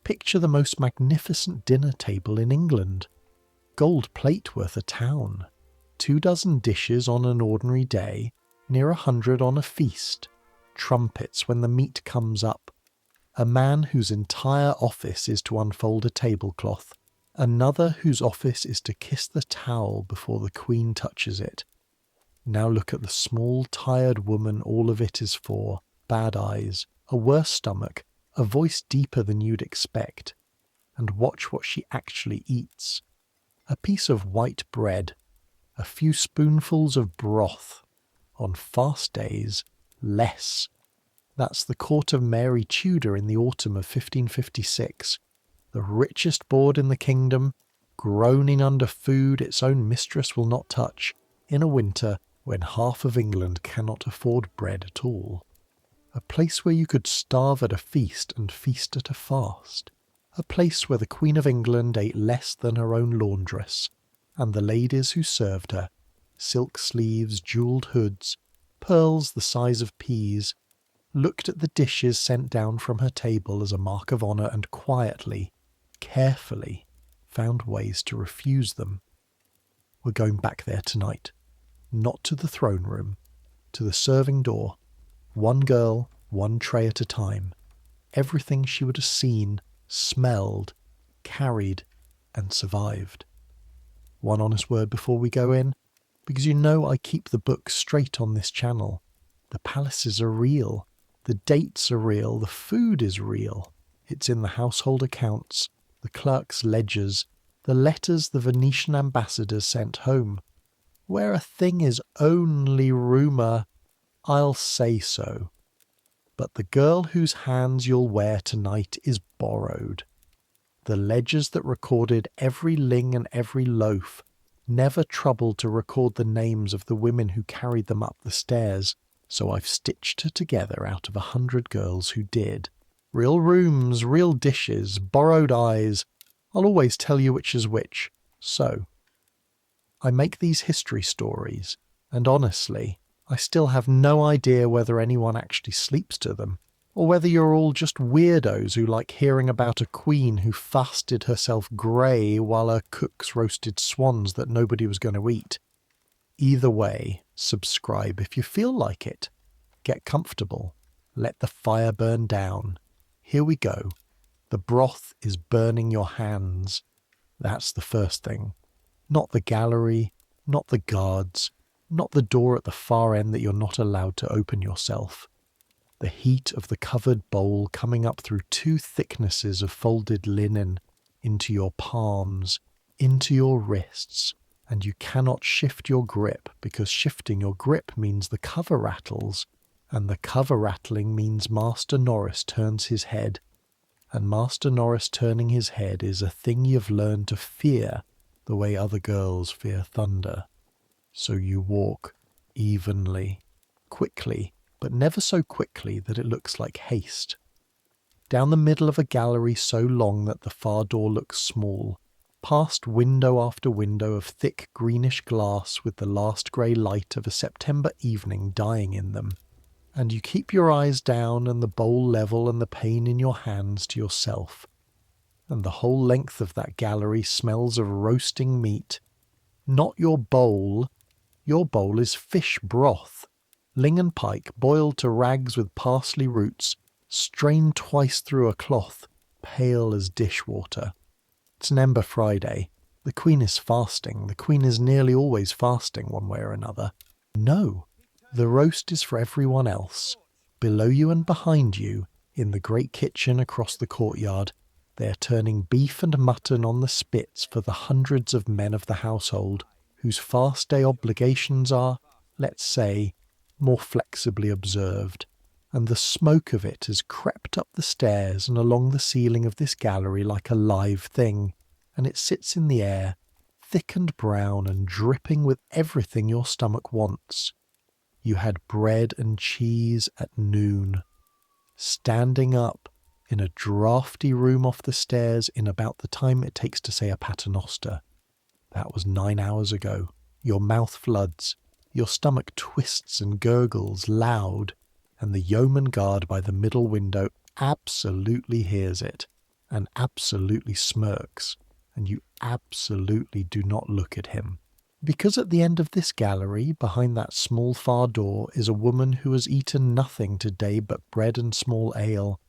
Picture the most magnificent dinner table in England. Gold plate worth a town. 24 dishes on an ordinary day, near 100 on a feast. Trumpets when the meat comes up. A man whose entire office is to unfold a tablecloth. Another whose office is to kiss the towel before the Queen touches it. Now look at the small, tired woman all of it is for. Bad eyes, a worse stomach, a voice deeper than you'd expect. And watch what she actually eats. A piece of white bread, a few spoonfuls of broth. On fast days, less. That's the court of Mary Tudor in the autumn of 1556. The richest board in the kingdom, groaning under food its own mistress will not touch, in a winter when half of England cannot afford bread at all. A place where you could starve at a feast and feast at a fast. A place where the Queen of England ate less than her own laundress, and the ladies who served her, silk sleeves, jewelled hoods, pearls the size of peas, looked at the dishes sent down from her table as a mark of honour and quietly, carefully, found ways to refuse them. We're going back there tonight. Not to the throne room, to the serving door. One girl, one tray at a time. Everything she would have seen, smelled, carried, and survived. One honest word before we go in, because you know I keep the book straight on this channel. The palaces are real. The dates are real. The food is real. It's in the household accounts, the clerks' ledgers, the letters the Venetian ambassadors sent home. Where a thing is only rumour, I'll say so. But the girl whose hands you'll wear tonight is borrowed. The ledgers that recorded every ling and every loaf never troubled to record the names of the women who carried them up the stairs, so I've stitched her together out of 100 girls who did. Real rooms, real dishes, borrowed eyes. I'll always tell you which is which. So, I make these history stories, and honestly, I still have no idea whether anyone actually sleeps to them, or whether you're all just weirdos who like hearing about a queen who fasted herself grey while her cooks roasted swans that nobody was going to eat. Either way, subscribe if you feel like it. Get comfortable. Let the fire burn down. Here we go. The broth is burning your hands. That's the first thing. Not the gallery, not the guards, not the door at the far end that you're not allowed to open yourself. The heat of the covered bowl coming up through 2 thicknesses of folded linen into your palms, into your wrists, and you cannot shift your grip because shifting your grip means the cover rattles, and the cover rattling means Master Norris turns his head, and Master Norris turning his head is a thing you've learned to fear the way other girls fear thunder. So you walk evenly, quickly, but never so quickly that it looks like haste. Down the middle of a gallery so long that the far door looks small, past window after window of thick greenish glass with the last grey light of a September evening dying in them, and you keep your eyes down and the bowl level and the pain in your hands to yourself, and the whole length of that gallery smells of roasting meat. Not your bowl is fish broth, ling and pike boiled to rags with parsley roots, strained twice through a cloth, pale as dishwater. It's an Ember Friday. The Queen is fasting. The Queen is nearly always fasting one way or another. No, the roast is for everyone else. Below you and behind you, in the great kitchen across the courtyard, they are turning beef and mutton on the spits for the hundreds of men of the household, whose fast day obligations are, let's say, more flexibly observed, and the smoke of it has crept up the stairs and along the ceiling of this gallery like a live thing, and it sits in the air, thick and brown and dripping with everything your stomach wants. You had bread and cheese at noon. Standing up in a draughty room off the stairs in about the time it takes to say a paternoster. That was 9 hours ago. Your mouth floods, your stomach twists and gurgles loud, and the yeoman guard by the middle window absolutely hears it. and absolutely smirks, and you absolutely do not look at him. Because at the end of this gallery, behind that small far door, is a woman who has eaten nothing today but bread and small ale,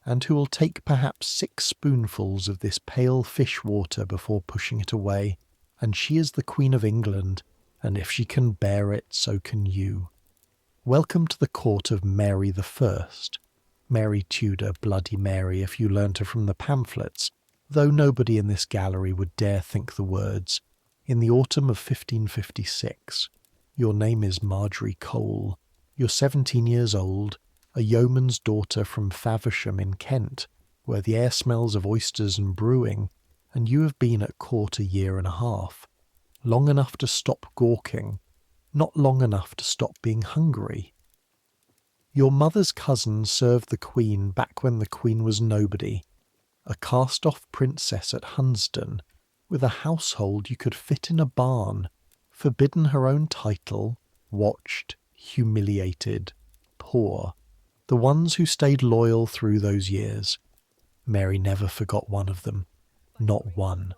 and who will take perhaps 6 spoonfuls of this pale fish water before pushing it away, and she is the Queen of England, and if she can bear it, so can you. Welcome to the court of Mary the First. Mary Tudor, Bloody Mary, if you learnt her from the pamphlets, though nobody in this gallery would dare think the words. In the autumn of 1556, your name is Marjorie Cole. You're 17 years old, a yeoman's daughter from Faversham in Kent, where the air smells of oysters and brewing, and you have been at court a year and a half. Long enough to stop gawking, not long enough to stop being hungry. Your mother's cousin served the Queen back when the Queen was nobody, a cast-off princess at Hunsdon, with a household you could fit in a barn, forbidden her own title, watched, humiliated, poor, the ones who stayed loyal through those years. Mary never forgot one of them, not one.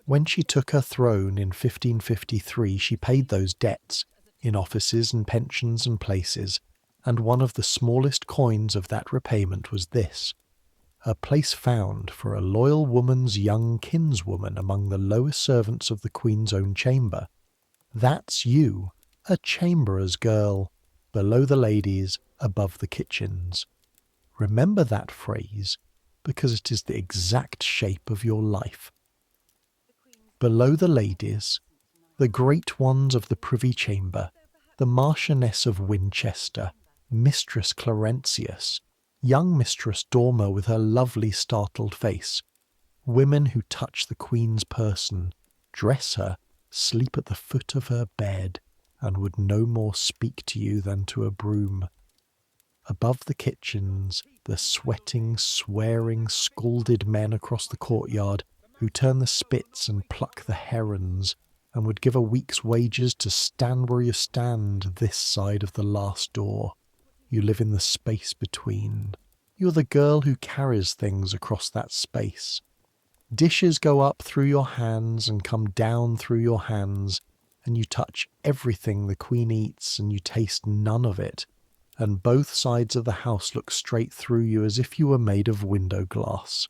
When she took her throne in 1553, she paid those debts, in offices and pensions and places, and one of the smallest coins of that repayment was this: a place found for a loyal woman's young kinswoman among the lower servants of the Queen's own chamber. That's you, a chamberer's girl, below the ladies, above the kitchens. Remember that phrase, because it is the exact shape of your life. Below the ladies, the great ones of the Privy Chamber, the Marchioness of Winchester, Mistress Clarentius, young Mistress Dormer with her lovely startled face, women who touch the Queen's person, dress her, sleep at the foot of her bed, and would no more speak to you than to a broom. Above the kitchens, the sweating, swearing, scalded men across the courtyard who turn the spits and pluck the herons, and would give a week's wages to stand where you stand this side of the last door. You live in the space between. You're the girl who carries things across that space. Dishes go up through your hands and come down through your hands, and you touch everything the Queen eats and you taste none of it, and both sides of the house look straight through you as if you were made of window glass.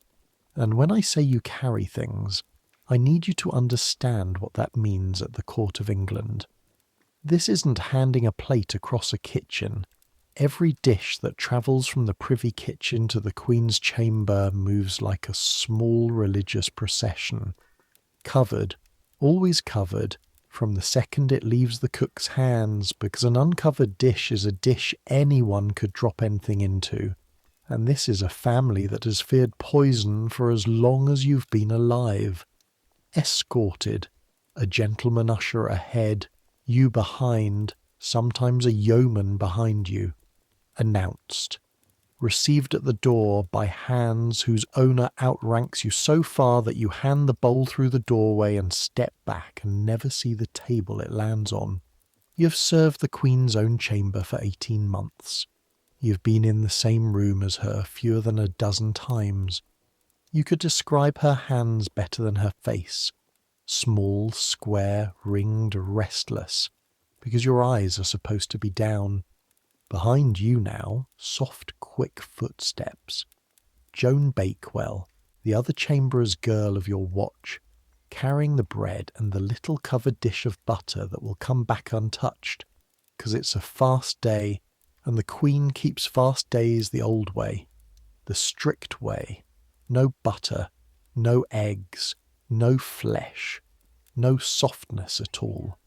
And when I say you carry things, I need you to understand what that means at the court of England. This isn't handing a plate across a kitchen. Every dish that travels from the privy kitchen to the Queen's chamber moves like a small religious procession, covered, always covered, from the second it leaves the cook's hands, because an uncovered dish is a dish anyone could drop anything into, and this is a family that has feared poison for as long as you've been alive. Escorted, a gentleman usher ahead, you behind, sometimes a yeoman behind you. Announced, received at the door by hands whose owner outranks you so far that you hand the bowl through the doorway and step back and never see the table it lands on. You've served the Queen's own chamber for 18 months. You've been in the same room as her fewer than a dozen times. You could describe her hands better than her face. Small, square, ringed, restless, because your eyes are supposed to be down. Behind you now, soft, quick footsteps. Joan Bakewell, the other chamberer's girl of your watch, carrying the bread and the little covered dish of butter that will come back untouched, 'cause it's a fast day, and the Queen keeps fast days the old way, the strict way. No butter, no eggs, no flesh, no softness at all.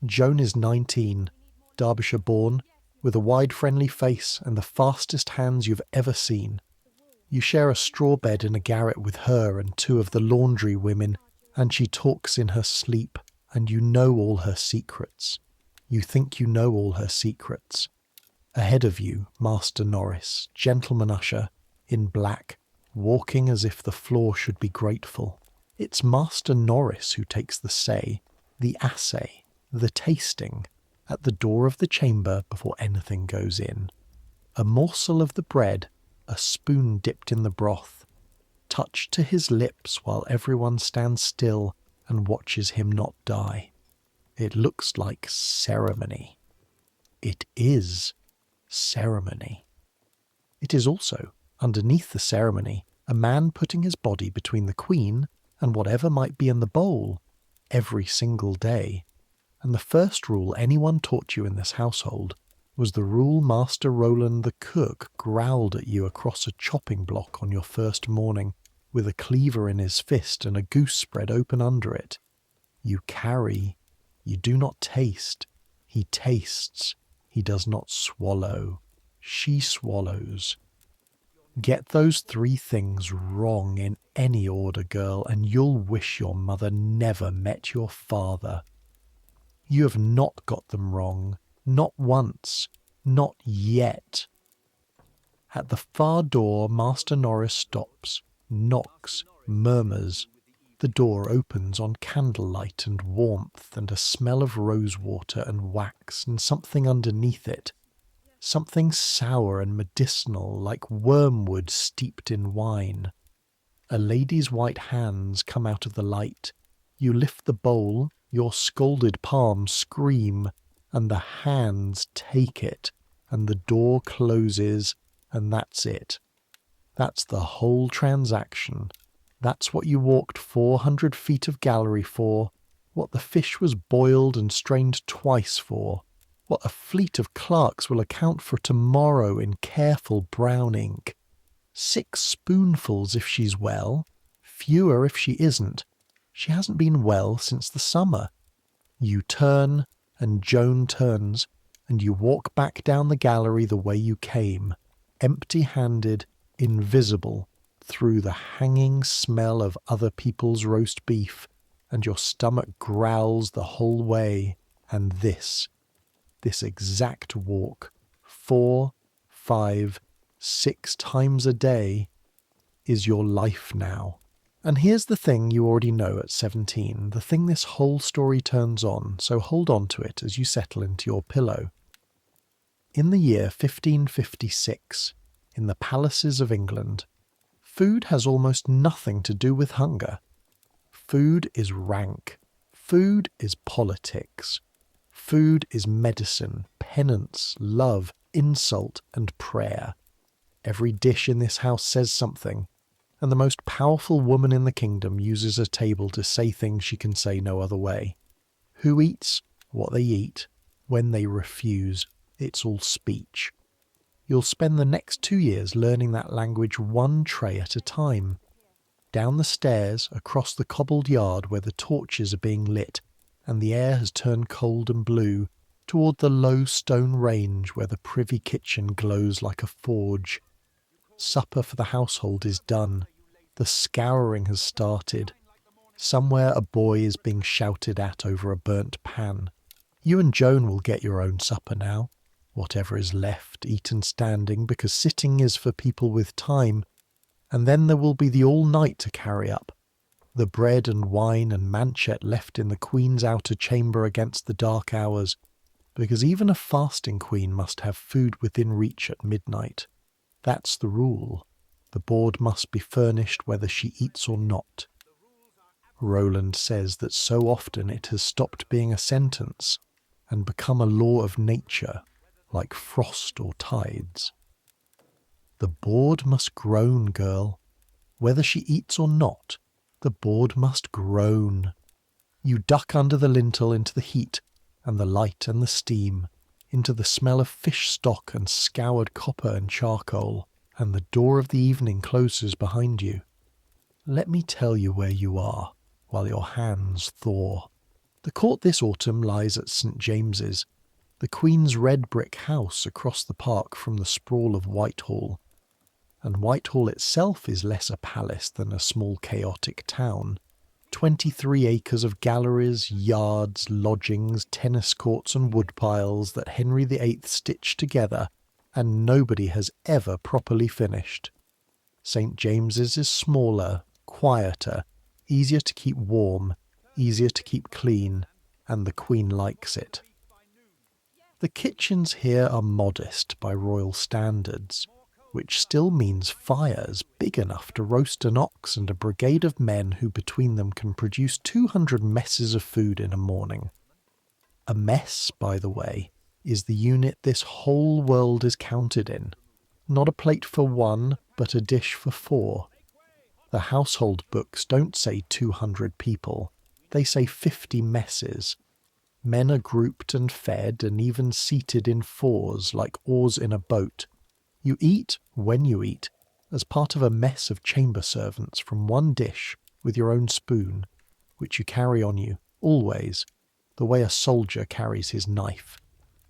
Joan is 19, Derbyshire born, with a wide friendly face and the fastest hands you've ever seen. You share a straw bed in a garret with her and 2 of the laundry women, and she talks in her sleep, and you know all her secrets. You think you know all her secrets. Ahead of you, Master Norris, gentleman usher, in black, walking as if the floor should be grateful. It's Master Norris who takes the say, the assay, the tasting, at the door of the chamber before anything goes in. A morsel of the bread, a spoon dipped in the broth, touched to his lips while everyone stands still and watches him not die. It looks like ceremony. It is ceremony. It is also, underneath the ceremony, a man putting his body between the Queen and whatever might be in the bowl, every single day. And the first rule anyone taught you in this household was the rule Master Roland the cook growled at you across a chopping block on your first morning, with a cleaver in his fist and a goose spread open under it. You carry, you do not taste. He tastes, he does not swallow. She swallows. Get those 3 things wrong in any order, girl, and you'll wish your mother never met your father. You have not got them wrong. Not once. Not yet. At the far door, Master Norris stops, knocks, murmurs. The door opens on candlelight and warmth and a smell of rosewater and wax and something underneath it. Something sour and medicinal, like wormwood steeped in wine. A lady's white hands come out of the light. You lift the bowl, your scalded palms scream, and the hands take it, and the door closes, and that's it. That's the whole transaction. That's what you walked 400 feet of gallery for, what the fish was boiled and strained twice for, what a fleet of clerks will account for tomorrow in careful brown ink. 6 spoonfuls if she's well, fewer if she isn't. She hasn't been well since the summer. You turn, and Joan turns, and you walk back down the gallery the way you came, empty-handed, invisible, through the hanging smell of other people's roast beef, and your stomach growls the whole way, and this exact walk, 4, 5, 6 times a day, is your life now. And here's the thing you already know at 17, the thing this whole story turns on, so hold on to it as you settle into your pillow. In the year 1556, in the palaces of England, food has almost nothing to do with hunger. Food is rank. Food is politics. Food is medicine, penance, love, insult, and prayer. Every dish in this house says something, and the most powerful woman in the kingdom uses a table to say things she can say no other way. Who eats, what they eat, when they refuse, it's all speech. You'll spend the next 2 years learning that language 1 tray at a time. Down the stairs, across the cobbled yard where the torches are being lit, and the air has turned cold and blue, toward the low stone range where the privy kitchen glows like a forge. Supper for the household is done. The scouring has started. Somewhere a boy is being shouted at over a burnt pan. You and Joan will get your own supper now. Whatever is left, eaten standing, because sitting is for people with time. And then there will be the all-night to carry up. The bread and wine and manchet left in the Queen's outer chamber against the dark hours, because even a fasting queen must have food within reach at midnight. That's the rule. The board must be furnished whether she eats or not. Roland says that so often it has stopped being a sentence and become a law of nature, like frost or tides. The board must groan, girl. Whether she eats or not, the board must groan. You duck under the lintel into the heat and the light and the steam, into the smell of fish stock and scoured copper and charcoal, and the door of the evening closes behind you. Let me tell you where you are, while your hands thaw. The court this autumn lies at St. James's, the Queen's red brick house across the park from the sprawl of Whitehall. And Whitehall itself is less a palace than a small chaotic town. 23 acres of galleries, yards, lodgings, tennis courts and woodpiles that Henry VIII stitched together, and nobody has ever properly finished. St. James's is smaller, quieter, easier to keep warm, easier to keep clean, and the Queen likes it. The kitchens here are modest by royal standards. which still means fires big enough to roast an ox and a brigade of men who between them can produce 200 messes of food in a morning. A mess, by the way, is the unit this whole world is counted in. Not a plate for one, but a dish for four. The household books don't say 200 people, they say 50 messes. Men are grouped and fed and even seated in fours like oars in a boat. You eat, when you eat, as part of a mess of chamber servants from one dish with your own spoon, which you carry on you, always, the way a soldier carries his knife.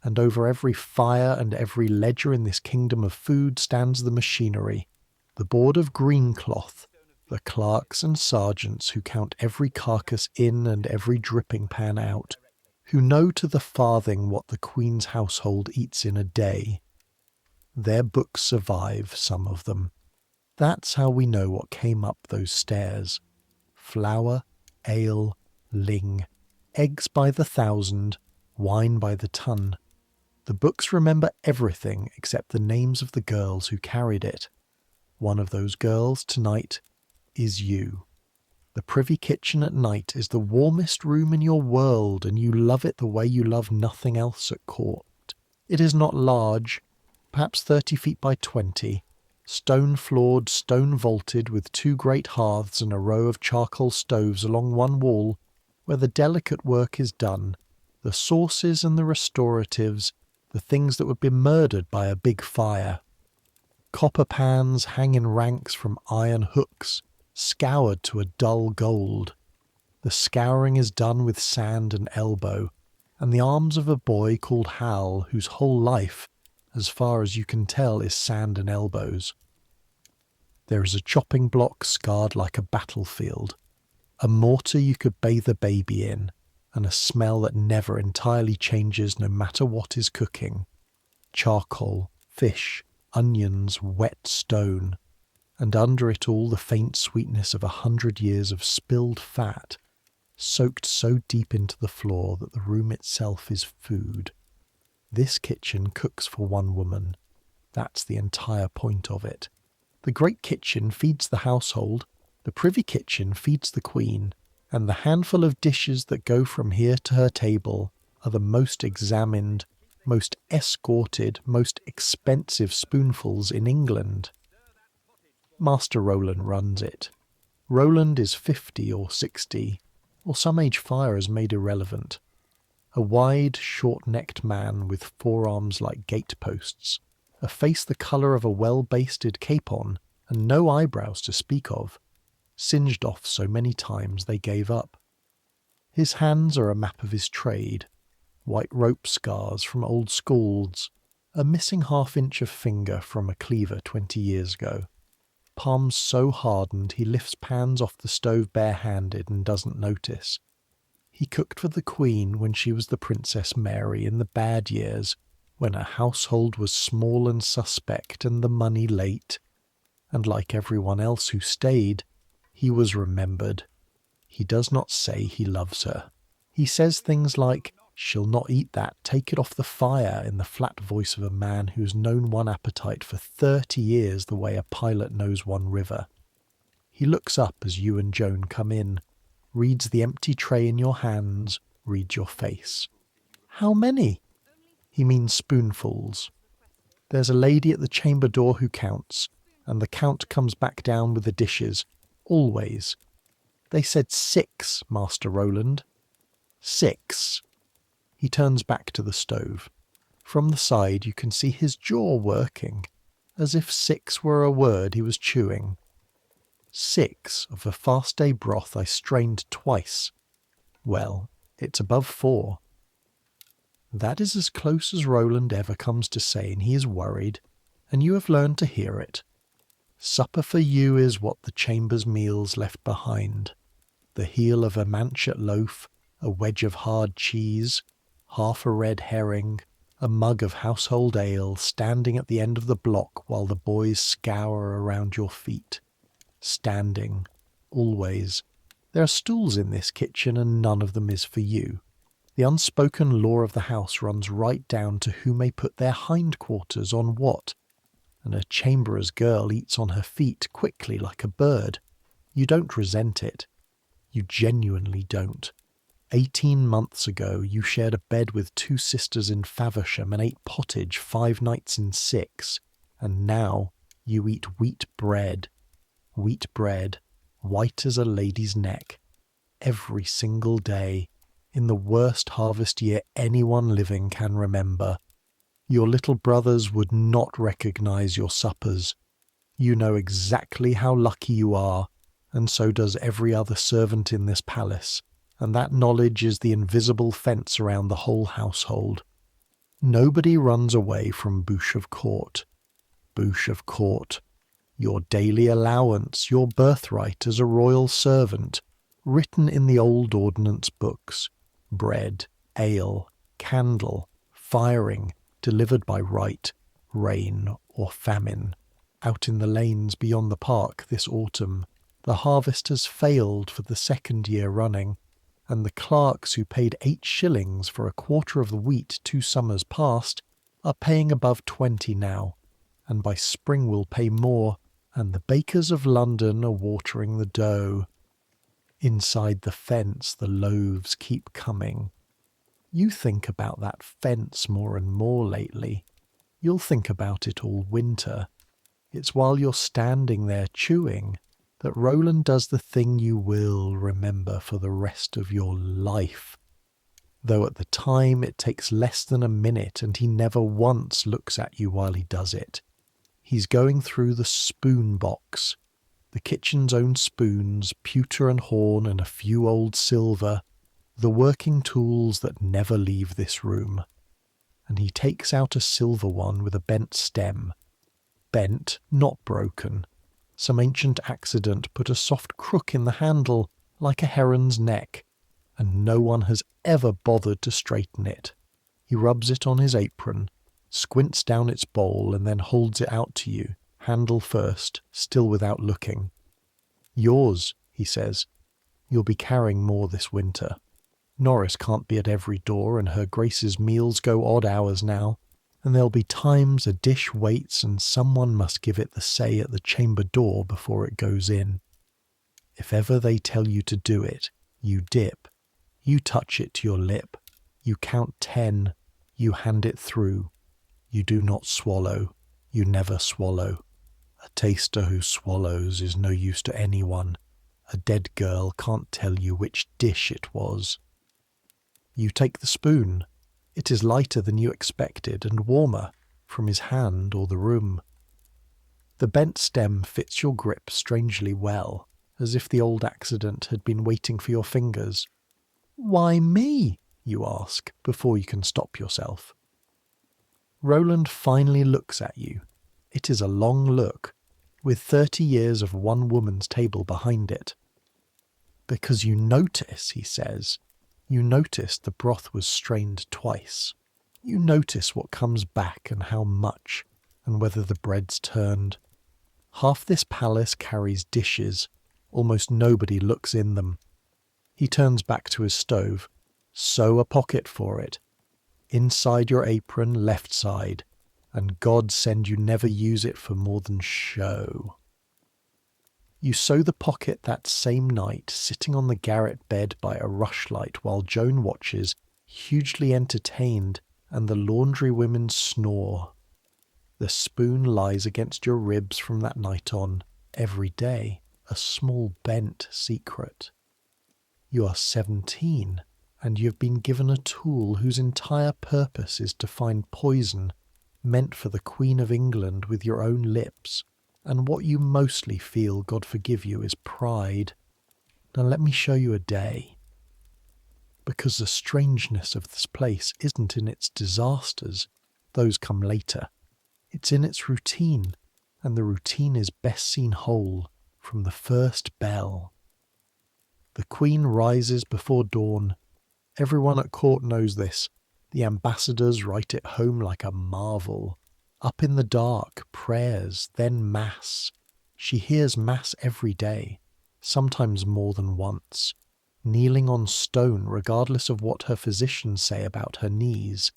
And over every fire and every ledger in this kingdom of food stands the machinery, the board of green cloth, the clerks and sergeants who count every carcass in and every dripping pan out, who know to the farthing what the Queen's household eats in a day. Their books survive, some of them. That's how we know what came up those stairs. Flour, ale, ling, eggs by the thousand, wine by the ton. The books remember everything except the names of the girls who carried it. One of those girls tonight is you. The privy kitchen at night is the warmest room in your world, and you love it the way you love nothing else at court. It is not large, perhaps 30 feet by 20, stone-floored, stone-vaulted, with two great hearths and a row of charcoal stoves along one wall, where the delicate work is done, the sauces and the restoratives, the things that would be murdered by a big fire. Copper pans hang in ranks from iron hooks, scoured to a dull gold. The scouring is done with sand and elbow, and the arms of a boy called Hal, whose whole life, as far as you can tell, is sand and elbows. There is a chopping block scarred like a battlefield, a mortar you could bathe a baby in, and a smell that never entirely changes no matter what is cooking. Charcoal, fish, onions, wet stone, and under it all the faint sweetness of 100 years of spilled fat, soaked so deep into the floor that the room itself is food. This kitchen cooks for one woman. That's the entire point of it. The great kitchen feeds the household, the privy kitchen feeds the Queen, and the handful of dishes that go from here to her table are the most examined, most escorted, most expensive spoonfuls in England. Master Roland runs it. Roland is 50 or 60, or some age fire has made irrelevant. A wide, short-necked man with forearms like gateposts, a face the colour of a well-basted capon, and no eyebrows to speak of, singed off so many times they gave up. His hands are a map of his trade, white rope scars from old scalds, a missing half-inch of finger from a cleaver 20 years ago. Palms so hardened he lifts pans off the stove bare-handed and doesn't notice. He cooked for the Queen when she was the Princess Mary in the bad years, when her household was small and suspect and the money late. And like everyone else who stayed, he was remembered. He does not say he loves her. He says things like, "She'll not eat that, take it off the fire," in the flat voice of a man who's known one appetite for 30 years the way a pilot knows one river. He looks up as you and Joan come in, reads the empty tray in your hands, reads your face. "How many?" He means spoonfuls. There's a lady at the chamber door who counts, and the count comes back down with the dishes, always. "They said 6, Master Roland." 6. He turns back to the stove. From the side you can see his jaw working, as if 6 were a word he was chewing. 6 of the fast day broth I strained twice. Well, it's above 4. That is as close as Roland ever comes to saying he is worried, and you have learned to hear it. Supper for you is what the chamber's meals left behind. The heel of a manchet loaf, a wedge of hard cheese, half a red herring, a mug of household ale standing at the end of the block while the boys scour around your feet. Standing, always. There are stools in this kitchen and none of them is for you. The unspoken law of the house runs right down to who may put their hindquarters on what, and a chamberer's girl eats on her feet quickly like a bird. You don't resent it. You genuinely don't. 18 months ago, you shared a bed with 2 sisters in Faversham and ate pottage 5 nights in 6, and now you eat wheat bread, white as a lady's neck, every single day, in the worst harvest year anyone living can remember. Your little brothers would not recognize your suppers. You know exactly how lucky you are, and so does every other servant in this palace, and that knowledge is the invisible fence around the whole household. Nobody runs away from bouche of court. Bouche of court. Your daily allowance, your birthright as a royal servant, written in the old ordnance books. Bread, ale, candle, firing, delivered by right, rain or famine. Out in the lanes beyond the park this autumn, the harvest has failed for the 2nd year running, and the clerks who paid 8 shillings for a quarter of the wheat 2 summers past are paying above 20 now, and by spring will pay more, and the bakers of London are watering the dough. Inside the fence the loaves keep coming. You think about that fence more and more lately. You'll think about it all winter. It's while you're standing there chewing that Roland does the thing you will remember for the rest of your life. Though at the time it takes less than a minute and he never once looks at you while he does it. He's going through the spoon box, the kitchen's own spoons, pewter and horn and a few old silver, the working tools that never leave this room. And he takes out a silver one with a bent stem. Bent, not broken. Some ancient accident put a soft crook in the handle, like a heron's neck, and no one has ever bothered to straighten it. He rubs it on his apron, squints down its bowl, and then holds it out to you, handle first, still without looking. Yours, he says. You'll be carrying more this winter. Norris can't be at every door, and her Grace's meals go odd hours now, and there'll be times a dish waits and someone must give it the say at the chamber door before it goes in. If ever they tell you to do it, you dip. You touch it to your lip. You count 10. You hand it through. You do not swallow. You never swallow. A taster who swallows is no use to anyone. A dead girl can't tell you which dish it was. You take the spoon. It is lighter than you expected and warmer, from his hand or the room. The bent stem fits your grip strangely well, as if the old accident had been waiting for your fingers. "Why me?" you ask, before you can stop yourself. Roland finally looks at you. It is a long look, with 30 years of one woman's table behind it. "Because you notice," he says, "you notice the broth was strained twice. You notice what comes back and how much, and whether the bread's turned. Half this palace carries dishes. Almost nobody looks in them." He turns back to his stove. "Sew a pocket for it. Inside your apron, left side, and God send you never use it for more than show." You sew the pocket that same night, sitting on the garret bed by a rushlight while Joan watches, hugely entertained, and the laundry women snore. The spoon lies against your ribs from that night on, every day, a small bent secret. You are 17, and you have been given a tool whose entire purpose is to find poison, meant for the Queen of England with your own lips, and what you mostly feel, God forgive you, is pride. Now let me show you a day. Because the strangeness of this place isn't in its disasters, those come later. It's in its routine, and the routine is best seen whole, from the first bell. The Queen rises before dawn. Everyone at court knows this. The ambassadors write it home like a marvel. Up in the dark, prayers, then mass. She hears mass every day, sometimes more than once, kneeling on stone regardless of what her physicians say about her knees.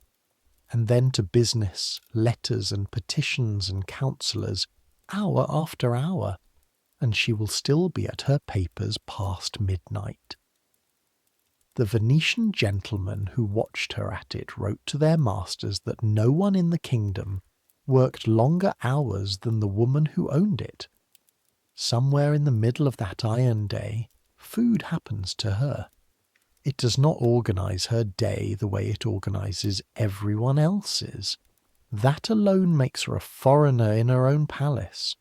and then to business, letters and petitions and counsellors, hour after hour, and she will still be at her papers past midnight. The Venetian gentlemen who watched her at it wrote to their masters that no one in the kingdom worked longer hours than the woman who owned it. Somewhere in the middle of that iron day, food happens to her. It does not organise her day the way it organises everyone else's. That alone makes her a foreigner in her own palace.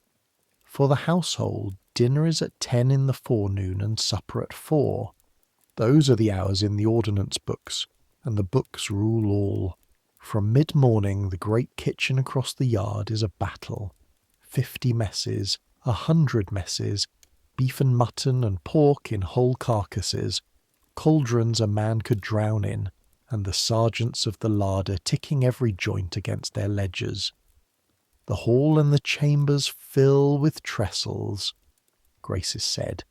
For the household, dinner is at 10 in the forenoon and supper at 4. Those are the hours in the ordinance books, and the books rule all. From mid-morning, the great kitchen across the yard is a battle. 50 messes, 100 messes, beef and mutton and pork in whole carcasses, cauldrons a man could drown in, and the sergeants of the larder ticking every joint against their ledgers. The hall and the chambers fill with trestles, Graces said.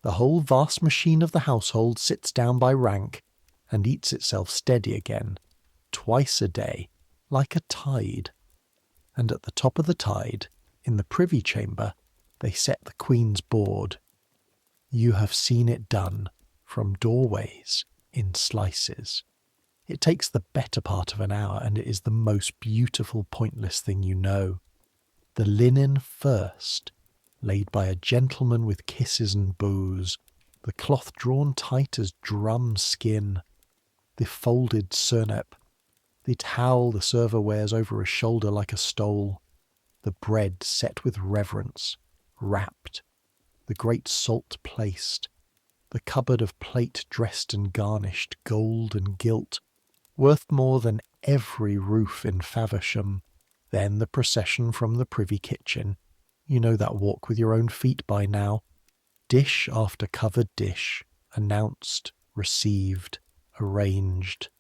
The whole vast machine of the household sits down by rank and eats itself steady again, twice a day, like a tide. And at the top of the tide, in the privy chamber, they set the Queen's board. You have seen it done, from doorways, in slices. It takes the better part of an hour, and it is the most beautiful, pointless thing you know. The linen first, laid by a gentleman with kisses and bows, the cloth drawn tight as drum skin, the folded surnep, the towel the server wears over his shoulder like a stole, the bread set with reverence, wrapped, the great salt placed, the cupboard of plate dressed and garnished, gold and gilt, worth more than every roof in Faversham. Then the procession from the privy kitchen. You know that walk with your own feet by now. Dish after covered dish, announced, received, arranged.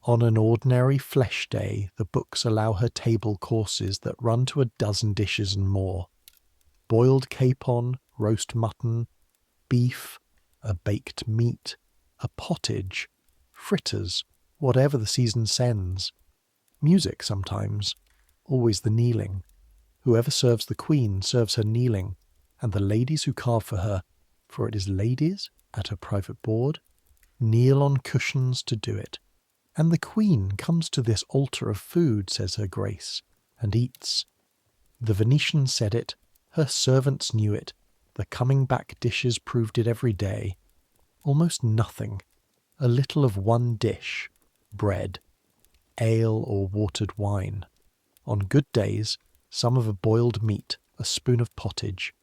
On an ordinary flesh day, the books allow her table courses that run to a dozen dishes and more. Boiled capon, roast mutton, beef, a baked meat, a pottage, fritters, whatever the season sends. Music sometimes, always the kneeling. Whoever serves the Queen serves her kneeling, and the ladies who carve for her, for it is ladies at her private board, kneel on cushions to do it. And the Queen comes to this altar of food, says her Grace, and eats. The Venetians said it, her servants knew it, the coming back dishes proved it every day. Almost nothing, a little of one dish, bread, ale or watered wine. On good days, some of a boiled meat, a spoon of pottage.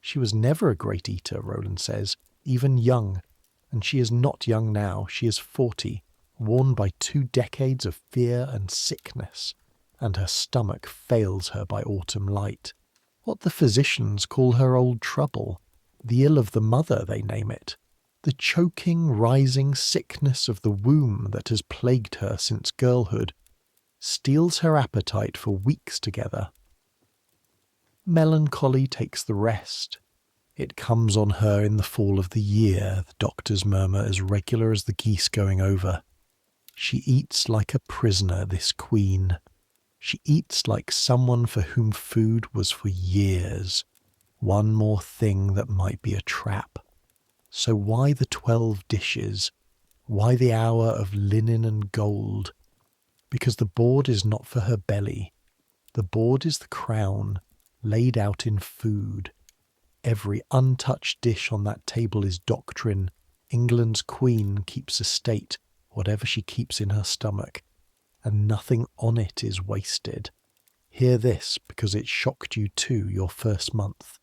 She was never a great eater, Roland says, even young, and she is not young now, she is 40, worn by 2 decades of fear and sickness, and her stomach fails her by autumn light. What the physicians call her old trouble, the ill of the mother they name it, the choking, rising sickness of the womb that has plagued her since girlhood, steals her appetite for weeks together. Melancholy takes the rest. It comes on her in the fall of the year, the doctors murmur, as regular as the geese going over. She eats like a prisoner, this Queen. She eats like someone for whom food was for years. One more thing that might be a trap. So why the 12 dishes? Why the hour of linen and gold? Because the board is not for her belly. The board is the crown, laid out in food. Every untouched dish on that table is doctrine. England's Queen keeps a state, whatever she keeps in her stomach, and nothing on it is wasted. Hear this, because it shocked you too your first month.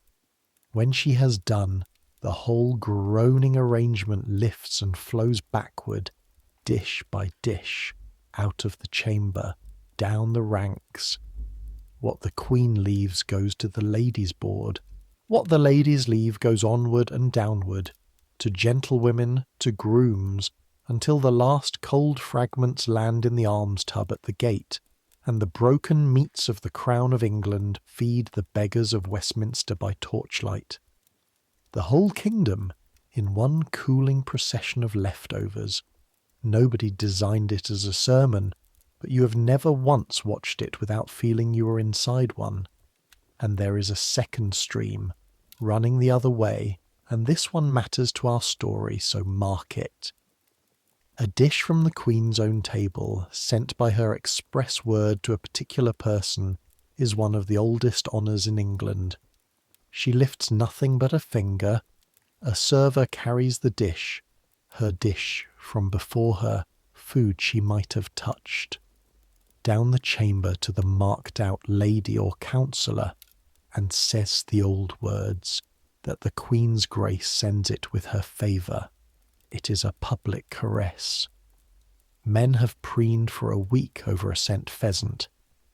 When she has done, the whole groaning arrangement lifts and flows backward, dish by dish, out of the chamber, down the ranks. What the Queen leaves goes to the ladies' board. What the ladies leave goes onward and downward, to gentlewomen, to grooms, until the last cold fragments land in the alms tub at the gate, and the broken meats of the Crown of England feed the beggars of Westminster by torchlight. The whole kingdom, in one cooling procession of leftovers. Nobody designed it as a sermon, but you have never once watched it without feeling you were inside one. And there is a second stream, running the other way, and this one matters to our story, so mark it. A dish from the Queen's own table, sent by her express word to a particular person, is one of the oldest honours in England. She lifts nothing but a finger. A server carries the dish, her dish, from before her, food she might have touched, down the chamber to the marked-out lady or counsellor, and says the old words, that the Queen's grace sends it with her favour. It is a public caress. Men have preened for a week over a scent pheasant.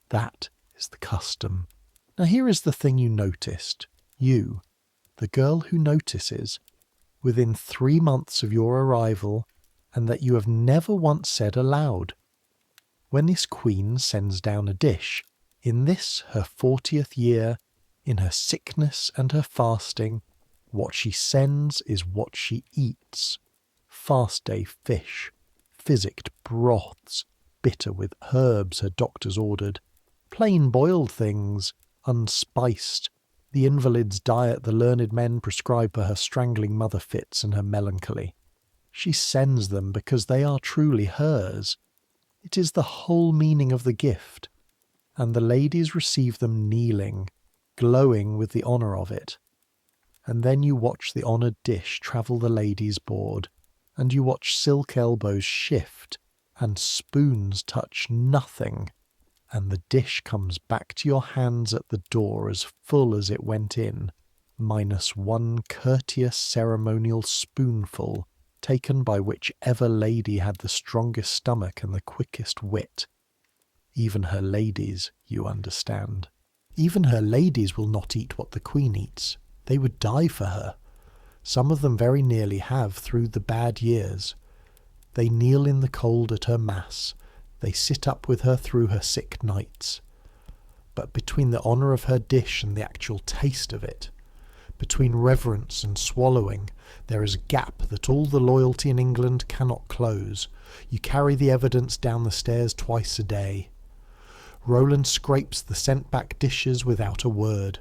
That is the custom. Now here is the thing you noticed. You, the girl who notices, within 3 months of your arrival, and that you have never once said aloud. When this Queen sends down a dish, in this her 40th year, in her sickness and her fasting, what she sends is what she eats. Fast day fish, physicked broths, bitter with herbs her doctors ordered, plain boiled things, unspiced, the invalid's diet the learned men prescribe for her strangling mother fits and her melancholy. She sends them because they are truly hers. It is the whole meaning of the gift, and the ladies receive them kneeling, glowing with the honour of it. And then you watch the honoured dish travel the ladies' board, and you watch silk elbows shift, and spoons touch nothing, and the dish comes back to your hands at the door as full as it went in, minus one courteous ceremonial spoonful, taken by whichever lady had the strongest stomach and the quickest wit. Even her ladies, you understand. Even her ladies will not eat what the Queen eats. They would die for her. Some of them very nearly have through the bad years. They kneel in the cold at her mass. They sit up with her through her sick nights. But between the honour of her dish and the actual taste of it, between reverence and swallowing, there is a gap that all the loyalty in England cannot close. You carry the evidence down the stairs twice a day. Roland scrapes the sent-back dishes without a word.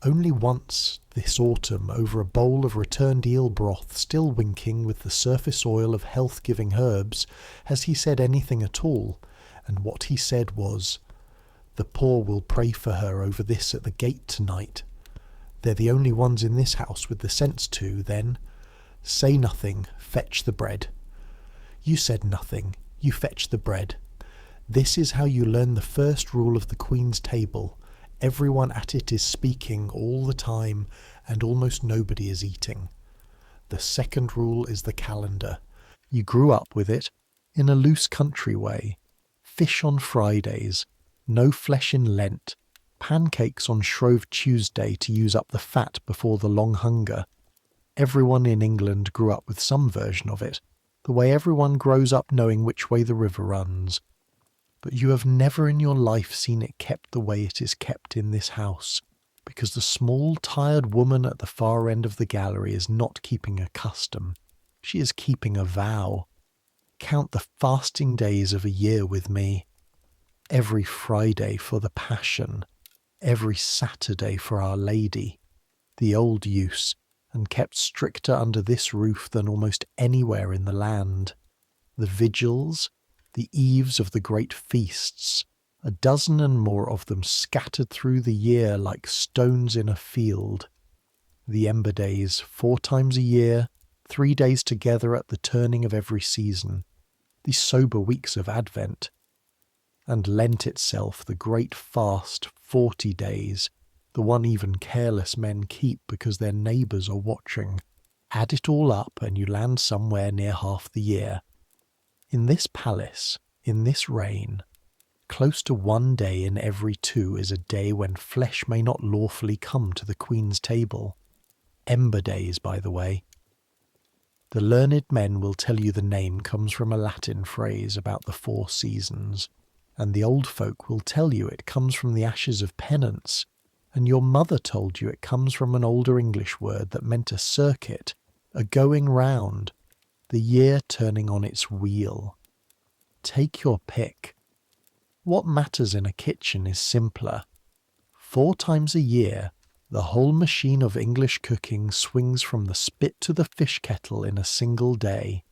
Only once, this autumn, over a bowl of returned eel broth still winking with the surface oil of health-giving herbs, has he said anything at all, and what he said was, "The poor will pray for her over this at the gate tonight. They're the only ones in this house with the sense to, then. Say nothing, fetch the bread." You said nothing, you fetched the bread. This is how you learn the first rule of the Queen's table. Everyone at it is speaking all the time, and almost nobody is eating. The second rule is the calendar. You grew up with it, in a loose country way. Fish on Fridays, no flesh in Lent, pancakes on Shrove Tuesday to use up the fat before the long hunger. Everyone in England grew up with some version of it, the way everyone grows up knowing which way the river runs. But you have never in your life seen it kept the way it is kept in this house, because the small, tired woman at the far end of the gallery is not keeping a custom. She is keeping a vow. Count the fasting days of a year with me. Every Friday for the Passion, every Saturday for Our Lady. The old use, and kept stricter under this roof than almost anywhere in the land. The vigils, the eves of the great feasts, a dozen and more of them scattered through the year like stones in a field. The Ember Days, 4 times a year, 3 days together at the turning of every season. The sober weeks of Advent. And Lent itself, the great fast, 40 days, the one even careless men keep because their neighbours are watching. Add it all up and you land somewhere near half the year. In this palace, in this reign, close to 1 day in every 2 is a day when flesh may not lawfully come to the Queen's table. Ember Days, by the way. The learned men will tell you the name comes from a Latin phrase about the 4 seasons, and the old folk will tell you it comes from the ashes of penance, and your mother told you it comes from an older English word that meant a circuit, a going round, the year turning on its wheel. Take your pick. What matters in a kitchen is simpler. 4 times a year, the whole machine of English cooking swings from the spit to the fish kettle in a single day,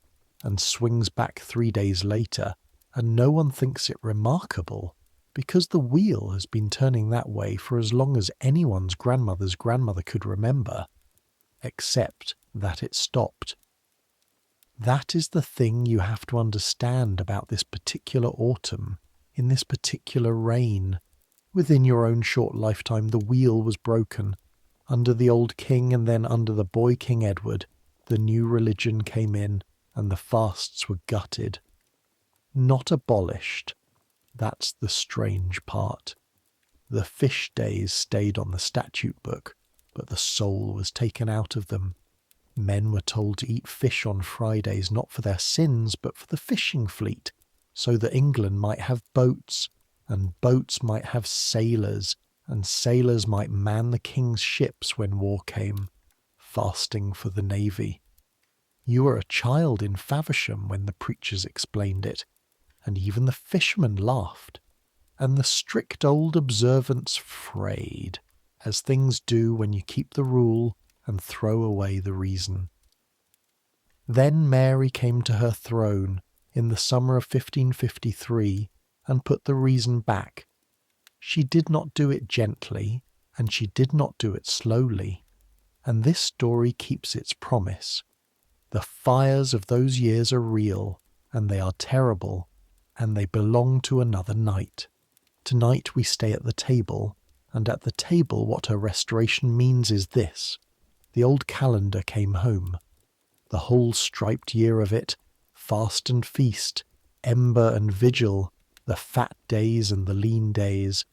and swings back 3 days later, and no one thinks it remarkable, because the wheel has been turning that way for as long as anyone's grandmother's grandmother could remember, except that it stopped. That is the thing you have to understand about this particular autumn, in this particular reign. Within your own short lifetime, the wheel was broken. Under the old king and then under the boy King Edward, the new religion came in and the fasts were gutted. Not abolished. That's the strange part. The fish days stayed on the statute book, but the soul was taken out of them. Men were told to eat fish on Fridays, not for their sins, but for the fishing fleet, so that England might have boats, and boats might have sailors, and sailors might man the king's ships when war came, fasting for the navy. You were a child in Faversham when the preachers explained it, and even the fishermen laughed, and the strict old observance frayed, as things do when you keep the rule and throw away the reason. Then Mary came to her throne in the summer of 1553 and put the reason back. She did not do it gently, and she did not do it slowly, and this story keeps its promise. The fires of those years are real, and they are terrible, and they belong to another night. Tonight we stay at the table, and at the table what her restoration means is this. The old calendar came home. The whole striped year of it, fast and feast, ember and vigil, the fat days and the lean days,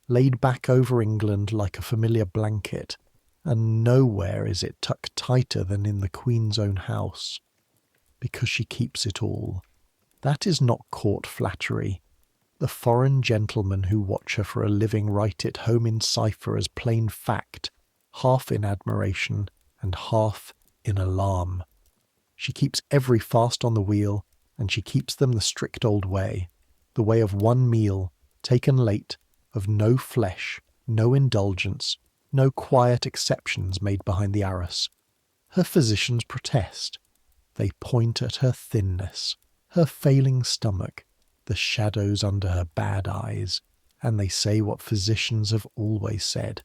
laid back over England like a familiar blanket, and nowhere is it tucked tighter than in the Queen's own house, because she keeps it all. That is not court flattery. The foreign gentlemen who watch her for a living write it home in cipher as plain fact, half in admiration and half in alarm. She keeps every fast on the wheel, and she keeps them the strict old way, the way of one meal, taken late, of no flesh, no indulgence, no quiet exceptions made behind the arras. Her physicians protest. They point at her thinness, her failing stomach, the shadows under her bad eyes, and they say what physicians have always said,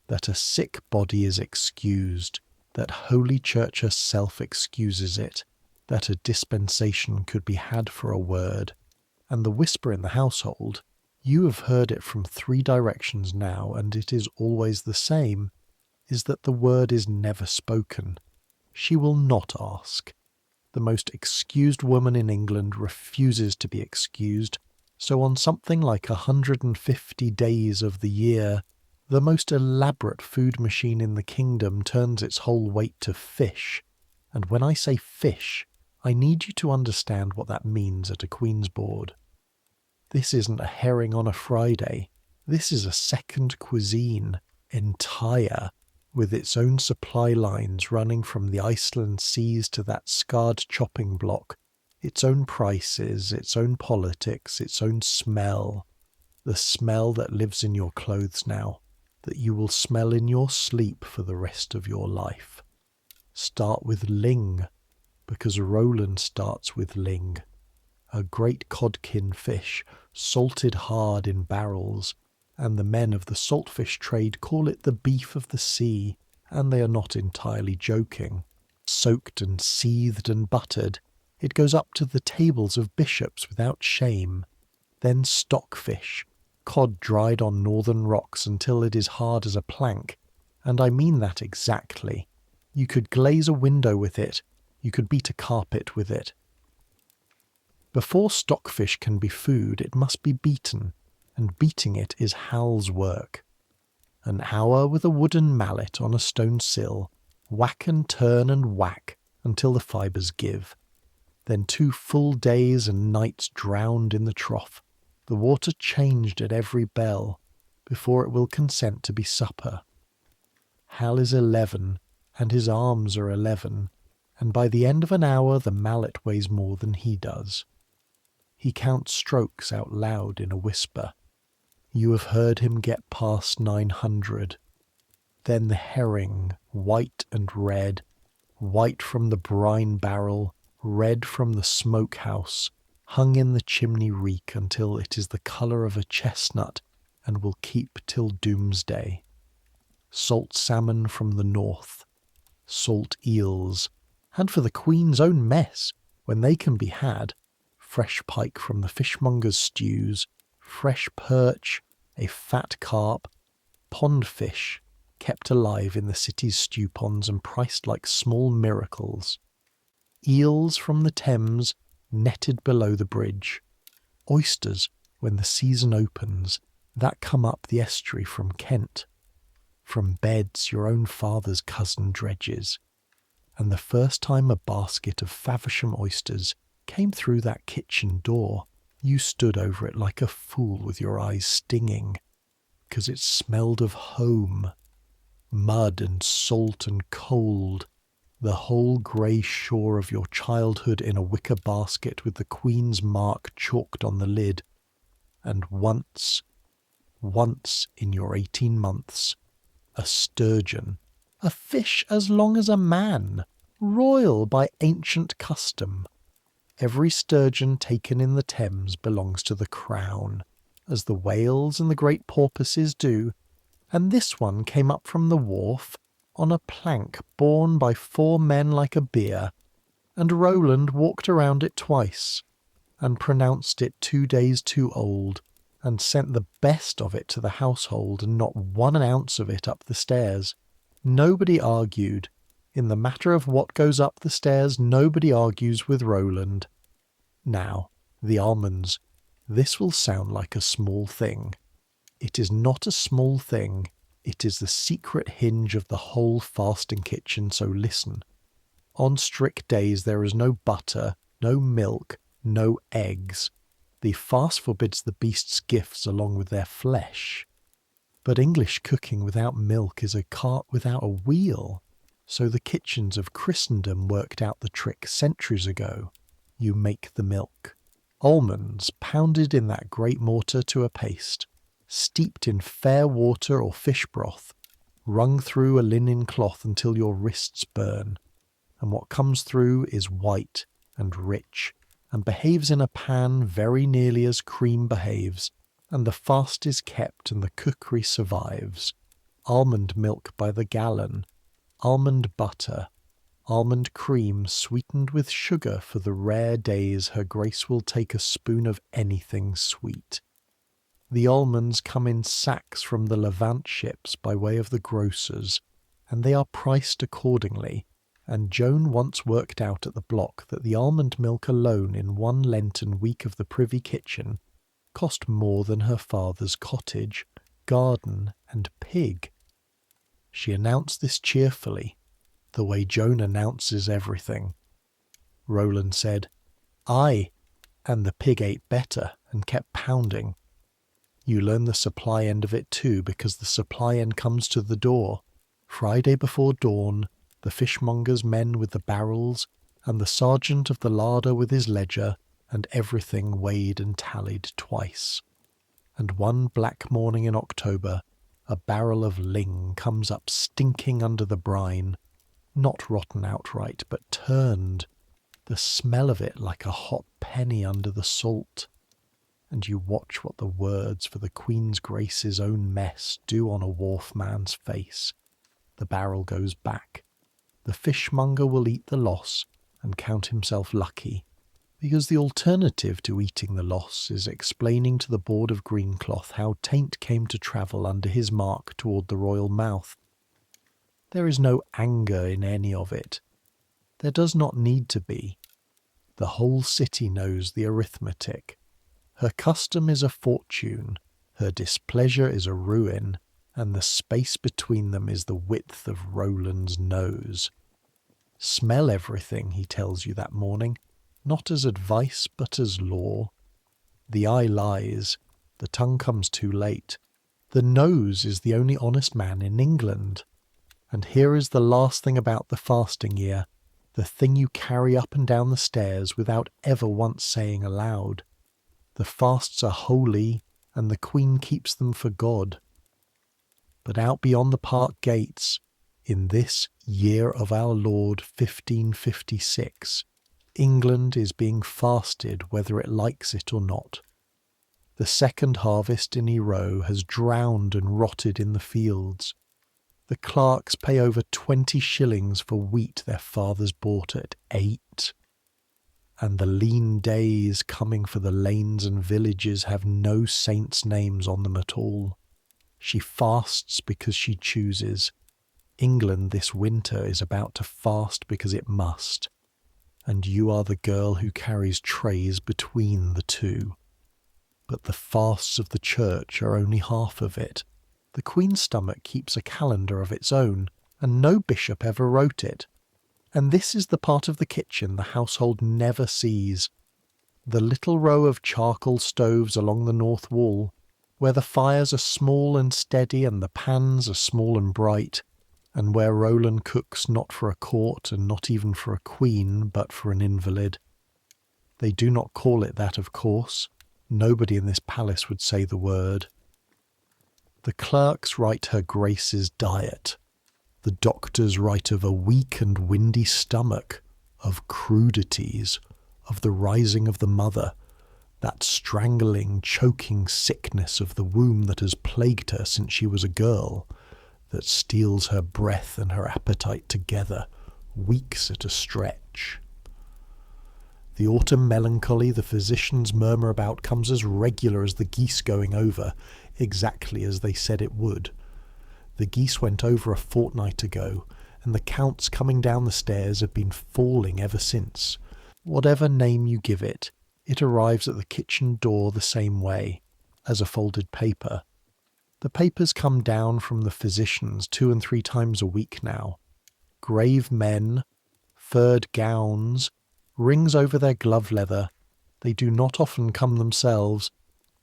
that a sick body is excused, that Holy Church herself excuses it, that a dispensation could be had for a word, and the whisper in the household, you have heard it from 3 directions now, and it is always the same, is that the word is never spoken. She will not ask. The most excused woman in England refuses to be excused, so on something like 150 days of the year, the most elaborate food machine in the kingdom turns its whole weight to fish. And when I say fish, I need you to understand what that means at a Queen's board. This isn't a herring on a Friday. This is a second cuisine, entire, with its own supply lines running from the Iceland seas to that scarred chopping block, its own prices, its own politics, its own smell, the smell that lives in your clothes now, that you will smell in your sleep for the rest of your life. Start with ling, because Roland starts with ling, a great codkin fish, salted hard in barrels, and the men of the saltfish trade call it the beef of the sea, and they are not entirely joking. Soaked and seethed and buttered, it goes up to the tables of bishops without shame. Then stockfish, cod dried on northern rocks until it is hard as a plank, and I mean that exactly. You could glaze a window with it, you could beat a carpet with it. Before stockfish can be food, it must be beaten, and beating it is Hal's work. An hour with a wooden mallet on a stone sill, whack and turn and whack until the fibres give. Then 2 full days and nights drowned in the trough, the water changed at every bell, before it will consent to be supper. Hal is 11, and his arms are 11, and by the end of an hour the mallet weighs more than he does. He counts strokes out loud in a whisper. You have heard him get past 900. Then the herring, white and red, white from the brine barrel, red from the smokehouse, hung in the chimney reek until it is the colour of a chestnut and will keep till doomsday. Salt salmon from the north, salt eels, and for the Queen's own mess, when they can be had, fresh pike from the fishmonger's stews, fresh perch, a fat carp, pond fish, kept alive in the city's stew ponds and priced like small miracles. Eels from the Thames, netted below the bridge. Oysters, when the season opens, that come up the estuary from Kent. From beds your own father's cousin dredges. And the first time a basket of Faversham oysters came through that kitchen door, you stood over it like a fool with your eyes stinging, 'cause it smelled of home. Mud and salt and cold, the whole grey shore of your childhood in a wicker basket with the Queen's mark chalked on the lid. And once in your 18 months, a sturgeon, a fish as long as a man, royal by ancient custom. Every sturgeon taken in the Thames belongs to the Crown, as the whales and the great porpoises do, and this one came up from the wharf on a plank borne by 4 men like a bier, and Roland walked around it twice, and pronounced it 2 days too old, and sent the best of it to the household, and not 1 ounce of it up the stairs. Nobody argued. In the matter of what goes up the stairs, nobody argues with Roland. Now, the almonds. This will sound like a small thing. It is not a small thing. It is the secret hinge of the whole fasting kitchen, so listen. On strict days there is no butter, no milk, no eggs. The fast forbids the beasts' gifts along with their flesh. But English cooking without milk is a cart without a wheel. So the kitchens of Christendom worked out the trick centuries ago. You make the milk. Almonds pounded in that great mortar to a paste, steeped in fair water or fish broth, wrung through a linen cloth until your wrists burn, and what comes through is white and rich, and behaves in a pan very nearly as cream behaves, and the fast is kept and the cookery survives. Almond milk by the gallon, almond butter, almond cream sweetened with sugar for the rare days Her Grace will take a spoon of anything sweet. The almonds come in sacks from the Levant ships by way of the grocers, and they are priced accordingly, and Joan once worked out at the block that the almond milk alone in 1 Lenten week of the Privy Kitchen cost more than her father's cottage, garden, and pig. She announced this cheerfully, the way Joan announces everything. Roland said, "Aye," and the pig ate better and kept pounding. You learn the supply end of it too, because the supply end comes to the door. Friday before dawn, the fishmonger's men with the barrels, and the sergeant of the larder with his ledger, and everything weighed and tallied twice. And one black morning in October, a barrel of ling comes up stinking under the brine, not rotten outright, but turned, the smell of it like a hot penny under the salt. And you watch what the words for the Queen's Grace's own mess do on a wharfman's face. The barrel goes back. The fishmonger will eat the loss and count himself lucky, because the alternative to eating the loss is explaining to the Board of Greencloth how taint came to travel under his mark toward the royal mouth. There is no anger in any of it. There does not need to be. The whole city knows the arithmetic. Her custom is a fortune, her displeasure is a ruin, and the space between them is the width of Roland's nose. Smell everything, he tells you that morning, not as advice but as law. The eye lies, the tongue comes too late. The nose is the only honest man in England. And here is the last thing about the fasting year, the thing you carry up and down the stairs without ever once saying aloud. The fasts are holy, and the Queen keeps them for God. But out beyond the park gates, in this year of our Lord 1556, England is being fasted whether it likes it or not. The second harvest in Eroe has drowned and rotted in the fields. The clerks pay over 20 shillings for wheat their fathers bought at 8. And the lean days coming for the lanes and villages have no saints' names on them at all. She fasts because she chooses. England this winter is about to fast because it must. And you are the girl who carries trays between the two. But the fasts of the church are only half of it. The Queen's stomach keeps a calendar of its own, and no bishop ever wrote it. And this is the part of the kitchen the household never sees. The little row of charcoal stoves along the north wall, where the fires are small and steady and the pans are small and bright, and where Roland cooks not for a court and not even for a queen, but for an invalid. They do not call it that, of course. Nobody in this palace would say the word. The clerks write her Grace's diet. The doctors write of a weak and windy stomach, of crudities, of the rising of the mother, that strangling, choking sickness of the womb that has plagued her since she was a girl, that steals her breath and her appetite together, weeks at a stretch. The autumn melancholy the physicians murmur about comes as regular as the geese going over, exactly as they said it would. The geese went over a fortnight ago, and the counts coming down the stairs have been falling ever since. Whatever name you give it, it arrives at the kitchen door the same way, as a folded paper. The papers come down from the physicians 2 and 3 times a week now. Grave men, furred gowns, rings over their glove leather. They do not often come themselves.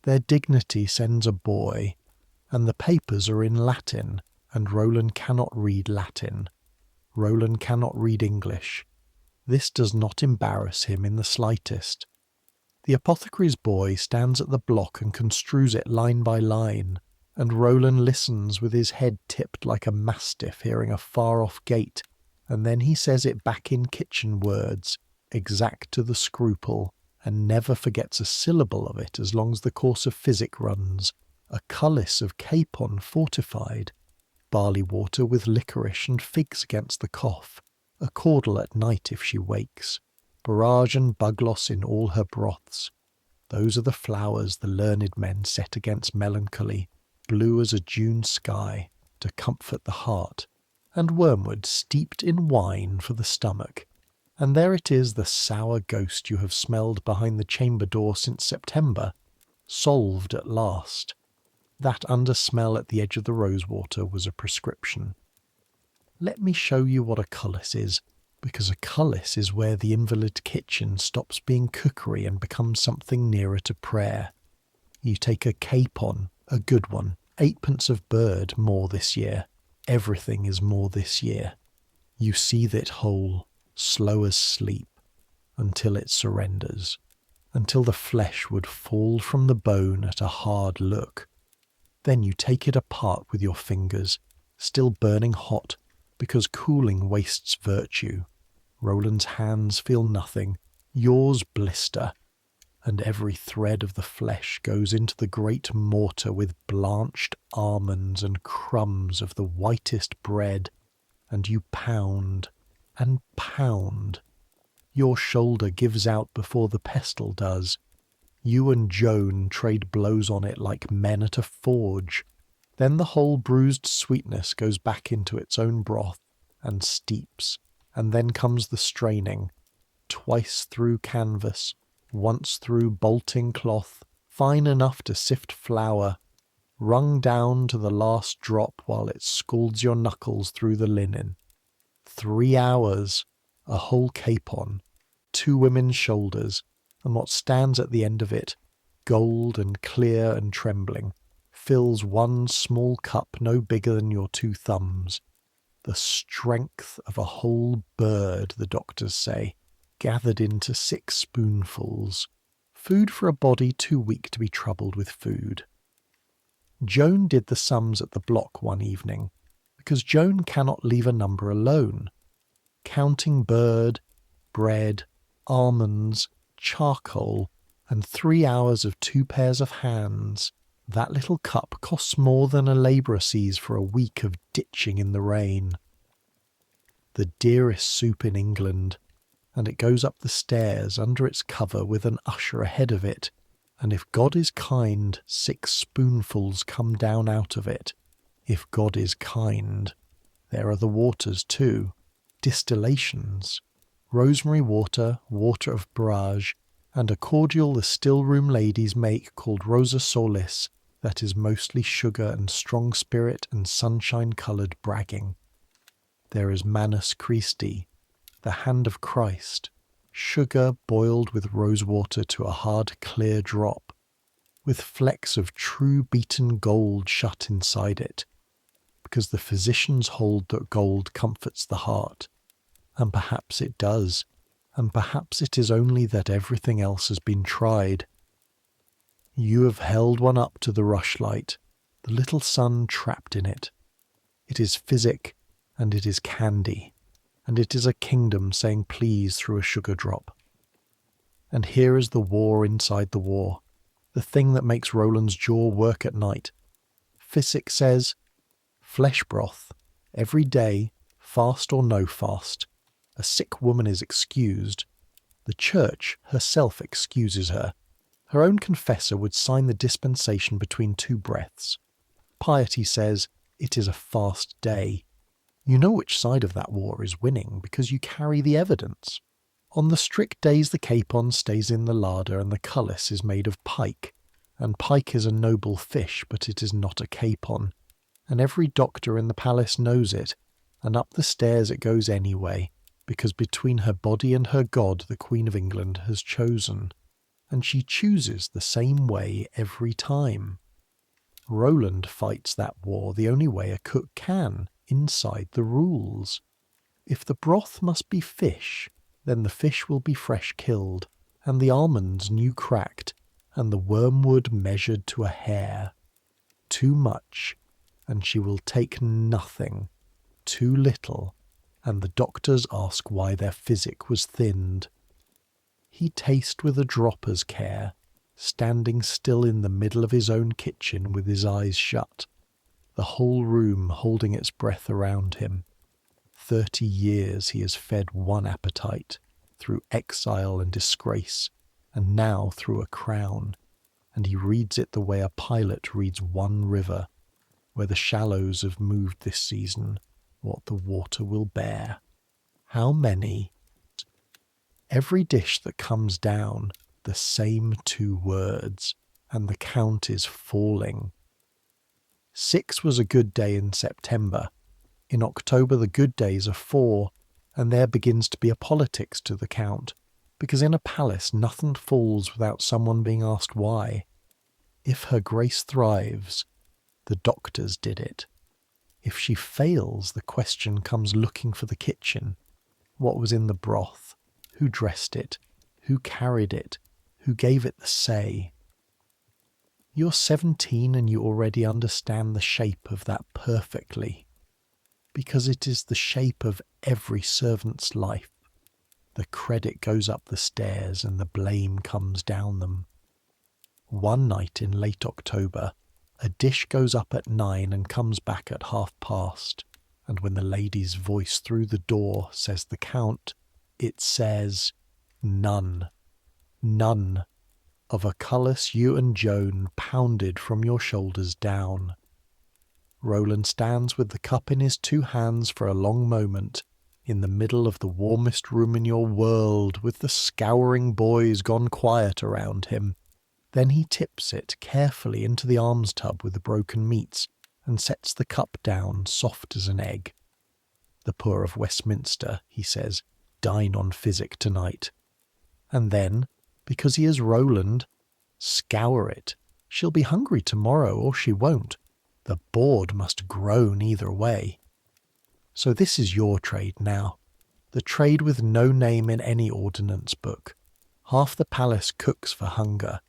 Their dignity sends a boy, and the papers are in Latin, and Roland cannot read Latin. Roland cannot read English. This does not embarrass him in the slightest. The apothecary's boy stands at the block and construes it line by line, and Roland listens with his head tipped like a mastiff hearing a far-off gate, and then he says it back in kitchen words, exact to the scruple, and never forgets a syllable of it as long as the course of physic runs. A cullis of capon fortified, barley water with licorice and figs against the cough, a caudle at night if she wakes, borage and bugloss in all her broths. Those are the flowers the learned men set against melancholy, blue as a June sky, to comfort the heart, and wormwood steeped in wine for the stomach. And there it is, the sour ghost you have smelled behind the chamber door since September, solved at last. That undersmell at the edge of the rosewater was a prescription. Let me show you what a cullis is, because a cullis is where the invalid kitchen stops being cookery and becomes something nearer to prayer. You take a capon, a good one, 8pence of bird, more this year. Everything is more this year. You seethe it whole, slow as sleep, until it surrenders, until the flesh would fall from the bone at a hard look. Then you take it apart with your fingers, still burning hot, because cooling wastes virtue. Roland's hands feel nothing, yours blister, and every thread of the flesh goes into the great mortar with blanched almonds and crumbs of the whitest bread, and you pound and pound. Your shoulder gives out before the pestle does. You and Joan trade blows on it like men at a forge. Then the whole bruised sweetness goes back into its own broth and steeps, and then comes the straining, twice through canvas, once through bolting cloth, fine enough to sift flour, wrung down to the last drop while it scalds your knuckles through the linen. 3 hours, a whole capon, 2 women's shoulders, and what stands at the end of it, gold and clear and trembling, fills one small cup no bigger than your 2 thumbs. The strength of a whole bird, the doctors say, gathered into 6 spoonfuls. Food for a body too weak to be troubled with food. Joan did the sums at the block one evening, because Joan cannot leave a number alone. Counting bird, bread, almonds, charcoal, and 3 hours of 2 pairs of hands, that little cup costs more than a labourer sees for a week of ditching in the rain. The dearest soup in England, and it goes up the stairs under its cover with an usher ahead of it, and if God is kind, 6 spoonfuls come down out of it. If God is kind. There are the waters too, distillations, rosemary water, water of brage, and a cordial the still-room ladies make called Rosa Solis, that is mostly sugar and strong spirit and sunshine-coloured bragging. There is Manus Christi, the hand of Christ, sugar boiled with rosewater to a hard clear drop, with flecks of true beaten gold shut inside it, because the physicians hold that gold comforts the heart, and perhaps it does, and perhaps it is only that everything else has been tried. You have held one up to the rushlight, the little sun trapped in it. It is physic, and it is candy, and it is a kingdom saying please through a sugar drop. And here is the war inside the war, the thing that makes Roland's jaw work at night. Physic says, flesh broth, every day, fast or no fast. A sick woman is excused. The church herself excuses her. Her own confessor would sign the dispensation between 2 breaths. Piety says, it is a fast day. You know which side of that war is winning because you carry the evidence. On the strict days the capon stays in the larder and the cullis is made of pike, and pike is a noble fish, but it is not a capon, and every doctor in the palace knows it, and up the stairs it goes anyway, because between her body and her God the Queen of England has chosen, and she chooses the same way every time. Roland fights that war the only way a cook can, inside the rules. If the broth must be fish, then the fish will be fresh killed, and the almonds new cracked, and the wormwood measured to a hair. Too much, and she will take nothing. Too little, and the doctors ask why their physic was thinned. He tastes with a dropper's care, standing still in the middle of his own kitchen with his eyes shut, the whole room holding its breath around him. 30 years he has fed one appetite, through exile and disgrace, and now through a crown, and he reads it the way a pilot reads one river, where the shallows have moved this season, what the water will bear. How many? Every dish that comes down, the same 2 words, and the count is falling. 6 was a good day in September. In October the good days are 4, and there begins to be a politics to the count, because in a palace nothing falls without someone being asked why. If her grace thrives, the doctors did it. If she fails, the question comes looking for the kitchen. What was in the broth? Who dressed it? Who carried it? Who gave it the say? You're 17 and you already understand the shape of that perfectly, because it is the shape of every servant's life. The credit goes up the stairs and the blame comes down them. One night in late October, a dish goes up at 9 and comes back at past, and when the lady's voice through the door says the count, it says, none, none, of a cullis you and Joan pounded from your shoulders down. Roland stands with the cup in his 2 hands for a long moment, in the middle of the warmest room in your world, with the scouring boys gone quiet around him. Then he tips it carefully into the alms tub with the broken meats, and sets the cup down soft as an egg. The poor of Westminster, he says, dine on physic tonight. And then, because he is Roland, scour it. She'll be hungry tomorrow, or she won't. The board must groan either way. So this is your trade now, the trade with no name in any ordinance book. Half the palace cooks for hunger.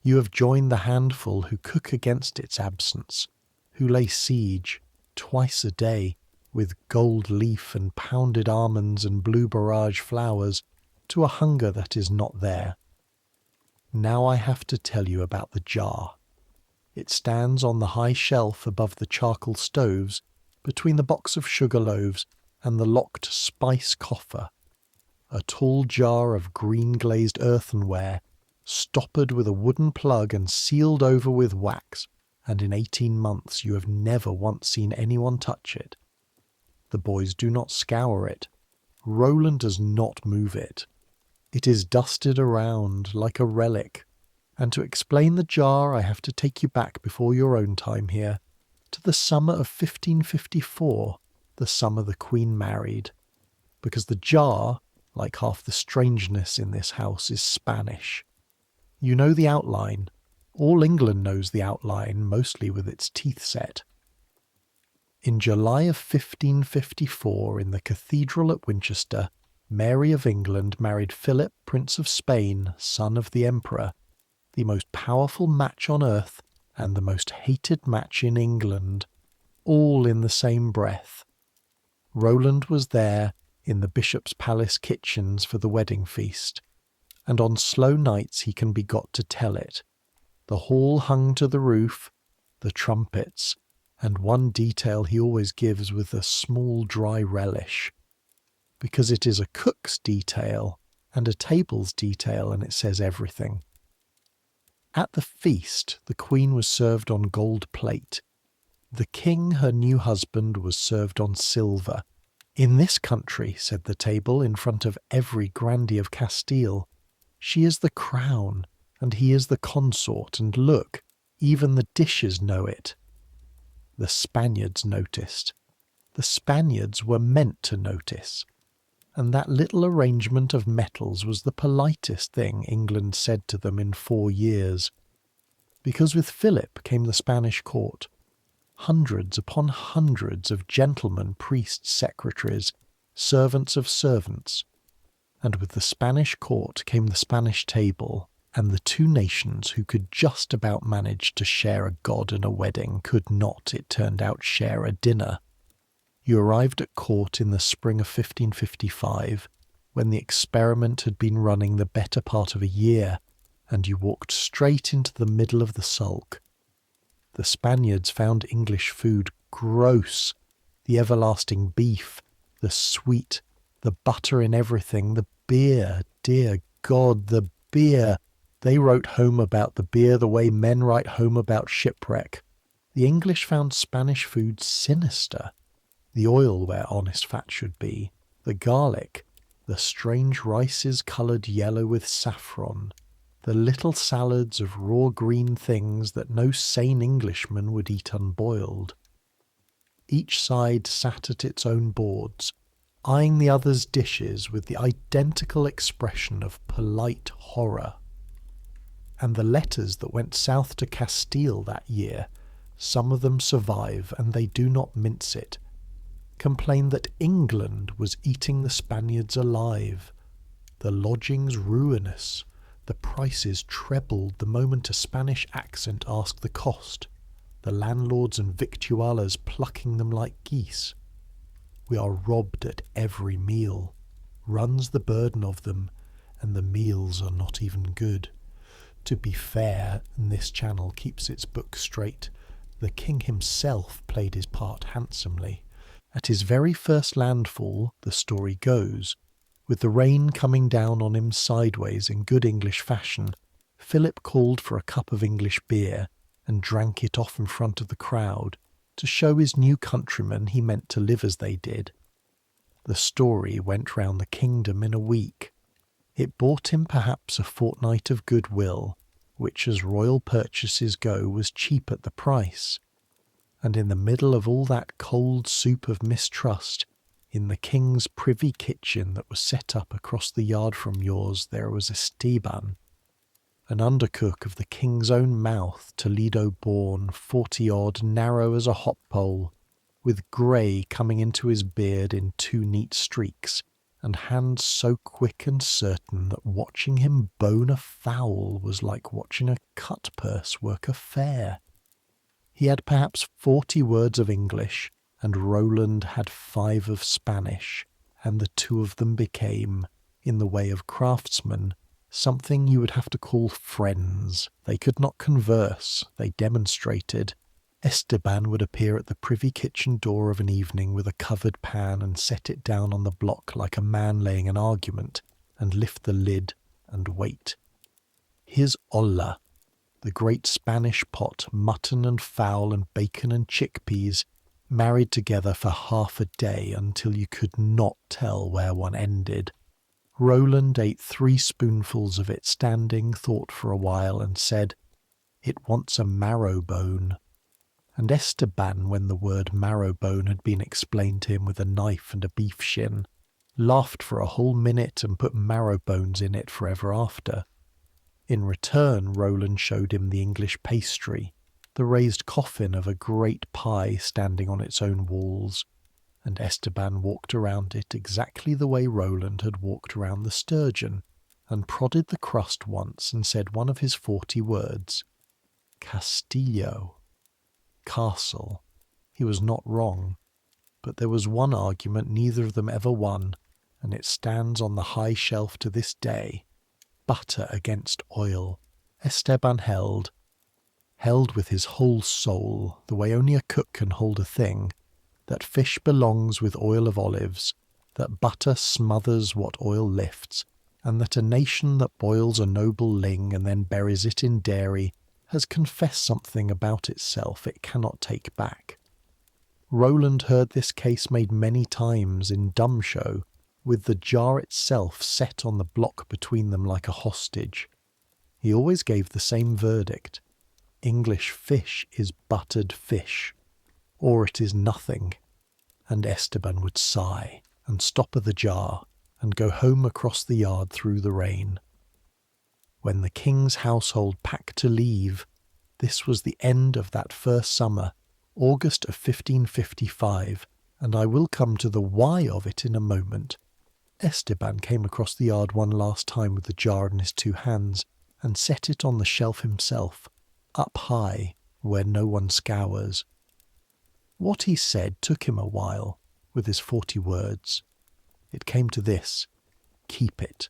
You have joined the handful who cook against its absence, who lay siege, twice a day, with gold leaf and pounded almonds and blue barrage flowers, to a hunger that is not there. Now I have to tell you about the jar. It stands on the high shelf above the charcoal stoves, between the box of sugar loaves and the locked spice coffer. A tall jar of green-glazed earthenware, stoppered with a wooden plug and sealed over with wax, and in 18 months you have never once seen anyone touch it. The boys do not scour it. Roland does not move it. It is dusted around like a relic, and to explain the jar I have to take you back before your own time here, to the summer of 1554, the summer the Queen married, because the jar, like half the strangeness in this house, is Spanish. You know the outline. All England knows the outline, mostly with its teeth set. In July of 1554, in the cathedral at Winchester, Mary of England married Philip, Prince of Spain, son of the Emperor, the most powerful match on earth and the most hated match in England, all in the same breath. Roland was there in the bishop's palace kitchens for the wedding feast, and on slow nights he can be got to tell it. The hall hung to the roof, the trumpets, and one detail he always gives with a small dry relish, because it is a cook's detail and a table's detail, and it says everything. At the feast, the Queen was served on gold plate. The King, her new husband, was served on silver. In this country, said the table in front of every grandee of Castile, she is the crown, and he is the consort, and look, even the dishes know it. The Spaniards noticed. The Spaniards were meant to notice. And that little arrangement of metals was the politest thing England said to them in 4 years. Because with Philip came the Spanish court, hundreds upon hundreds of gentlemen, priests, secretaries, servants of servants, and with the Spanish court came the Spanish table, and the two nations who could just about manage to share a god and a wedding could not, it turned out, share a dinner. You arrived at court in the spring of 1555, when the experiment had been running the better part of a year, and you walked straight into the middle of the sulk. The Spaniards found English food gross, the everlasting beef, the sweet, the butter in everything, the beer, dear God, the beer. They wrote home about the beer the way men write home about shipwreck. The English found Spanish food sinister. The oil where honest fat should be, the garlic, the strange rices coloured yellow with saffron, the little salads of raw green things that no sane Englishman would eat unboiled. Each side sat at its own boards, eyeing the other's dishes with the identical expression of polite horror. And the letters that went south to Castile that year, some of them survive, and they do not mince it, complained that England was eating the Spaniards alive, the lodgings ruinous, the prices trebled the moment a Spanish accent asked the cost, the landlords and victuallers plucking them like geese. We are robbed at every meal, runs the burden of them, and the meals are not even good. To be fair, and this channel keeps its book straight, the king himself played his part handsomely. At his very first landfall, the story goes, with the rain coming down on him sideways in good English fashion, Philip called for a cup of English beer and drank it off in front of the crowd to show his new countrymen he meant to live as they did. The story went round the kingdom in a week. It bought him perhaps a fortnight of goodwill, which as royal purchases go was cheap at the price. And in the middle of all that cold soup of mistrust, in the king's privy kitchen that was set up across the yard from yours, there was Esteban, an undercook of the king's own mouth, Toledo-born, 40-odd, narrow as a hop-pole, with grey coming into his beard in 2 neat streaks, and hands so quick and certain that watching him bone a fowl was like watching a cut-purse work a fair. He had perhaps 40 words of English, and Roland had 5 of Spanish, and the 2 of them became, in the way of craftsmen, something you would have to call friends. They could not converse, they demonstrated. Esteban would appear at the privy kitchen door of an evening with a covered pan and set it down on the block like a man laying an argument, and lift the lid and wait. His olla, the great Spanish pot, mutton and fowl and bacon and chickpeas, married together for half a day until you could not tell where one ended. Roland ate 3 spoonfuls of it standing, thought for a while, and said, "It wants a marrow bone." And Esteban, when the word marrow bone had been explained to him with a knife and a beef shin, laughed for a whole minute and put marrow bones in it forever after. In return, Roland showed him the English pastry, the raised coffin of a great pie standing on its own walls, and Esteban walked around it exactly the way Roland had walked around the sturgeon, and prodded the crust once and said one of his 40 words, Castillo. Castle. He was not wrong, but there was one argument neither of them ever won, and it stands on the high shelf to this day. Butter against oil. Esteban held with his whole soul, the way only a cook can hold a thing, that fish belongs with oil of olives, that butter smothers what oil lifts, and that a nation that boils a noble ling and then buries it in dairy has confessed something about itself it cannot take back. Roland heard this case made many times in dumb show, with the jar itself set on the block between them like a hostage. He always gave the same verdict. English fish is buttered fish, or it is nothing. And Esteban would sigh, and stopper the jar, and go home across the yard through the rain. When the king's household packed to leave, this was the end of that first summer, August of 1555, and I will come to the why of it in a moment. Esteban came across the yard one last time with the jar in his 2 hands, and set it on the shelf himself, up high, where no one scours. What he said took him a while, with his 40 words. It came to this: keep it.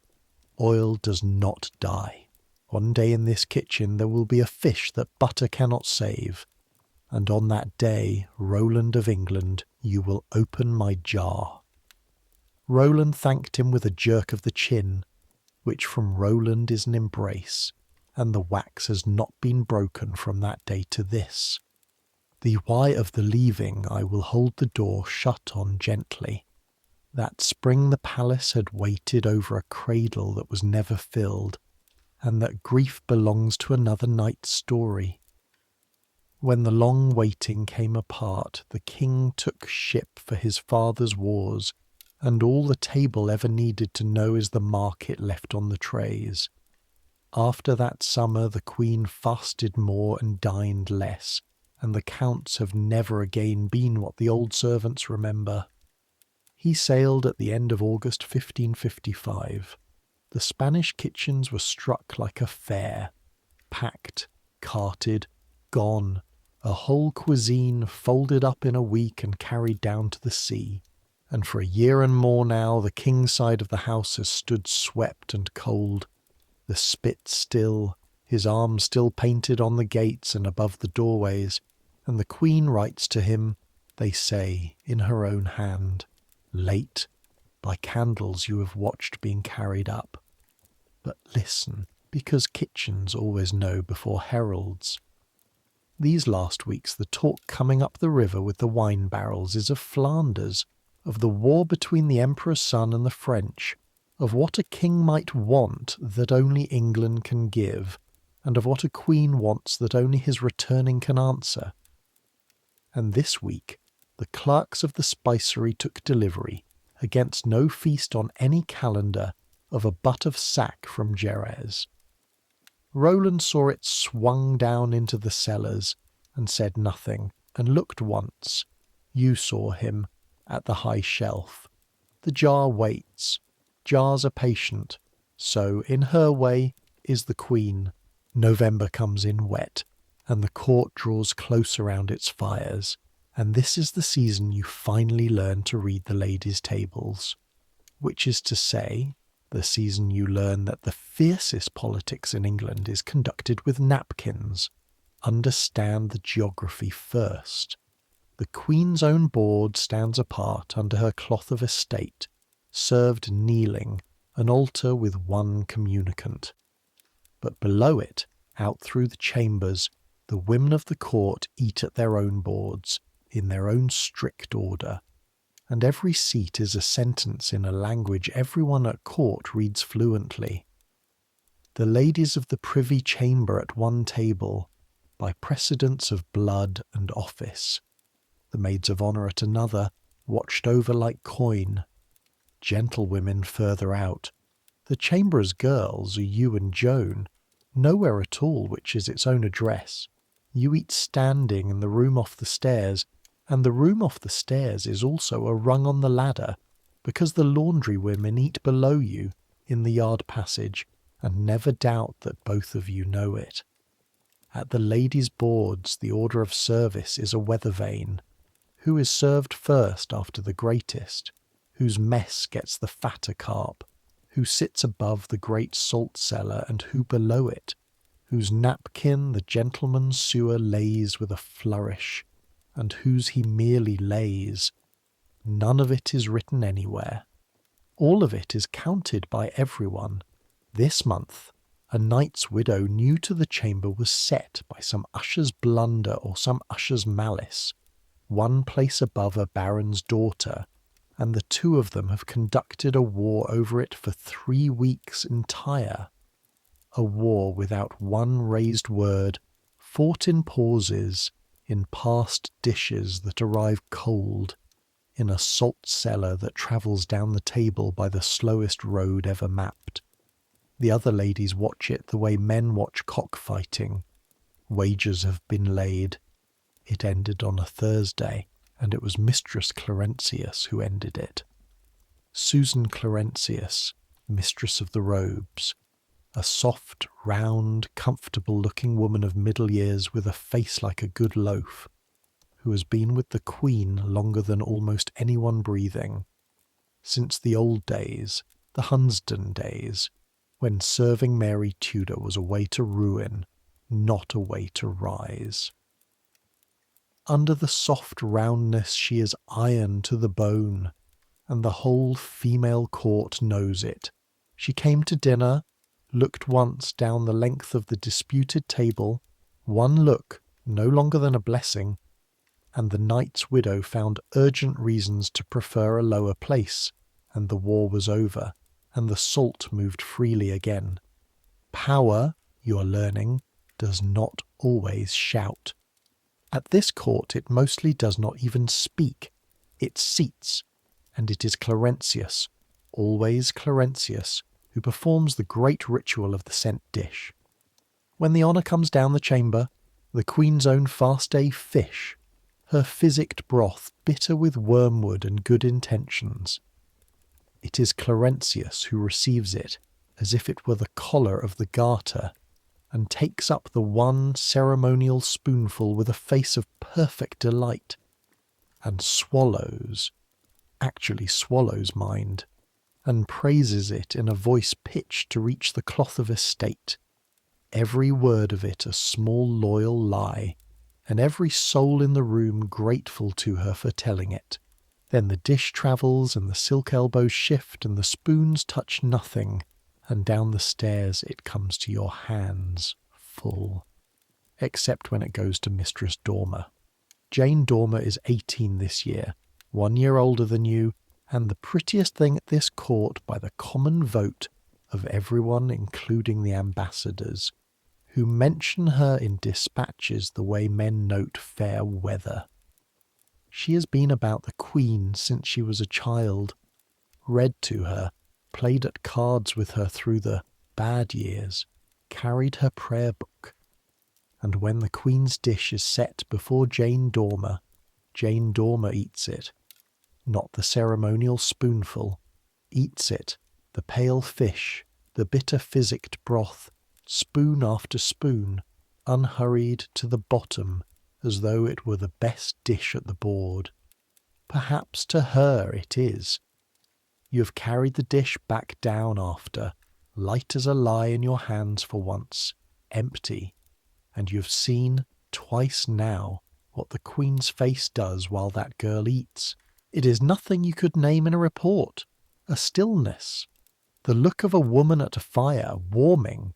Oil does not die. One day in this kitchen there will be a fish that butter cannot save, and on that day, Roland of England, you will open my jar. Roland thanked him with a jerk of the chin, which from Roland is an embrace, and the wax has not been broken from that day to this. The why of the leaving I will hold the door shut on gently. That spring the palace had waited over a cradle that was never filled, and that grief belongs to another night's story. When the long waiting came apart, the king took ship for his father's wars, and all the table ever needed to know is the mark it left on the trays. After that summer the queen fasted more and dined less, and the counts have never again been what the old servants remember. He sailed at the end of August 1555. The Spanish kitchens were struck like a fair, packed, carted, gone, a whole cuisine folded up in a week and carried down to the sea. And for a year and more now the king's side of the house has stood swept and cold, the spit still, his arms still painted on the gates and above the doorways, and the queen writes to him, they say, in her own hand, late, by candles you have watched being carried up. But listen, because kitchens always know before heralds. These last weeks the talk coming up the river with the wine barrels is of Flanders, of the war between the Emperor's son and the French, of what a king might want that only England can give, and of what a queen wants that only his returning can answer. And this week the clerks of the spicery took delivery, against no feast on any calendar, of a butt of sack from Jerez. Roland saw it swung down into the cellars, and said nothing, and looked once, you saw him, at the high shelf. The jar waits. Jars are patient. So, in her way, is the Queen. November comes in wet, and the court draws close around its fires, and this is the season you finally learn to read the ladies' tables. Which is to say, the season you learn that the fiercest politics in England is conducted with napkins. Understand the geography first. The Queen's own board stands apart under her cloth of estate, served kneeling, an altar with one communicant. But below it, out through the chambers, the women of the court eat at their own boards, in their own strict order, and every seat is a sentence in a language everyone at court reads fluently. The ladies of the privy chamber at one table, by precedence of blood and office. The maids of honour at another, watched over like coin. Gentlewomen further out. The chamber's girls are you and Joan, nowhere at all which is its own address. You eat standing in the room off the stairs, and the room off the stairs is also a rung on the ladder, because the laundry women eat below you in the yard passage, and never doubt that both of you know it. At the ladies' boards the order of service is a weather vane. Who is served first after the greatest? Whose mess gets the fatter carp? Who sits above the great salt cellar and who below it? Whose napkin the gentleman's sewer lays with a flourish, and whose he merely lays? None of it is written anywhere. All of it is counted by everyone. This month, a knight's widow new to the chamber was set by some usher's blunder or some usher's malice, one place above a baron's daughter, and the two of them have conducted a war over it for 3 weeks entire. A war without one raised word, fought in pauses, in past dishes that arrive cold, in a salt cellar that travels down the table by the slowest road ever mapped. The other ladies watch it the way men watch cockfighting. Wagers have been laid. It ended on a Thursday, and it was Mistress Clarentius who ended it. Susan Clarentius, Mistress of the Robes, a soft, round, comfortable-looking woman of middle years with a face like a good loaf, who has been with the Queen longer than almost anyone breathing, since the old days, the Hunsdon days, when serving Mary Tudor was a way to ruin, not a way to rise. Under the soft roundness she is iron to the bone, and the whole female court knows it. She came to dinner, looked once down the length of the disputed table, one look, no longer than a blessing, and the knight's widow found urgent reasons to prefer a lower place, and the war was over, and the salt moved freely again. Power, you are learning, does not always shout. At this court it mostly does not even speak. It seats, and it is Clarentius, always Clarentius, who performs the great ritual of the sent dish. When the honour comes down the chamber, the Queen's own fast-day fish, her physicked broth bitter with wormwood and good intentions. It is Clarentius who receives it as if it were the collar of the garter, and takes up the one ceremonial spoonful with a face of perfect delight, and swallows, actually swallows, mind, and praises it in a voice pitched to reach the cloth of estate, every word of it a small loyal lie, and every soul in the room grateful to her for telling it. Then the dish travels, and the silk elbows shift, and the spoons touch nothing, and down the stairs it comes to your hands, full. Except when it goes to Mistress Dormer. Jane Dormer is 18 this year, 1 year older than you, and the prettiest thing at this court by the common vote of everyone, including the ambassadors, who mention her in dispatches the way men note fair weather. She has been about the Queen since she was a child, read to her, played at cards with her through the bad years, carried her prayer book. And when the Queen's dish is set before Jane Dormer eats it, not the ceremonial spoonful, eats it, the pale fish, the bitter physicked broth, spoon after spoon, unhurried to the bottom, as though it were the best dish at the board. Perhaps to her it is. You have carried the dish back down after, light as a lie in your hands for once, empty, and you have seen, twice now, what the Queen's face does while that girl eats. It is nothing you could name in a report. A stillness. The look of a woman at a fire, warming.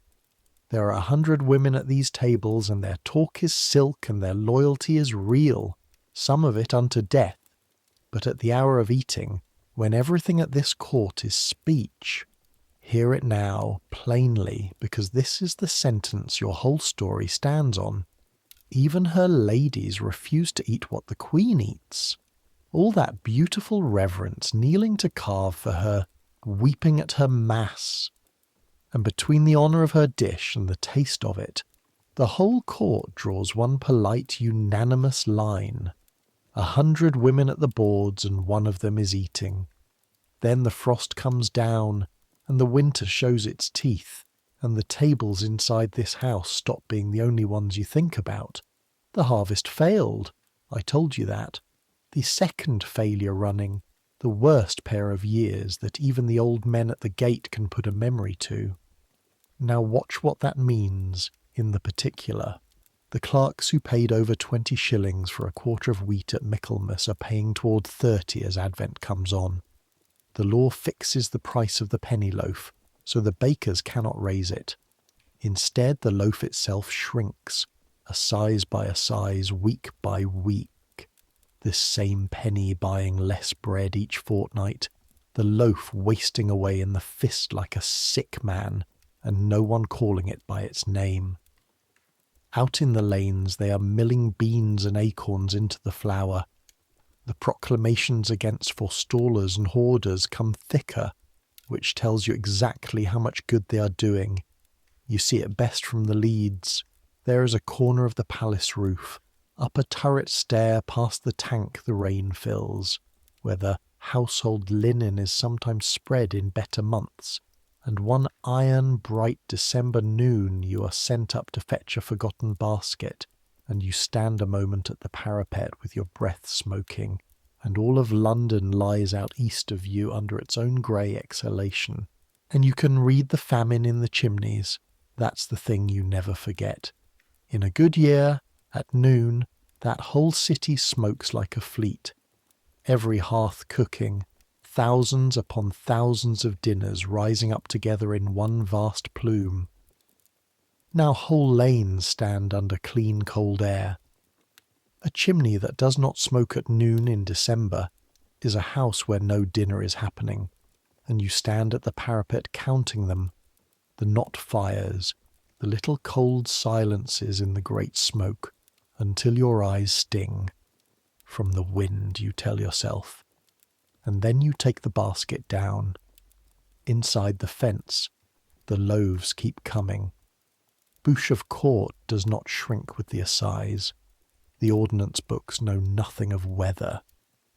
There are 100 women at these tables, and their talk is silk and their loyalty is real, some of it unto death. But at the hour of eating, when everything at this court is speech, hear it now, plainly, because this is the sentence your whole story stands on. Even her ladies refuse to eat what the Queen eats. All that beautiful reverence, kneeling to carve for her, weeping at her mass. And between the honour of her dish and the taste of it, the whole court draws one polite, unanimous line. 100 women at the boards, and one of them is eating. Then the frost comes down, and the winter shows its teeth, and the tables inside this house stop being the only ones you think about. The harvest failed. I told you that. The second failure running, the worst pair of years that even the old men at the gate can put a memory to. Now watch what that means in the particular. The clerks who paid over 20 shillings for a quarter of wheat at Michaelmas are paying toward 30 as Advent comes on. The law fixes the price of the penny loaf, so the bakers cannot raise it. Instead, the loaf itself shrinks, a size by a size, week by week. This same penny buying less bread each fortnight, the loaf wasting away in the fist like a sick man, and no one calling it by its name. Out in the lanes they are milling beans and acorns into the flour. The proclamations against forestallers and hoarders come thicker, which tells you exactly how much good they are doing. You see it best from the leads. There is a corner of the palace roof, up a turret stair past the tank the rain fills, where the household linen is sometimes spread in better months, and one iron bright December noon you are sent up to fetch a forgotten basket, and you stand a moment at the parapet with your breath smoking, and all of London lies out east of you under its own grey exhalation, and you can read the famine in the chimneys. That's the thing you never forget. In a good year, at noon, that whole city smokes like a fleet. Every hearth cooking, thousands upon thousands of dinners rising up together in one vast plume. Now whole lanes stand under clean cold air. A chimney that does not smoke at noon in December is a house where no dinner is happening, and you stand at the parapet counting them, the not fires, the little cold silences in the great smoke, until your eyes sting. From the wind, you tell yourself. And then you take the basket down. Inside the fence, the loaves keep coming. Bouche of Court does not shrink with the assize. The ordnance books know nothing of weather.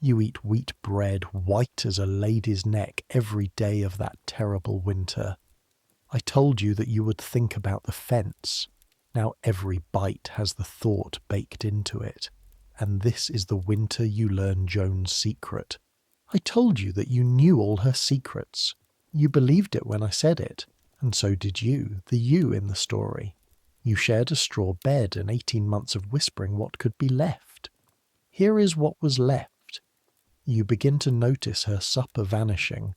You eat wheat bread white as a lady's neck every day of that terrible winter. I told you that you would think about the fence. Now every bite has the thought baked into it. And this is the winter you learn Joan's secret. I told you that you knew all her secrets. You believed it when I said it, and so did you, the you in the story. You shared a straw bed and 18 months of whispering what could be left. Here is what was left. You begin to notice her supper vanishing,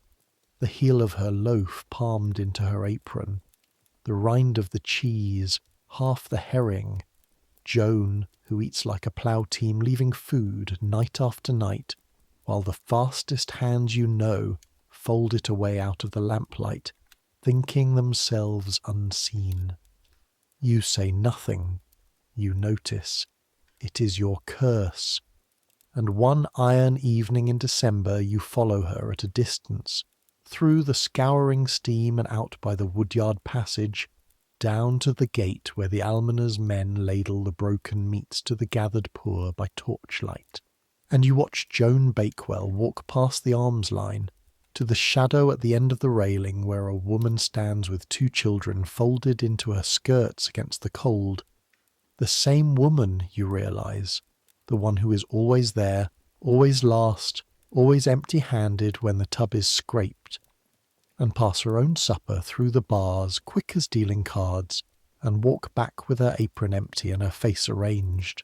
the heel of her loaf palmed into her apron, the rind of the cheese, half the herring, Joan, who eats like a plough team, leaving food night after night, while the fastest hands you know fold it away out of the lamplight, thinking themselves unseen. You say nothing. You notice. It is your curse. And one iron evening in December you follow her at a distance, through the scouring steam and out by the woodyard passage, down to the gate where the almoner's men ladle the broken meats to the gathered poor by torchlight. And you watch Joan Bakewell walk past the alms line, to the shadow at the end of the railing where a woman stands with 2 children folded into her skirts against the cold. The same woman, you realise, the one who is always there, always last, always empty-handed when the tub is scraped, and pass her own supper through the bars quick as dealing cards, and walk back with her apron empty and her face arranged.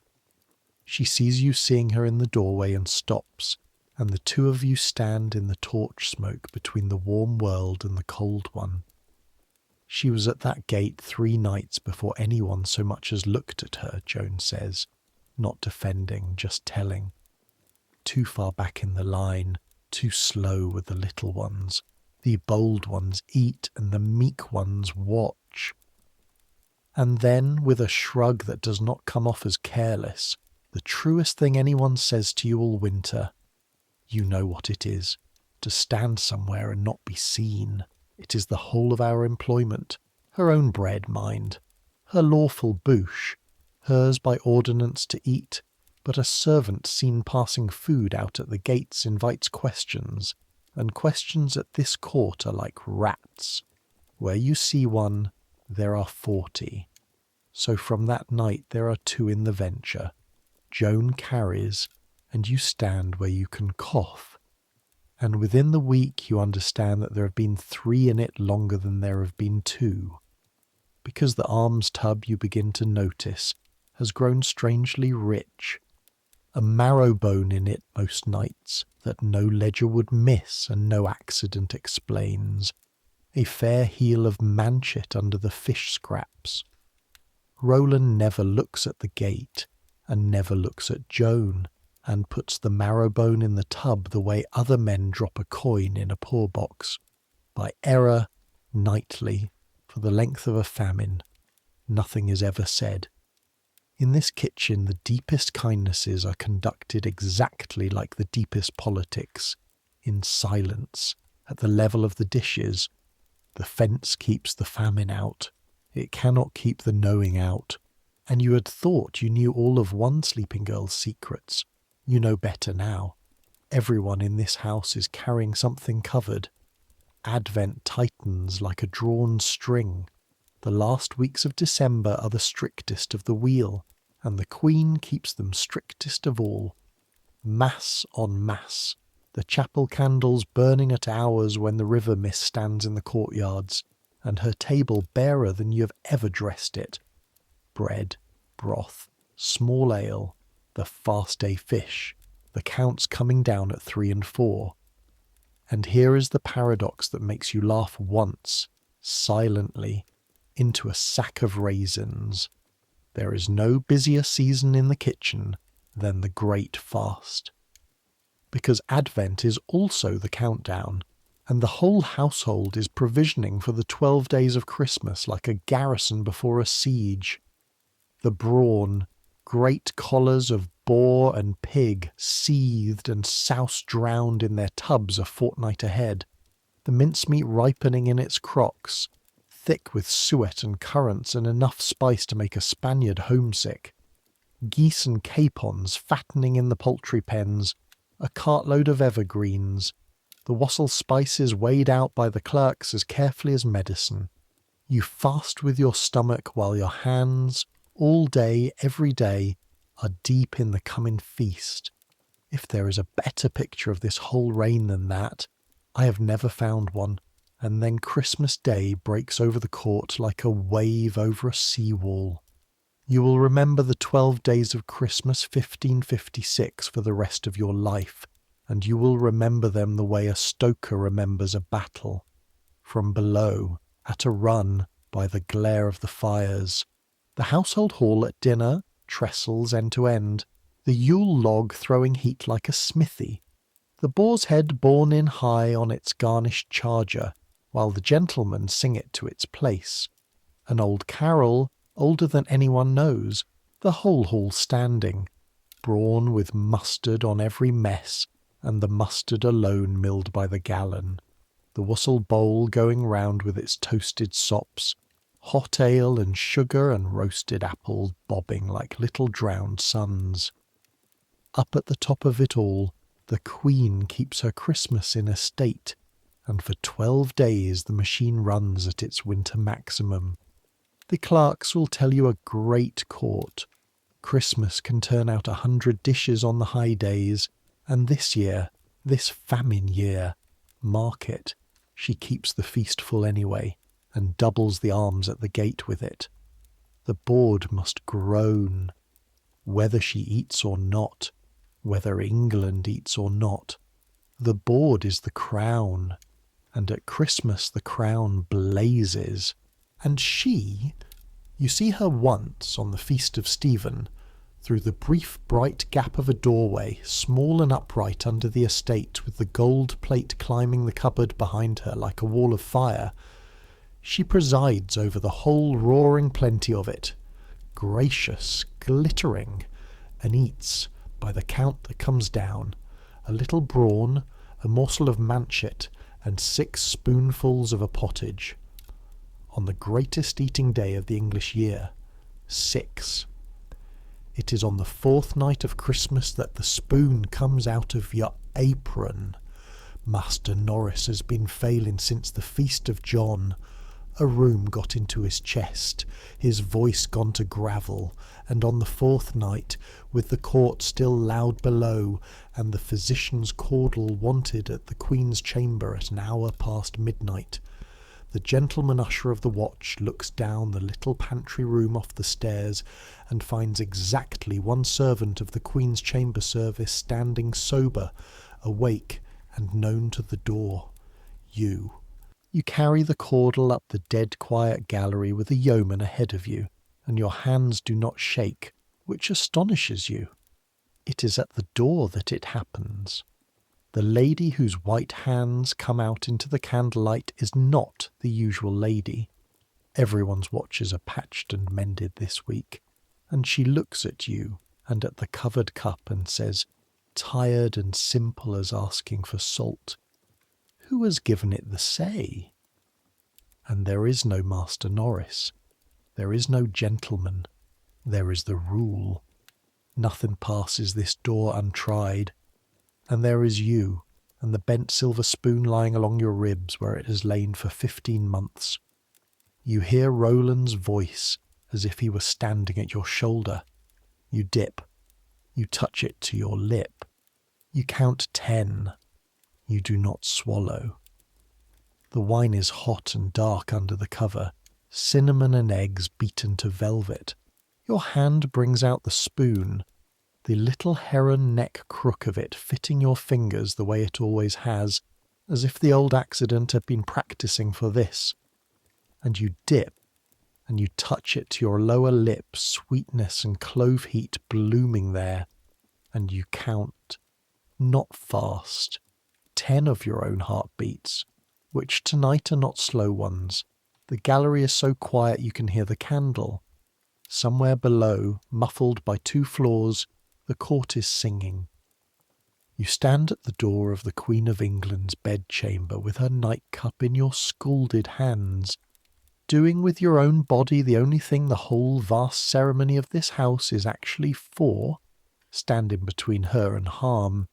She sees you seeing her in the doorway and stops, and the 2 of you stand in the torch smoke between the warm world and the cold one. She was at that gate 3 nights before anyone so much as looked at her, Joan says, not defending, just telling. Too far back in the line, too slow with the little ones. The bold ones eat and the meek ones watch. And then, with a shrug that does not come off as careless, the truest thing anyone says to you all winter, you know what it is, to stand somewhere and not be seen. It is the whole of our employment, her own bread, mind, her lawful bouche, hers by ordinance to eat, but a servant seen passing food out at the gates invites questions, and questions at this court are like rats. Where you see one, there are 40. So from that night there are 2 in the venture. Joan carries, and you stand where you can cough. And within the week you understand that there have been 3 in it longer than there have been 2. Because the alms tub, you begin to notice, has grown strangely rich. A marrow bone in it most nights that no ledger would miss and no accident explains. A fair heel of manchet under the fish scraps. Roland never looks at the gate, and never looks at Joan, and puts the marrow bone in the tub the way other men drop a coin in a poor box. By error, nightly, for the length of a famine. Nothing is ever said. In this kitchen the deepest kindnesses are conducted exactly like the deepest politics, in silence, at the level of the dishes. The fence keeps the famine out. It cannot keep the knowing out. And you had thought you knew all of one sleeping girl's secrets. You know better now. Everyone in this house is carrying something covered. Advent tightens like a drawn string. The last weeks of December are the strictest of the wheel, and the Queen keeps them strictest of all. Mass on mass, the chapel candles burning at hours when the river mist stands in the courtyards, and her table barer than you have ever dressed it. Bread, broth, small ale, the fast-day fish, the counts coming down at 3 and 4. And here is the paradox that makes you laugh once, silently, into a sack of raisins. There is no busier season in the kitchen than the Great Fast. Because Advent is also the countdown, and the whole household is provisioning for the 12 days of Christmas like a garrison before a siege. The brawn, great collars of boar and pig seethed and souse-drowned in their tubs a fortnight ahead, the mincemeat ripening in its crocks, thick with suet and currants and enough spice to make a Spaniard homesick, geese and capons fattening in the poultry pens, a cartload of evergreens, the wassail spices weighed out by the clerks as carefully as medicine. You fast with your stomach while your hands, all day, every day, are deep in the coming feast. If there is a better picture of this whole reign than that, I have never found one. And then Christmas Day breaks over the court like a wave over a sea-wall. You will remember the 12 days of Christmas 1556 for the rest of your life, and you will remember them the way a stoker remembers a battle. From below, at a run, by the glare of the fires. The household hall at dinner, trestles end to end, the Yule log throwing heat like a smithy, the boar's head borne in high on its garnished charger, while the gentlemen sing it to its place. An old carol, older than anyone knows, the whole hall standing, brawn with mustard on every mess, and the mustard alone milled by the gallon, the wassail bowl going round with its toasted sops, hot ale and sugar and roasted apples bobbing like little drowned suns. Up at the top of it all, the Queen keeps her Christmas in a state, and for 12 days the machine runs at its winter maximum. The clerks will tell you a great court. Christmas can turn out 100 dishes on the high days, and this year, this famine year, mark it, she keeps the feast full anyway, and doubles the alms at the gate with it. The board must groan, whether she eats or not, whether England eats or not. The board is the crown, and at Christmas the crown blazes. And she, you see her once on the Feast of Stephen, through the brief bright gap of a doorway, small and upright under the estate, with the gold plate climbing the cupboard behind her like a wall of fire. She presides over the whole roaring plenty of it, gracious, glittering, and eats, by the count that comes down, a little brawn, a morsel of manchet, and 6 spoonfuls of a pottage. On the greatest eating day of the English year, 6. It is on the 4th night of Christmas that the spoon comes out of your apron. Master Norris has been failing since the Feast of John. A rheum got into his chest, his voice gone to gravel, and on the 4th night, with the court still loud below, and the physician's caudle wanted at the Queen's chamber at an hour past midnight, the gentleman usher of the watch looks down the little pantry room off the stairs, and finds exactly one servant of the Queen's chamber service standing sober, awake, and known to the door. You. You carry the caudle up the dead quiet gallery with a yeoman ahead of you, and your hands do not shake, which astonishes you. It is at the door that it happens. The lady whose white hands come out into the candlelight is not the usual lady. Everyone's watches are patched and mended this week, and she looks at you and at the covered cup and says, tired and simple as asking for salt, "Who has given it the say?" And there is no Master Norris. There is no gentleman. There is the rule. Nothing passes this door untried. And there is you, and the bent silver spoon lying along your ribs where it has lain for 15 months. You hear Roland's voice as if he were standing at your shoulder. You dip. You touch it to your lip. You count 10. You do not swallow. The wine is hot and dark under the cover, cinnamon and eggs beaten to velvet. Your hand brings out the spoon, the little heron neck crook of it fitting your fingers the way it always has, as if the old accident had been practising for this. And you dip, and you touch it to your lower lip, sweetness and clove heat blooming there, and you count, not fast, 10 of your own heartbeats, which tonight are not slow ones. The gallery is so quiet you can hear the candle. Somewhere below, muffled by 2 floors, the court is singing. You stand at the door of the Queen of England's bedchamber with her nightcup in your scalded hands, doing with your own body the only thing the whole vast ceremony of this house is actually for, standing between her and harm,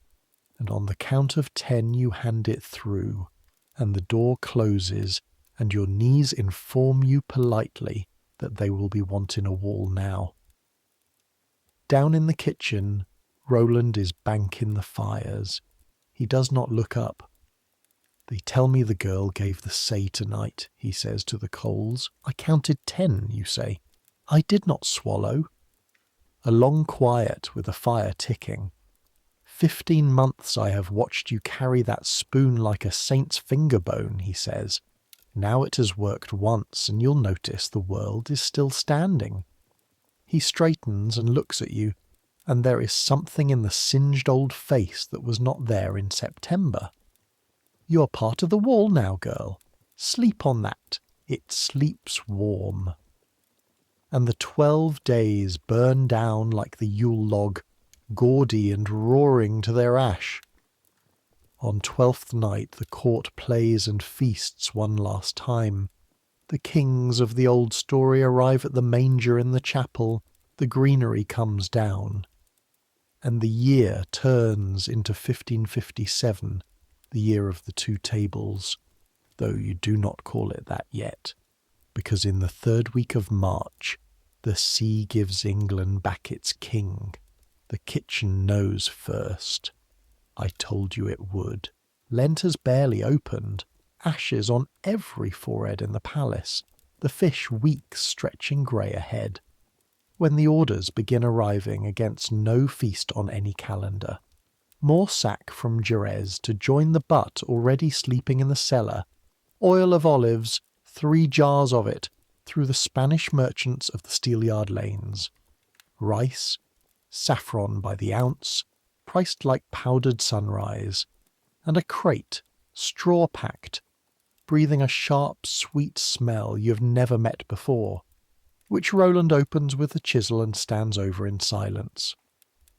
and on the count of 10 you hand it through, and the door closes, and your knees inform you politely that they will be wanting a wall now. Down in the kitchen, Roland is banking the fires. He does not look up. "They tell me the girl gave the say tonight," he says to the coals. "I counted 10, you say. I did not swallow." A long quiet with the fire ticking. 15 months I have watched you carry that spoon like a saint's finger bone, he says. Now it has worked once, and you'll notice the world is still standing. He straightens and looks at you, and there is something in the singed old face that was not there in September. "You're part of the wall now, girl. Sleep on that. It sleeps warm." And the 12 days burn down like the Yule log, gaudy and roaring to their ash. On 12th night the court plays and feasts one last time. The kings of the old story arrive at the manger in the chapel, the greenery comes down, and the year turns into 1557, the year of the 2 tables. though you do not call it that yet, because in the 3rd week of March, the sea gives England back its king. The kitchen knows first. I told you it would. Lent has barely opened. Ashes on every forehead in the palace. The fish weeks stretching grey ahead. When the orders begin arriving against no feast on any calendar. More sack from Jerez to join the butt already sleeping in the cellar. Oil of olives, 3 jars of it, through the Spanish merchants of the Steelyard lanes. Rice, saffron by the ounce, priced like powdered sunrise. And a crate, straw-packed, breathing a sharp, sweet smell you have never met before, which Roland opens with a chisel and stands over in silence.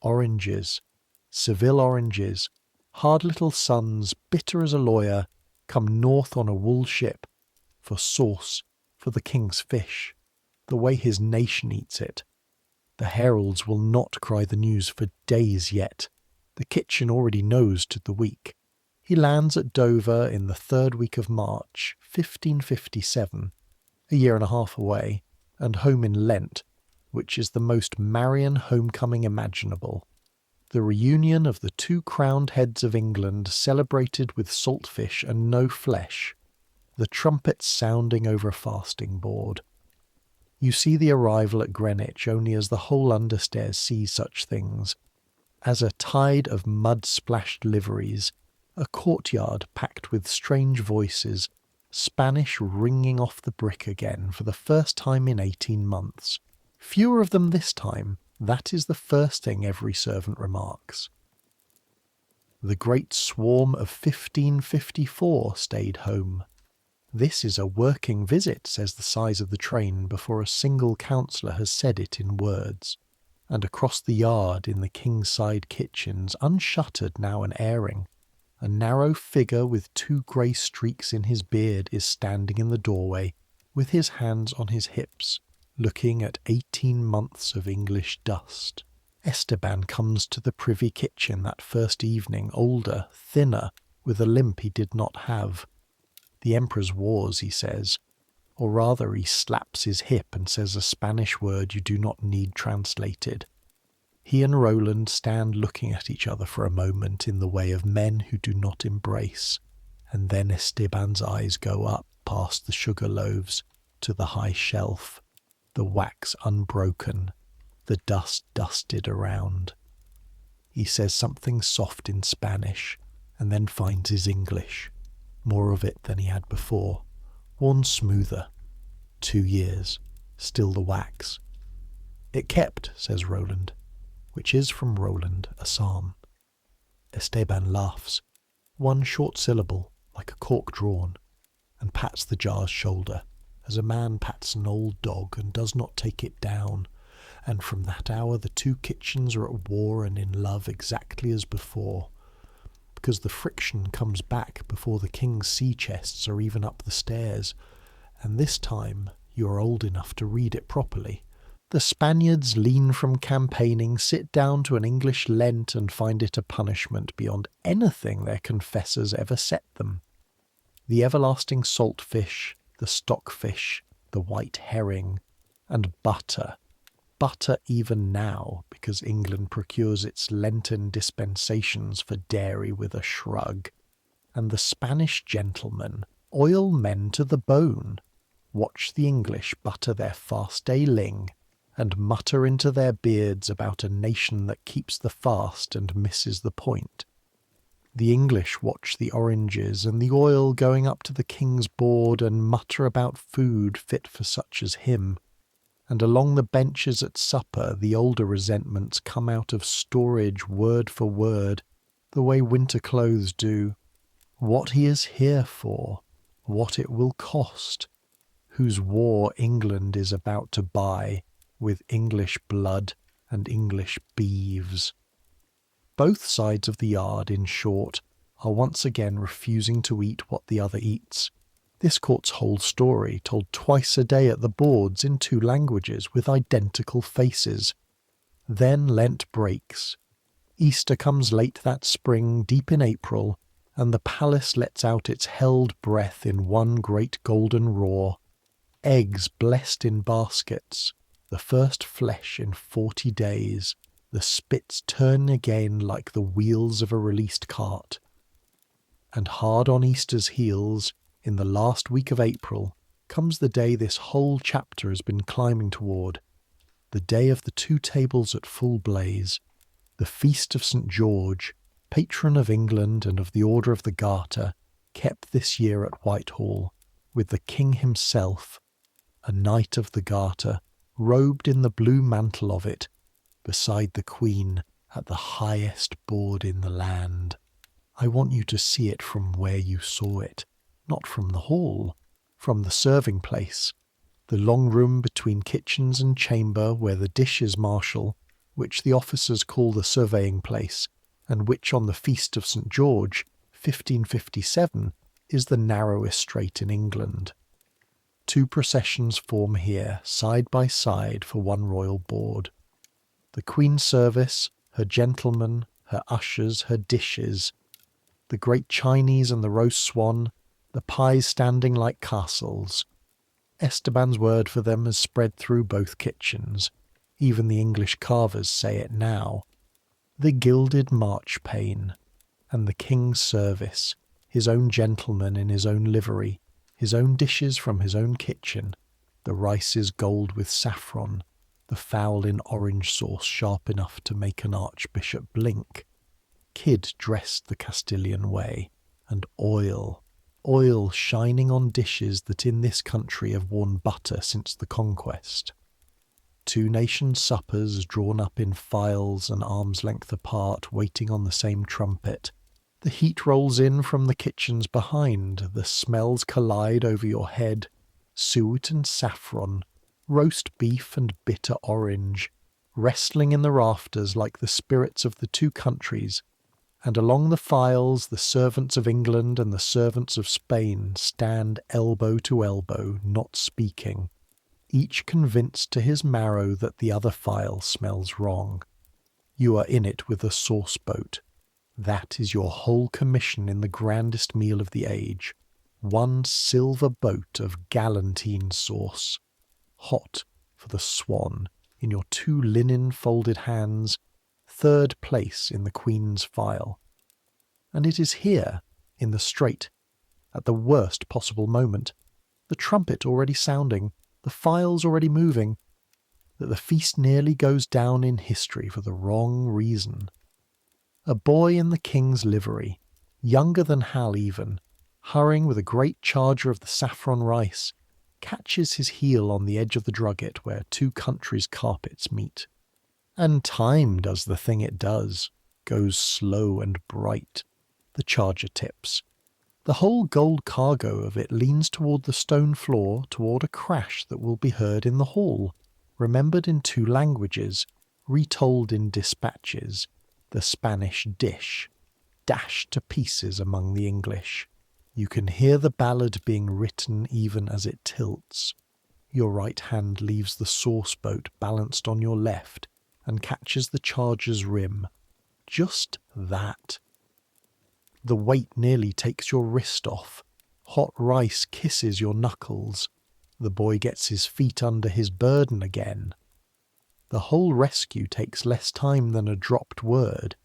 Oranges, Seville oranges, hard little sons, bitter as a lawyer, come north on a wool ship, for sauce, for the king's fish, the way his nation eats it. The heralds will not cry the news for days yet. The kitchen already knows to the week. He lands at Dover in the 3rd week of March, 1557, a year and a half away, and home in Lent, which is the most Marian homecoming imaginable. The reunion of the 2 crowned heads of England celebrated with saltfish and no flesh, the trumpets sounding over a fasting board. You see the arrival at Greenwich only as the whole understairs sees such things, as a tide of mud-splashed liveries, a courtyard packed with strange voices, Spanish ringing off the brick again for the first time in 18 months. Fewer of them this time, that is the first thing every servant remarks. The great swarm of 1554 stayed home. This is a working visit, says the size of the train before a single councillor has said it in words. And across the yard in the Kingside kitchens, unshuttered now and airing, a narrow figure with 2 grey streaks in his beard is standing in the doorway, with his hands on his hips, looking at 18 months of English dust. Esteban comes to the privy kitchen that first evening, older, thinner, with a limp he did not have. The Emperor's wars, he says, or rather he slaps his hip and says a Spanish word you do not need translated. He and Roland stand looking at each other for a moment in the way of men who do not embrace, and then Esteban's eyes go up past the sugar loaves to the high shelf, the wax unbroken, the dust dusted around. He says something soft in Spanish, and then finds his English, more of it than he had before, worn smoother. 2 years, still the wax. It kept, says Roland, which is from Roland a psalm. Esteban laughs, 1 short syllable, like a cork drawn, and pats the jar's shoulder, as a man pats an old dog and does not take it down, and from that hour the 2 kitchens are at war and in love exactly as before, because the friction comes back before the king's sea chests are even up the stairs, and this time you are old enough to read it properly. The Spaniards, lean from campaigning, sit down to an English Lent and find it a punishment beyond anything their confessors ever set them. The everlasting saltfish, the stockfish, the white herring, and butter. Butter even now, because England procures its Lenten dispensations for dairy with a shrug. And the Spanish gentlemen, oil men to the bone, watch the English butter their fast-day ling, and mutter into their beards about a nation that keeps the fast and misses the point. The English watch the oranges and the oil going up to the king's board and mutter about food fit for such as him. And along the benches at supper the older resentments come out of storage word for word, the way winter clothes do. What he is here for, what it will cost, whose war England is about to buy with English blood and English beeves. Both sides of the yard, in short, are once again refusing to eat what the other eats. This court's whole story, told twice a day at the boards in 2 languages with identical faces. Then Lent breaks. Easter comes late that spring, deep in April, and the palace lets out its held breath in one great golden roar. Eggs blessed in baskets, the first flesh in 40 days, the spits turn again like the wheels of a released cart. And hard on Easter's heels, in the last week of April, comes the day this whole chapter has been climbing toward, the day of the 2 tables at full blaze, the feast of St. George, patron of England and of the Order of the Garter, kept this year at Whitehall, with the King himself, a Knight of the Garter, robed in the blue mantle of it, beside the Queen at the highest board in the land. I want you to see it from where you saw it, not from the hall, from the serving place, the long room between kitchens and chamber where the dishes marshal, which the officers call the surveying place, and which on the feast of St. George, 1557, is the narrowest strait in England. 2 processions form here, side by side, for one royal board. The Queen's service, her gentlemen, her ushers, her dishes, the great Chinese and the roast swan, the pies standing like castles. Esteban's word for them has spread through both kitchens. Even the English carvers say it now. The gilded marchpane, and the King's service, his own gentleman in his own livery, his own dishes from his own kitchen, the rice is gold with saffron, the fowl in orange sauce sharp enough to make an archbishop blink, kid dressed the Castilian way, and oil shining on dishes that in this country have worn butter since the conquest. 2 nation suppers drawn up in files an arm's length apart, waiting on the same trumpet. The heat rolls in from the kitchens behind, the smells collide over your head, suet and saffron, roast beef and bitter orange, wrestling in the rafters like the spirits of the 2 countries, and along the files the servants of England and the servants of Spain stand elbow to elbow, not speaking, each convinced to his marrow that the other file smells wrong. You are in it with a sauce boat. That is your whole commission in the grandest meal of the age. 1 silver boat of galantine sauce, hot for the swan, in your 2 linen-folded hands, 3rd place in the Queen's file. And it is here, in the strait, at the worst possible moment, the trumpet already sounding, the files already moving, that the feast nearly goes down in history for the wrong reason. A boy in the King's livery, younger than Hal even, hurrying with a great charger of the saffron rice, catches his heel on the edge of the drugget where 2 countries' carpets meet. And time does the thing it does, goes slow and bright. The charger tips. The whole gold cargo of it leans toward the stone floor, toward a crash that will be heard in the hall, remembered in 2 languages, retold in dispatches, the Spanish dish, dashed to pieces among the English. You can hear the ballad being written even as it tilts. Your right hand leaves the sauce boat balanced on your left and catches the charger's rim. Just that. The weight nearly takes your wrist off. Hot rice kisses your knuckles. The boy gets his feet under his burden again. The whole rescue takes less time than a dropped word,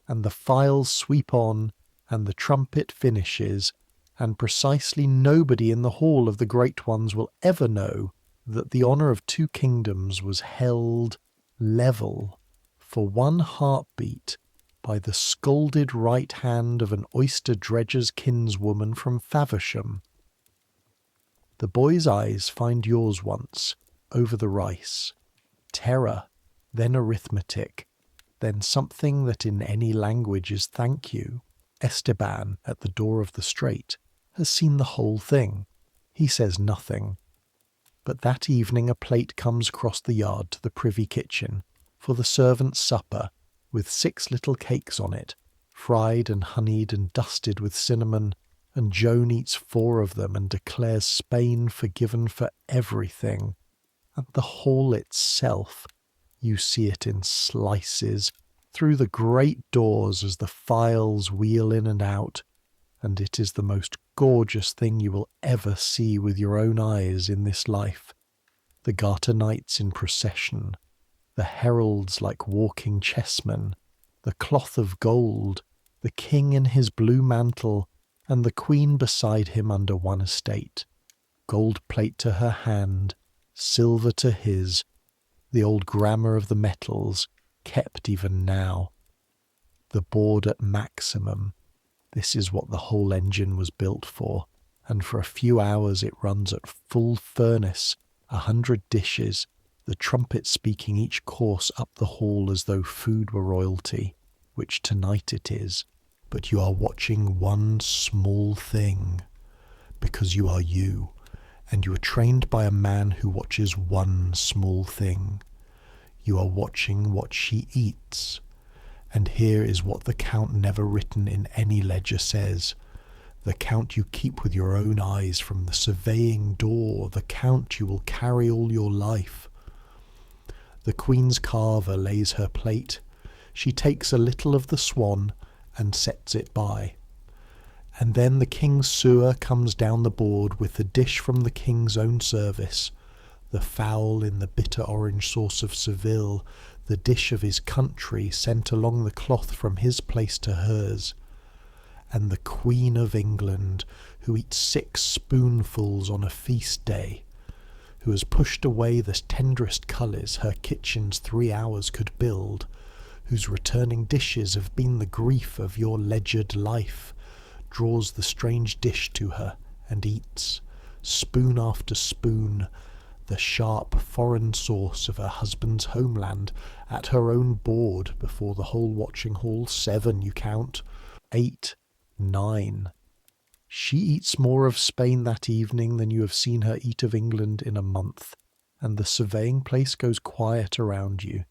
and the files sweep on, and the trumpet finishes, and precisely nobody in the hall of the great ones will ever know that the honour of 2 kingdoms was held level for 1 heartbeat by the scalded right hand of an oyster dredger's kinswoman from Faversham. The boy's eyes find yours once, over the rice. Terror, then arithmetic, then something that in any language is thank you. Esteban, at the door of the strait, has seen the whole thing. He says nothing. But that evening a plate comes across the yard to the privy kitchen for the servants' supper, with 6 little cakes on it, fried and honeyed and dusted with cinnamon, and Joan eats 4 of them and declares Spain forgiven for everything. And the hall itself, you see it in slices, through the great doors as the files wheel in and out, and it is the most gorgeous thing you will ever see with your own eyes in this life. The Garter Knights in procession, the heralds like walking chessmen, the cloth of gold, the king in his blue mantle, and the queen beside him under one estate, gold plate to her hand, silver to his, the old grammar of the metals, kept even now. The board at maximum. This is what the whole engine was built for, and for a few hours it runs at full furnace, 100 dishes, the trumpet speaking each course up the hall as though food were royalty, which tonight it is. But you are watching one small thing, because you are you, and you are trained by a man who watches one small thing. You are watching what she eats. And here is what the count never written in any ledger says. The count you keep with your own eyes from the surveying door, the count you will carry all your life. The queen's carver lays her plate. She takes a little of the swan and sets it by. And then the king's sewer comes down the board with the dish from the king's own service, the fowl in the bitter orange sauce of Seville, the dish of his country sent along the cloth from his place to hers, and the Queen of England, who eats 6 spoonfuls on a feast day, who has pushed away the tenderest cullies her kitchen's 3 hours could build, whose returning dishes have been the grief of your ledgered life, draws the strange dish to her and eats, spoon after spoon, the sharp foreign sauce of her husband's homeland at her own board before the whole watching hall. 7 you count, 8, 9. She eats more of Spain that evening than you have seen her eat of England in a month, and the surveying place goes quiet around you,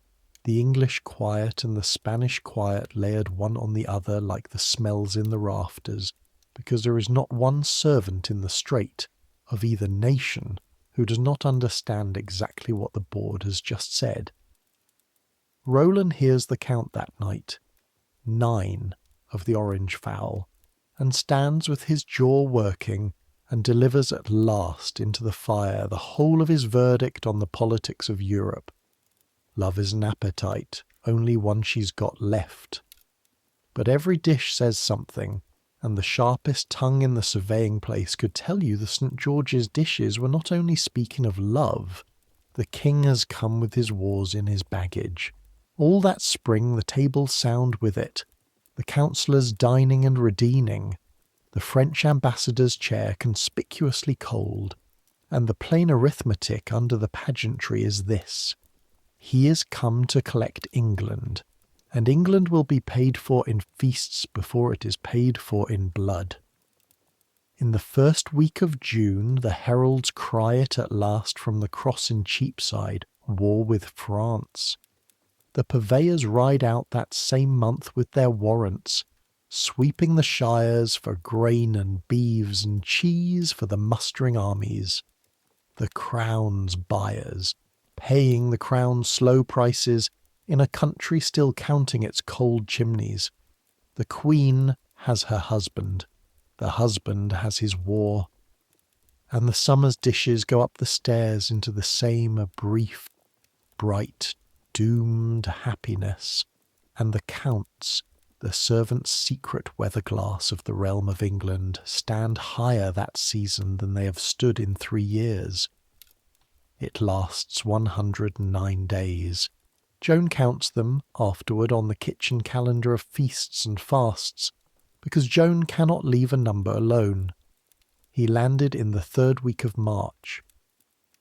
the English quiet and the Spanish quiet layered one on the other like the smells in the rafters, because there is not one servant in the strait of either nation who does not understand exactly what the board has just said. Roland hears the count that night, 9 of the orange fowl, and stands with his jaw working and delivers at last into the fire the whole of his verdict on the politics of Europe. Love is an appetite, only one she's got left. But every dish says something, and the sharpest tongue in the surveying place could tell you the St. George's dishes were not only speaking of love. The king has come with his wars in his baggage. All that spring the tables sound with it, the councillors dining and redeeming, the French ambassador's chair conspicuously cold, and the plain arithmetic under the pageantry is this: he is come to collect England, and England will be paid for in feasts before it is paid for in blood. In the first week of June the heralds cry it at last from the cross in Cheapside, war with France. The purveyors ride out that same month with their warrants, sweeping the shires for grain and beeves and cheese for the mustering armies. The crown's buyers, paying the crown's slow prices in a country still counting its cold chimneys. The queen has her husband, the husband has his war, and the summer's dishes go up the stairs into the same brief, bright, doomed happiness, and the counts, the servant's secret weather-glass of the realm of England, stand higher that season than they have stood in 3 years. It lasts 109 days. Joan counts them afterward on the kitchen calendar of feasts and fasts, because Joan cannot leave a number alone. He landed in the 3rd week of March.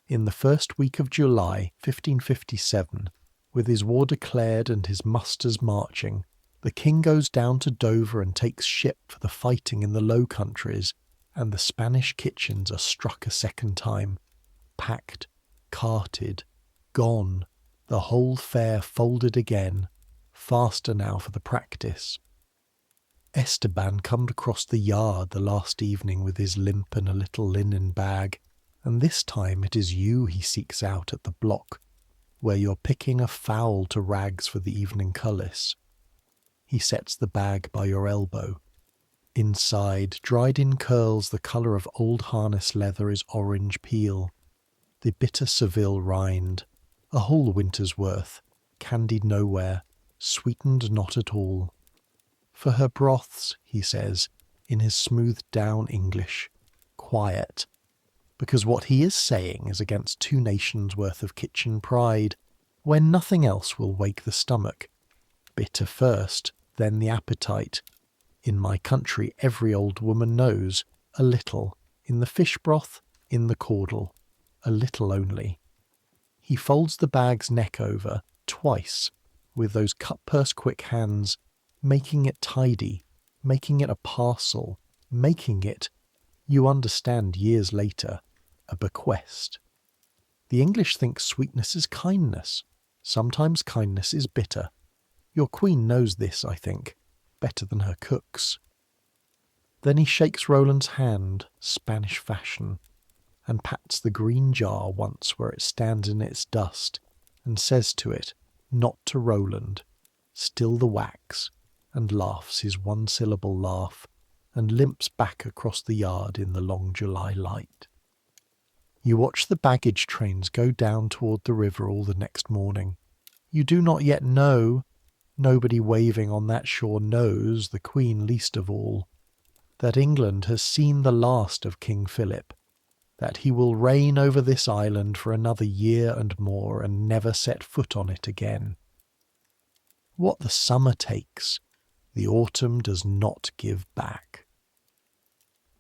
In the 1st week of July, 1557, with his war declared and his musters marching, the king goes down to Dover and takes ship for the fighting in the Low Countries, and the Spanish kitchens are struck a second time, packed, carted, gone, the whole fare folded again, faster now for the practice. Esteban comed across the yard the last evening with his limp and a little linen bag, and this time it is you he seeks out at the block, where you're picking a fowl to rags for the evening cullis. He sets the bag by your elbow. Inside, dried in curls the colour of old harness leather, is orange peel, the bitter Seville rind, a whole winter's worth, candied nowhere, sweetened not at all. For her broths, he says, in his smoothed-down English, quiet, because what he is saying is against 2 nations' worth of kitchen pride, when nothing else will wake the stomach. Bitter first, then the appetite. In my country every old woman knows, a little, in the fish broth, in the caudle, a little only. He folds the bag's neck over, twice, with those cut-purse quick hands, making it tidy, making it a parcel, making it, you understand years later, a bequest. The English think sweetness is kindness. Sometimes kindness is bitter. Your queen knows this, I think, better than her cooks. Then he shakes Roland's hand, Spanish fashion, and pats the green jar once where it stands in its dust, and says to it, not to Roland, still the wax, and laughs his one-syllable laugh, and limps back across the yard in the long July light. You watch the baggage trains go down toward the river all the next morning. You do not yet know, nobody waving on that shore knows, the Queen least of all, that England has seen the last of King Philip, that he will reign over this island for another year and more and never set foot on it again. What the summer takes, the autumn does not give back.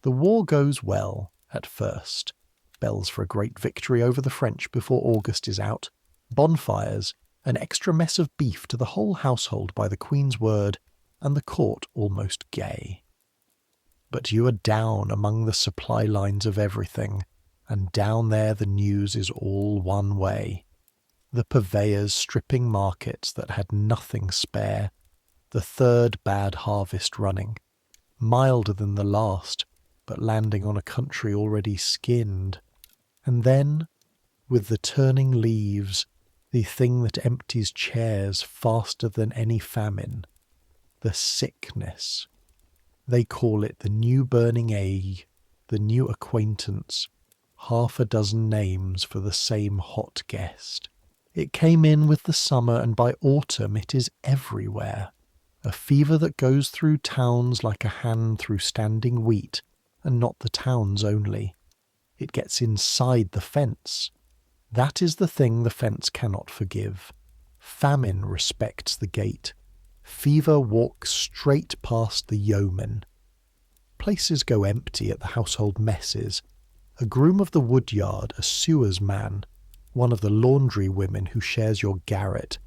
The war goes well, at first. Bells for a great victory over the French before August is out, bonfires, an extra mess of beef to the whole household by the Queen's word, and the court almost gay. But you are down among the supply lines of everything, and down there the news is all one way. The purveyors stripping markets that had nothing spare, the third bad harvest running, milder than the last, but landing on a country already skinned. And then, with the turning leaves, the thing that empties chairs faster than any famine, the sickness. They call it the new burning ague, the new acquaintance, 6 names for the same hot guest. It came in with the summer, and by autumn it is everywhere. A fever that goes through towns like a hand through standing wheat, and not the towns only. It gets inside the fence. That is the thing the fence cannot forgive. Famine respects the gate. Fever walks straight past the yeomen. Places go empty at the household messes. A groom of the woodyard, a sewer's man, one of the laundry women who shares your garret,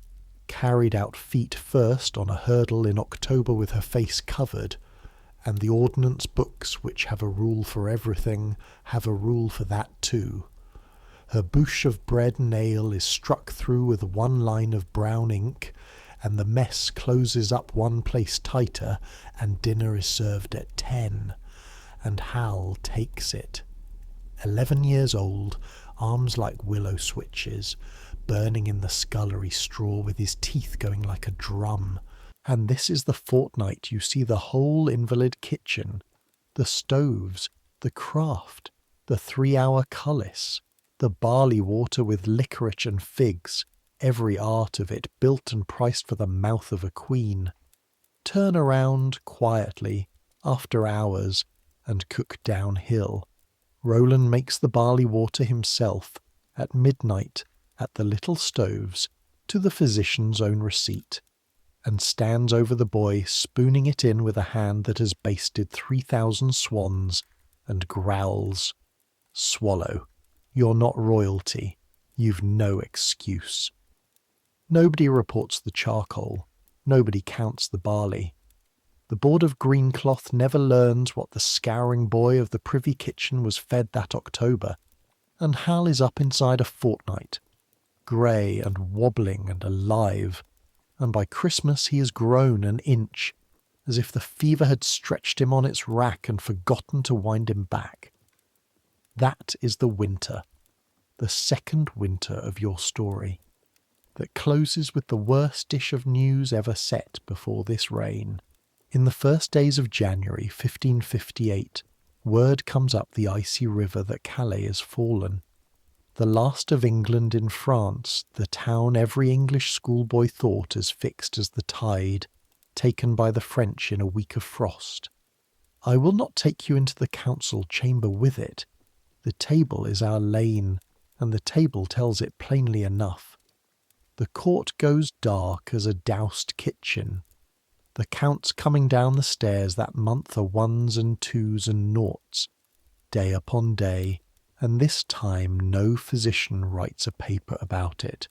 carried out feet first on a hurdle in October with her face covered, and the ordnance books, which have a rule for everything, have a rule for that too. Her bouche of bread and ale is struck through with 1 line of brown ink, and the mess closes up one place tighter, and dinner is served at 10, and Hal takes it. 11 years old, arms like willow switches, burning in the scullery straw with his teeth going like a drum. And this is the fortnight you see the whole invalid kitchen, the stoves, the craft, the 3-hour cullis, the barley water with licorice and figs, every art of it built and priced for the mouth of a queen. Turn around quietly, after hours, and cook downhill. Roland makes the barley water himself, at midnight, at the little stoves, to the physician's own receipt, and stands over the boy, spooning it in with a hand that has basted 3,000 swans, and growls, "Swallow. You're not royalty. You've no excuse." Nobody reports the charcoal. Nobody counts the barley. The board of green cloth never learns what the scouring boy of the privy kitchen was fed that October, and Hal is up inside a fortnight, grey and wobbling and alive, and by Christmas he has grown an inch, as if the fever had stretched him on its rack and forgotten to wind him back. That is the winter, the second winter of your story, that closes with the worst dish of news ever set before this reign. In the first days of January 1558, word comes up the icy river that Calais has fallen. The last of England in France, the town every English schoolboy thought as fixed as the tide, taken by the French in a week of frost. I will not take you into the council chamber with it. The table is our lane, and the table tells it plainly enough. The court goes dark as a doused kitchen. The counts coming down the stairs that month are ones and twos and noughts, day upon day, and this time no physician writes a paper about it,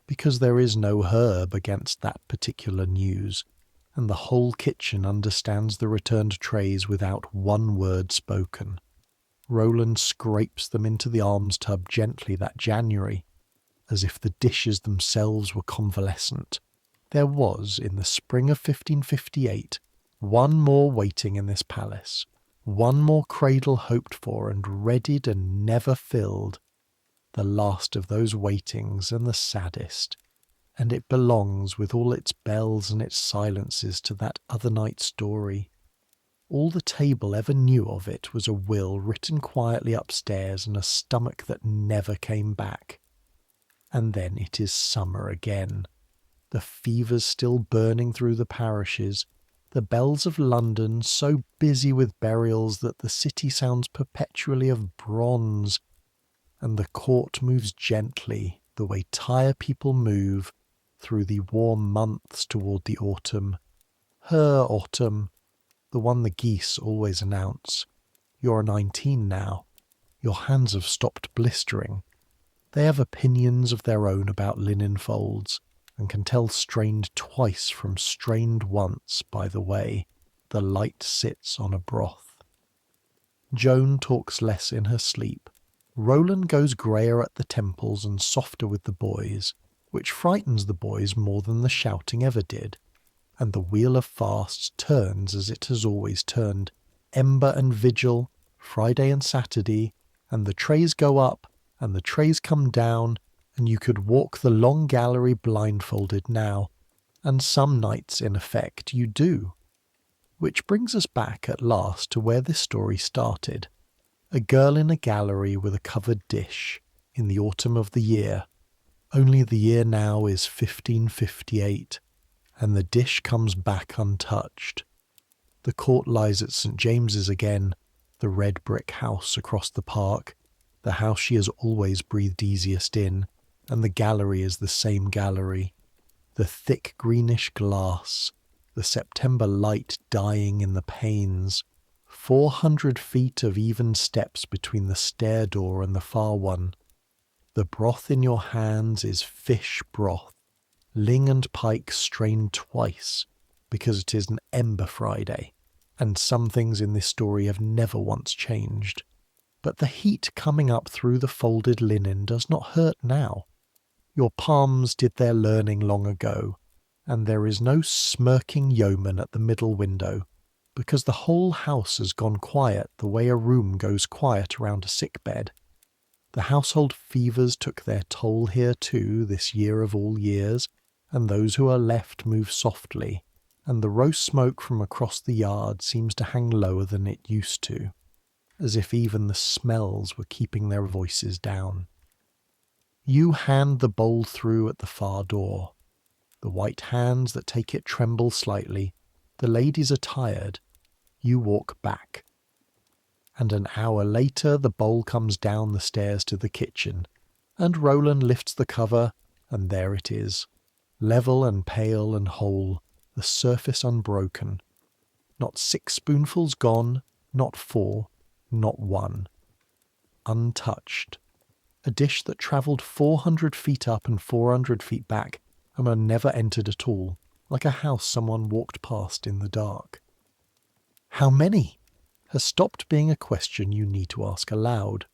because there is no herb against that particular news, and the whole kitchen understands the returned trays without one word spoken. Roland scrapes them into the alms tub gently that January, as if the dishes themselves were convalescent. There was, in the spring of 1558, one more waiting in this palace, one more cradle hoped for and readied and never filled, the last of those waitings and the saddest, and it belongs with all its bells and its silences to that other night story. All the table ever knew of it was a will written quietly upstairs and a stomach that never came back. And then it is summer again. The fevers still burning through the parishes, the bells of London so busy with burials that the city sounds perpetually of bronze, and the court moves gently, the way tired people move, through the warm months toward the autumn. Her autumn, the one the geese always announce. You're 19 now. Your hands have stopped blistering. They have opinions of their own about linen folds, and can tell strained twice from strained once by the way the light sits on a broth. Joan talks less in her sleep. Roland goes greyer at the temples and softer with the boys, which frightens the boys more than the shouting ever did. And the wheel of fasts turns as it has always turned, ember and vigil, Friday and Saturday, and the trays go up, and the trays come down, and you could walk the long gallery blindfolded now, and some nights, in effect, you do. Which brings us back at last to where this story started. A girl in a gallery with a covered dish, in the autumn of the year. Only the year now is 1558, and the dish comes back untouched. The court lies at St. James's again, the red brick house across the park, the house she has always breathed easiest in, and the gallery is the same gallery. The thick greenish glass, the September light dying in the panes, 400 feet of even steps between the stair door and the far one. The broth in your hands is fish broth, ling and pike strained twice, because it is an Ember Friday, and some things in this story have never once changed. But the heat coming up through the folded linen does not hurt now. Your palms did their learning long ago, and there is no smirking yeoman at the middle window, because the whole house has gone quiet the way a room goes quiet around a sick bed. The household fevers took their toll here too, this year of all years, and those who are left move softly, and the roast smoke from across the yard seems to hang lower than it used to, as if even the smells were keeping their voices down. You hand the bowl through at the far door. The white hands that take it tremble slightly. The ladies are tired. You walk back. And an hour later the bowl comes down the stairs to the kitchen, and Roland lifts the cover, and there it is, level and pale and whole, the surface unbroken. Not 6 spoonfuls gone, not 4, not 1. Untouched. A dish that travelled 400 feet up and 400 feet back, and were never entered at all, like a house someone walked past in the dark. How many? Has stopped being a question you need to ask aloud.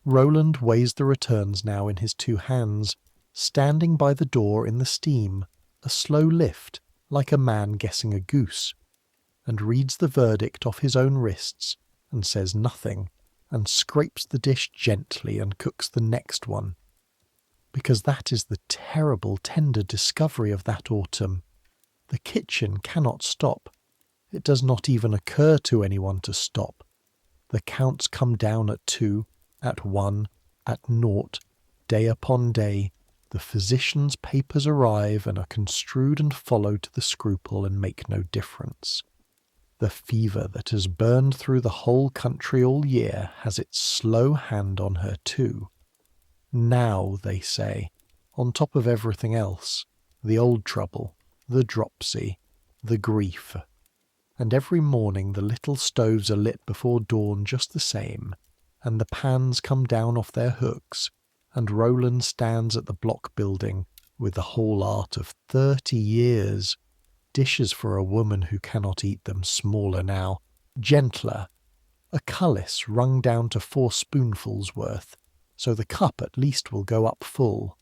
Roland weighs the returns now in his 2 hands, standing by the door in the steam, a slow lift, like a man guessing a goose, and reads the verdict off his own wrists, and says nothing, and scrapes the dish gently and cooks the next one. Because that is the terrible, tender discovery of that autumn. The kitchen cannot stop. It does not even occur to anyone to stop. The counts come down at 2, at 1, at 0, day upon day. The physician's papers arrive and are construed and followed to the scruple and make no difference. The fever that has burned through the whole country all year has its slow hand on her too. Now, they say, on top of everything else, the old trouble, the dropsy, the grief. And every morning the little stoves are lit before dawn just the same, and the pans come down off their hooks, and Roland stands at the block building with the whole art of 30 years. Dishes for a woman who cannot eat them smaller now, gentler, a cullis wrung down to 4 spoonfuls worth, so the cup at least will go up full.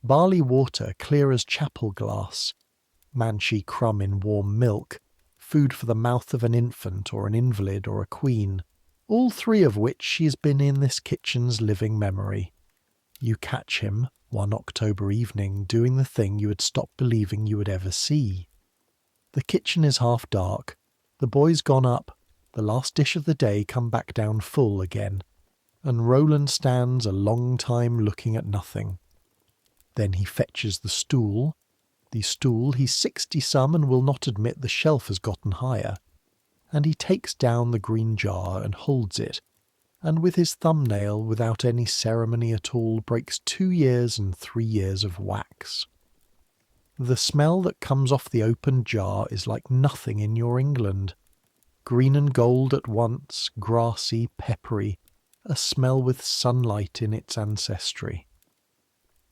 Barley water clear as chapel glass, Manchee crumb in warm milk, food for the mouth of an infant or an invalid or a queen, all 3 of which she has been in this kitchen's living memory. You catch him, one October evening, doing the thing you had stopped believing you would ever see. The kitchen is half dark, the boys gone up, the last dish of the day come back down full again, and Roland stands a long time looking at nothing. Then he fetches the stool. He's 60-some and will not admit the shelf has gotten higher, and he takes down the green jar and holds it, and with his thumbnail, without any ceremony at all, breaks 2 years and 3 years of wax. The smell that comes off the opened jar is like nothing in your England. Green and gold at once, grassy, peppery, a smell with sunlight in its ancestry.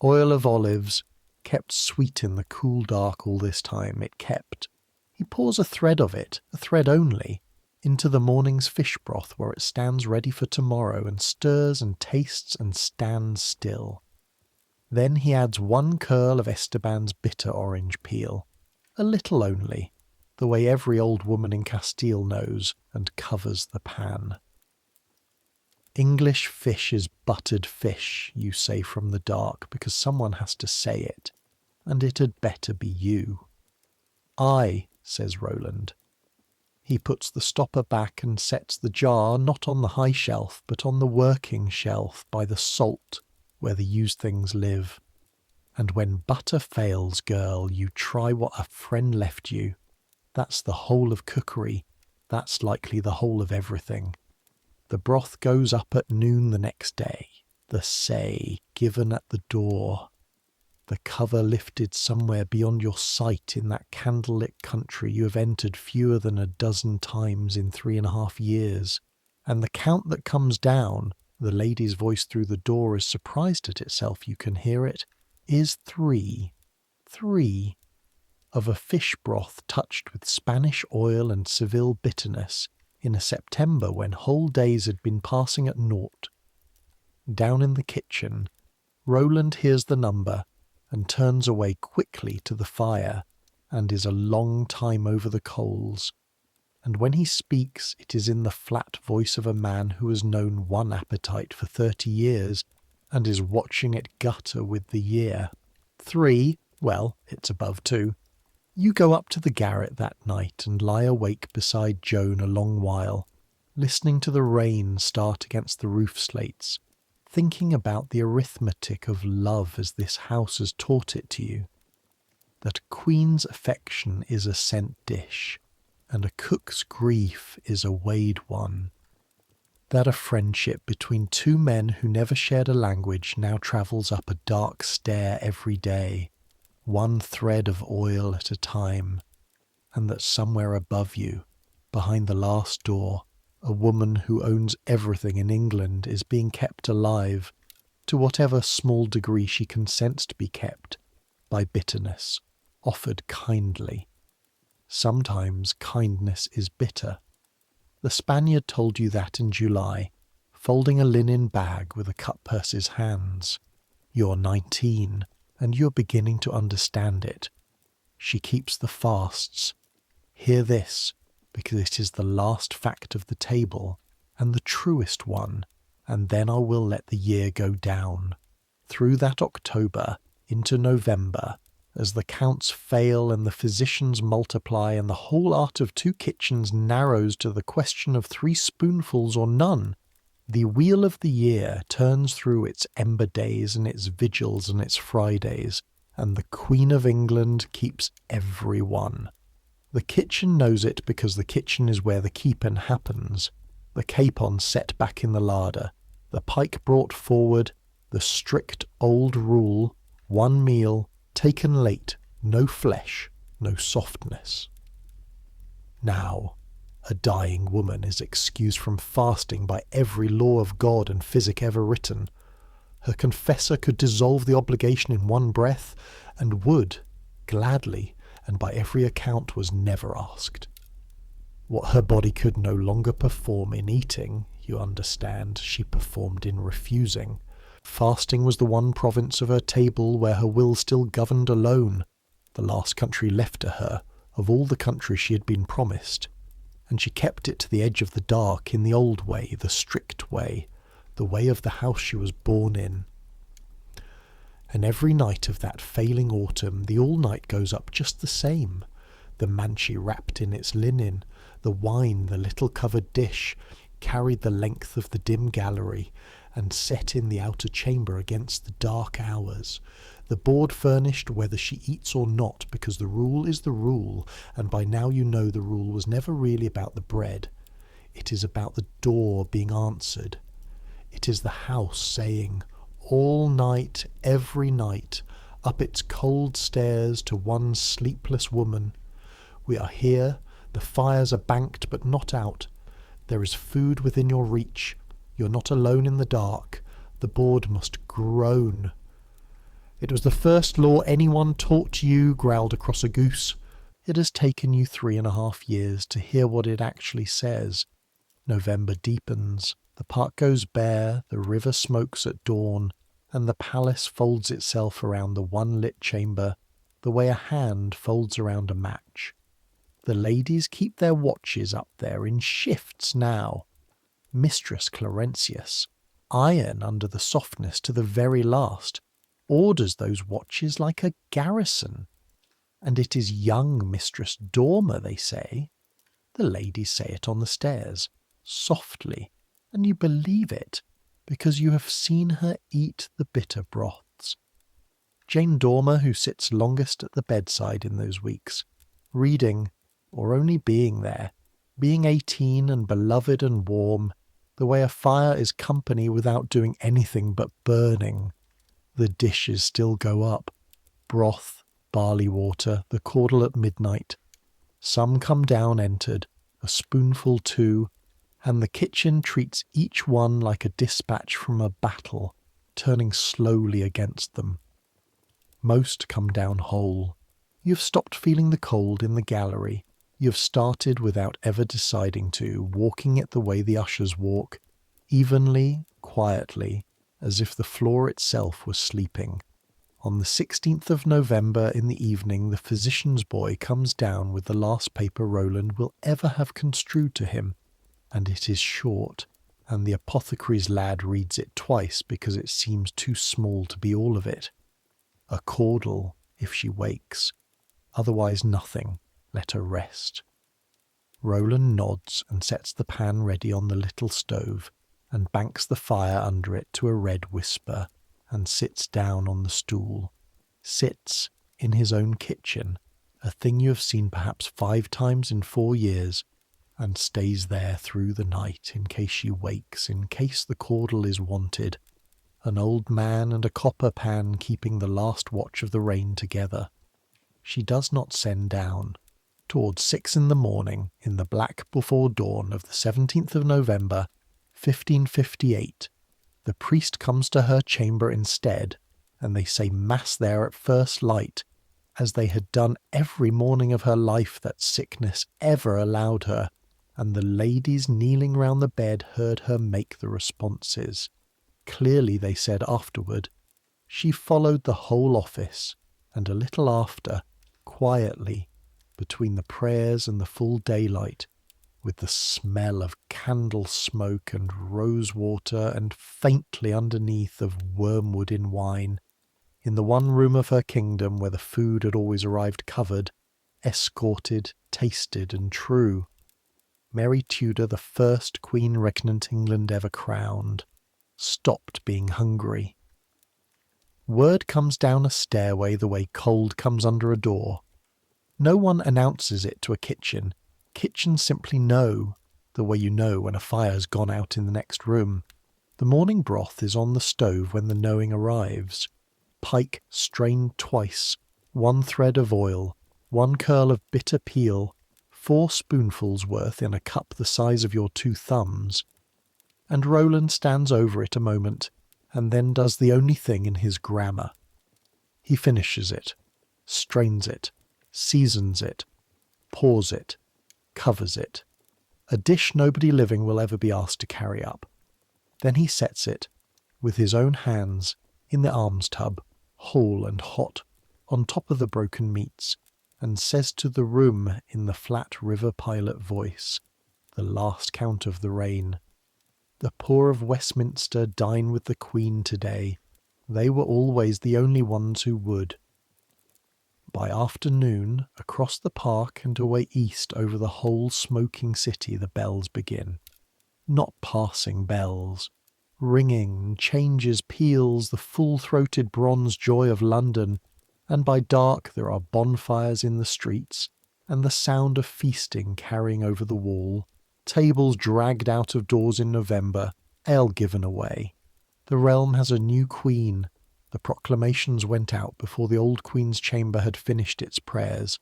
Oil of olives, kept sweet in the cool dark all this time, it kept. He pours a thread of it, a thread only, into the morning's fish broth where it stands ready for tomorrow and stirs and tastes and stands still. Then he adds 1 curl of Esteban's bitter orange peel, a little only, the way every old woman in Castile knows, and covers the pan. English fish is buttered fish, you say from the dark, because someone has to say it, and it had better be you. Aye, says Roland. He puts the stopper back and sets the jar not on the high shelf, but on the working shelf by the salt, where the used things live. And when butter fails, girl, you try what a friend left you. That's the whole of cookery. That's likely the whole of everything. The broth goes up at noon the next day. The say given at the door. The cover lifted somewhere beyond your sight in that candlelit country you have entered fewer than a dozen times in 3.5 years. And the count that comes down, the lady's voice through the door is surprised at itself, you can hear it, is 3. 3. Of a fish broth touched with Spanish oil and Seville bitterness in a September when whole days had been passing at 0. Down in the kitchen, Roland hears the number and turns away quickly to the fire and is a long time over the coals. And when he speaks, it is in the flat voice of a man who has known one appetite for 30 years and is watching it gutter with the year. 3, well, it's above 2. You go up to the garret that night and lie awake beside Joan a long while, listening to the rain start against the roof slates, thinking about the arithmetic of love as this house has taught it to you, that a queen's affection is a sent dish, and a cook's grief is a weighed one, that a friendship between 2 men who never shared a language now travels up a dark stair every day, 1 thread of oil at a time, and that somewhere above you, behind the last door, a woman who owns everything in England is being kept alive, to whatever small degree she consents to be kept, by bitterness, offered kindly. Sometimes kindness is bitter. The Spaniard told you that in July, folding a linen bag with a cut-purse's hands. You're 19, and you're beginning to understand it. She keeps the fasts. Hear this, because it is the last fact of the table, and the truest one, and then I will let the year go down. Through that October, into November, as the counts fail and the physicians multiply and the whole art of 2 kitchens narrows to the question of 3 spoonfuls or none, the wheel of the year turns through its ember days and its vigils and its Fridays, and the Queen of England keeps every one. The kitchen knows it because the kitchen is where the keeping happens, the capon set back in the larder, the pike brought forward, the strict old rule, 1 meal, taken late, no flesh, no softness. Now, a dying woman is excused from fasting by every law of God and physic ever written. Her confessor could dissolve the obligation in 1 breath, and would, gladly, and by every account was never asked. What her body could no longer perform in eating, you understand, she performed in refusing. Fasting was the one province of her table where her will still governed alone, the last country left to her, of all the countries she had been promised, and she kept it to the edge of the dark in the old way, the strict way, the way of the house she was born in. And every night of that failing autumn the all-night goes up just the same, the manchi wrapped in its linen, the wine, the little covered dish, carried the length of the dim gallery, and set in the outer chamber against the dark hours, the board furnished whether she eats or not, because the rule is the rule, and by now you know the rule was never really about the bread. It is about the door being answered. It is the house saying, all night, every night, up its cold stairs to one sleepless woman, we are here, the fires are banked but not out, there is food within your reach, you're not alone in the dark, the board must groan. It was the first law anyone taught you, growled across a goose. It has taken you 3.5 years to hear what it actually says. November deepens, the park goes bare, the river smokes at dawn, and the palace folds itself around the one lit chamber, the way a hand folds around a match. The ladies keep their watches up there in shifts now. Mistress Clarentius, iron under the softness to the very last, orders those watches like a garrison. And it is young Mistress Dormer, they say. The ladies say it on the stairs, softly, and you believe it, because you have seen her eat the bitter broths. Jane Dormer, who sits longest at the bedside in those weeks, reading, or only being there, being 18 and beloved and warm, the way a fire is company without doing anything but burning. The dishes still go up, broth, barley water, the caudle at midnight. Some come down entered, a spoonful too, and the kitchen treats each one like a dispatch from a battle, turning slowly against them. Most come down whole. You have stopped feeling the cold in the gallery. You have started without ever deciding to, walking it the way the ushers walk, evenly, quietly, as if the floor itself was sleeping. On the 16th of November in the evening the physician's boy comes down with the last paper Roland will ever have construed to him, and it is short, and the apothecary's lad reads it twice because it seems too small to be all of it. A caudle, if she wakes, otherwise nothing, let her rest. Roland nods and sets the pan ready on the little stove, and banks the fire under it to a red whisper, and sits down on the stool. Sits in his own kitchen, a thing you have seen perhaps 5 times in 4 years, and stays there through the night in case she wakes, in case the caudle is wanted. An old man and a copper pan keeping the last watch of the rain together. She does not send down. Towards 6 in the morning, in the black before dawn of the 17th of November, 1558, the priest comes to her chamber instead, and they say mass there at first light, as they had done every morning of her life that sickness ever allowed her, and the ladies kneeling round the bed heard her make the responses. Clearly, they said afterward, she followed the whole office, and a little after, quietly, between the prayers and the full daylight, with the smell of candle smoke and rose water, and faintly underneath of wormwood in wine, in the one room of her kingdom where the food had always arrived covered, escorted, tasted, and true. Mary Tudor, the first Queen Regnant England ever crowned, stopped being hungry. Word comes down a stairway the way cold comes under a door. No one announces it to a kitchen. Kitchens simply know, the way you know when a fire's gone out in the next room. The morning broth is on the stove when the knowing arrives. Pike strained twice, 1 thread of oil, 1 curl of bitter peel, 4 spoonfuls worth in a cup the size of your 2 thumbs. And Roland stands over it a moment, and then does the only thing in his grammar. He finishes it, strains it, seasons it, pours it, covers it. A dish nobody living will ever be asked to carry up. Then he sets it, with his own hands, in the alms tub, whole and hot, on top of the broken meats, and says to the room in the flat river pilot voice, the last count of the reign, "The poor of Westminster dine with the Queen today. They were always the only ones who would." By afternoon, across the park and away east over the whole smoking city the bells begin. Not passing bells. Ringing, changes, peals, the full-throated bronze joy of London, and by dark there are bonfires in the streets, and the sound of feasting carrying over the wall, tables dragged out of doors in November, ale given away. The realm has a new queen. The proclamations went out before the old Queen's chamber had finished its prayers.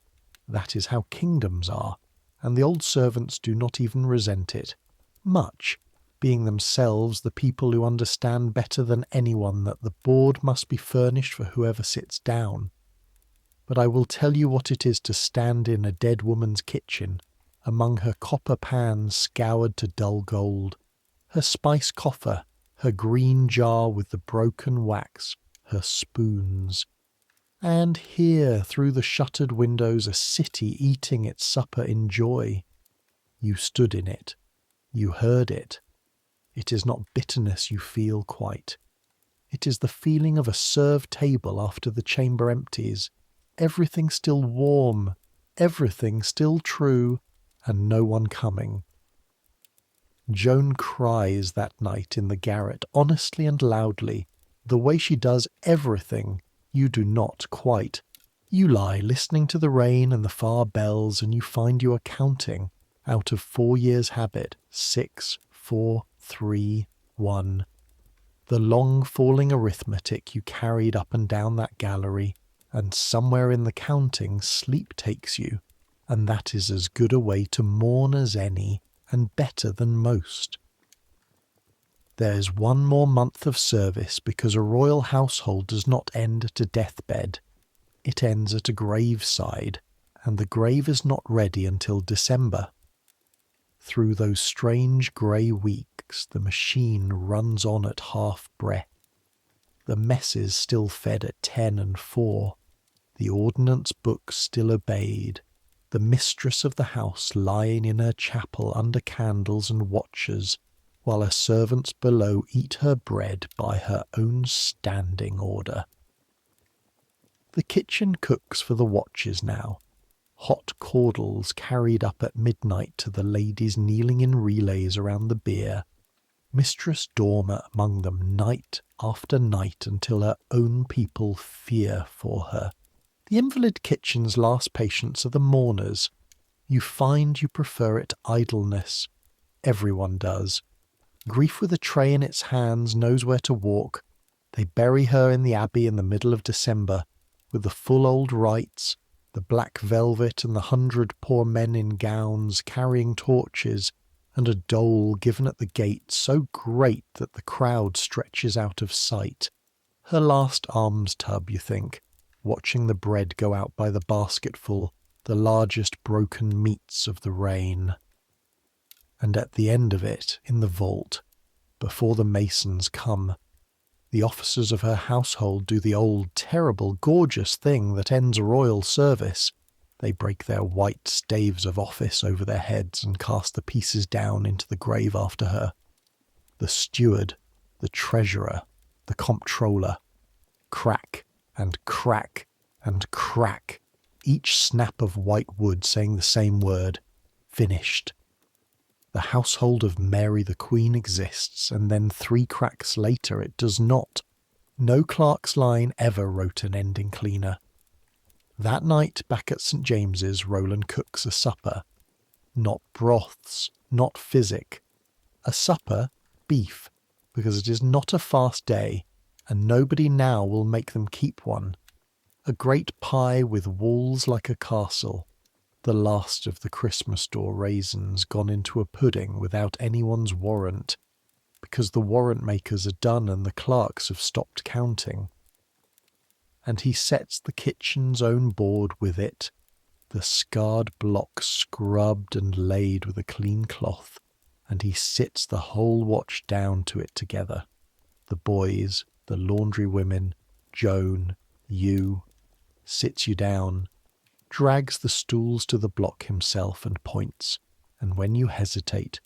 That is how kingdoms are, and the old servants do not even resent it. Much, being themselves the people who understand better than anyone that the board must be furnished for whoever sits down. But I will tell you what it is to stand in a dead woman's kitchen, among her copper pans scoured to dull gold, her spice coffer, her green jar with the broken wax, her spoons, and hear through the shuttered windows a city eating its supper in joy. You stood in it. You heard it. It is not bitterness you feel quite. It is the feeling of a served table after the chamber empties, everything still warm, everything still true, and no one coming. Joan cries that night in the garret, honestly and loudly, the way she does everything. You do not quite. You lie listening to the rain and the far bells, and you find you are counting, out of 4 years' habit, 6, 4, 3, 1. The long falling arithmetic you carried up and down that gallery, and somewhere in the counting sleep takes you, and that is as good a way to mourn as any, and better than most. There is 1 more month of service because a royal household does not end at a deathbed. It ends at a graveside, and the grave is not ready until December. Through those strange grey weeks the machine runs on at half-breath. The messes still fed at 10 and 4. The ordnance books still obeyed. The mistress of the house lying in her chapel under candles and watchers, while her servants below eat her bread by her own standing order. The kitchen cooks for the watches now. Hot caudles carried up at midnight to the ladies kneeling in relays around the bier. Mistress Dormer among them night after night until her own people fear for her. The invalid kitchen's last patients are the mourners. You find you prefer it idleness. Everyone does. Grief with a tray in its hands knows where to walk. They bury her in the abbey in the middle of December, with the full old rites, the black velvet and the 100 poor men in gowns carrying torches, and a dole given at the gate so great that the crowd stretches out of sight. Her last alms tub, you think, watching the bread go out by the basketful, the largest broken meats of the reign. And at the end of it, in the vault, before the masons come, the officers of her household do the old, terrible, gorgeous thing that ends a royal service. They break their white staves of office over their heads and cast the pieces down into the grave after her. The steward, the treasurer, the comptroller, crack and crack and crack, each snap of white wood saying the same word, finished. The household of Mary the Queen exists, and then 3 cracks later it does not. No Clark's line ever wrote an ending cleaner. That night back at St. James's, Roland cooks a supper. Not broths, not physic. A supper, beef, because it is not a fast day, and nobody now will make them keep one. A great pie with walls like a castle. The last of the Christmas store raisins gone into a pudding without anyone's warrant, because the warrant makers are done and the clerks have stopped counting. And he sets the kitchen's own board with it, the scarred block scrubbed and laid with a clean cloth, and he sits the whole watch down to it together. The boys, the laundry women, Joan, you, sits you down, drags the stools to the block himself and points, and when you hesitate,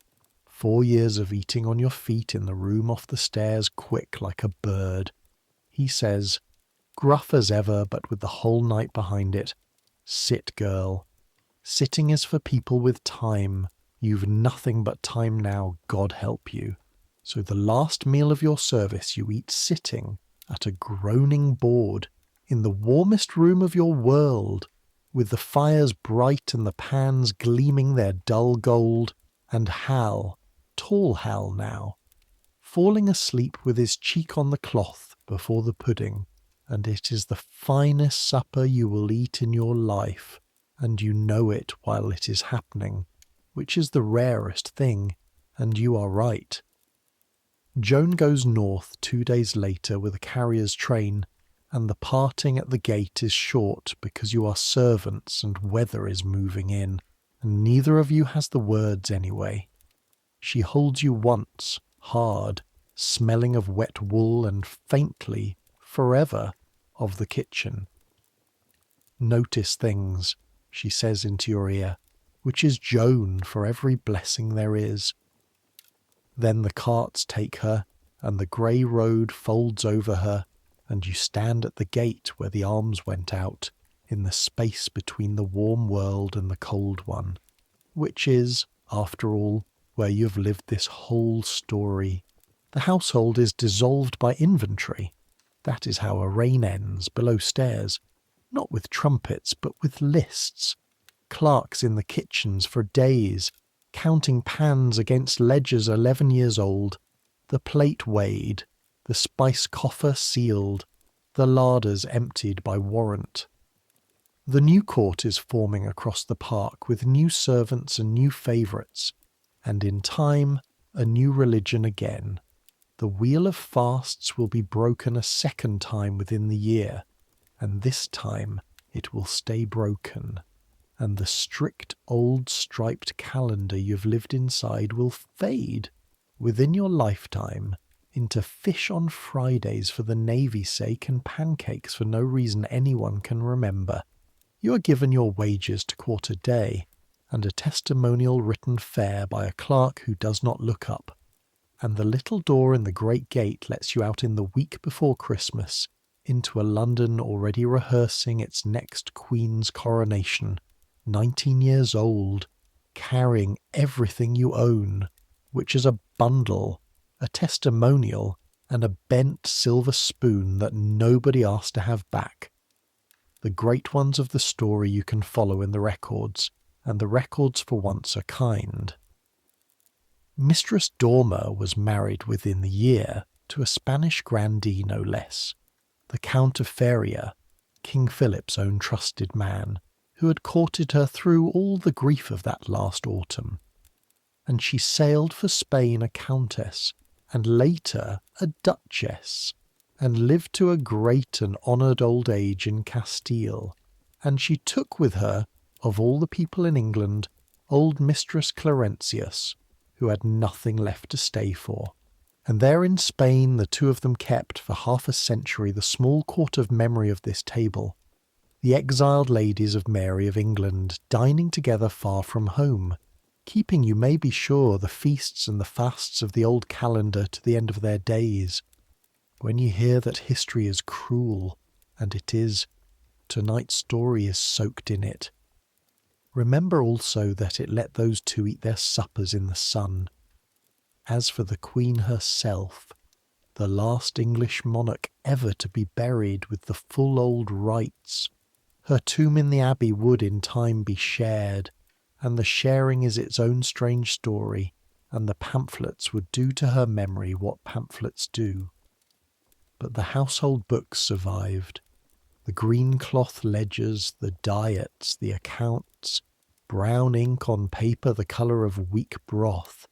4 years of eating on your feet in the room off the stairs quick like a bird, he says, gruff as ever but with the whole night behind it, sit, girl. Sitting is for people with time. You've nothing but time now, God help you. So the last meal of your service you eat sitting at a groaning board in the warmest room of your world, with the fires bright and the pans gleaming their dull gold, and Hal, tall Hal now, falling asleep with his cheek on the cloth before the pudding, and it is the finest supper you will eat in your life, and you know it while it is happening, which is the rarest thing, and you are right. Joan goes north 2 days later with a carrier's train, and the parting at the gate is short because you are servants and weather is moving in, and neither of you has the words anyway. She holds you once, hard, smelling of wet wool and faintly, forever, of the kitchen. Notice things, she says into your ear, which is Joan for every blessing there is. Then the carts take her, and the grey road folds over her, and you stand at the gate where the arms went out, in the space between the warm world and the cold one, which is, after all, where you have lived this whole story. The household is dissolved by inventory. That is how a reign ends, below stairs, not with trumpets, but with lists. Clerks in the kitchens for days, counting pans against ledgers 11 years old, the plate weighed, the spice coffer sealed, the larders emptied by warrant. The new court is forming across the park with new servants and new favourites, and in time a new religion again. The wheel of fasts will be broken a second time within the year, and this time it will stay broken, and the strict old striped calendar you've lived inside will fade within your lifetime into fish on Fridays for the Navy's sake and pancakes for no reason anyone can remember. You are given your wages to quarter day, and a testimonial written fair by a clerk who does not look up, and the little door in the great gate lets you out in the week before Christmas into a London already rehearsing its next Queen's coronation, 19 years old, carrying everything you own, which is a bundle, a testimonial, and a bent silver spoon that nobody asked to have back. The great ones of the story you can follow in the records, and the records for once are kind. Mistress Dormer was married within the year to a Spanish grandee no less, the Count of Feria, King Philip's own trusted man, who had courted her through all the grief of that last autumn. And she sailed for Spain a countess, and later a duchess, and lived to a great and honoured old age in Castile, and she took with her, of all the people in England, old Mistress Clarentius, who had nothing left to stay for. And there in Spain the two of them kept for half a century the small court of memory of this table, the exiled ladies of Mary of England dining together far from home, keeping, you may be sure, the feasts and the fasts of the old calendar to the end of their days. When you hear that history is cruel, and it is. Tonight's story is soaked in it. Remember also that it let those two eat their suppers in the sun. As for the Queen herself, the last English monarch ever to be buried with the full old rites, her tomb in the abbey would in time be shared, and the sharing is its own strange story, and the pamphlets would do to her memory what pamphlets do. But the household books survived. The green cloth ledgers, the diets, the accounts, brown ink on paper the colour of weak broth.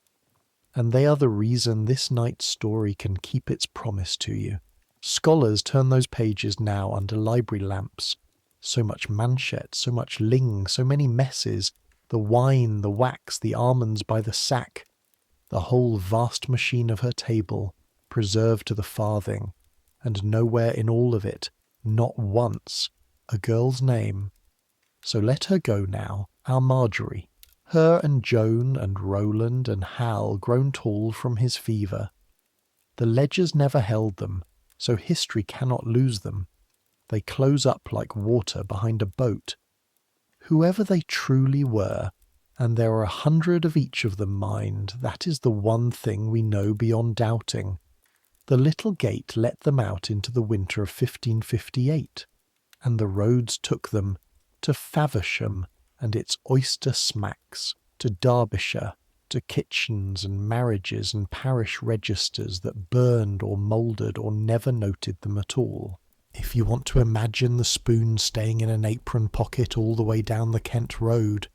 And they are the reason this night's story can keep its promise to you. Scholars turn those pages now under library lamps. So much manchet, so much ling, so many messes, the wine, the wax, the almonds by the sack, the whole vast machine of her table, preserved to the farthing, and nowhere in all of it, not once, a girl's name. So let her go now, our Marjorie, her and Joan and Roland and Hal grown tall from his fever. The ledgers never held them, so history cannot lose them. They close up like water behind a boat. Whoever they truly were, and there are 100 of each of them, mind, that is the one thing we know beyond doubting. The little gate let them out into the winter of 1558, and the roads took them to Faversham and its oyster smacks, to Derbyshire, to kitchens and marriages and parish registers that burned or mouldered or never noted them at all. If you want to imagine the spoon staying in an apron pocket all the way down the Kent Road,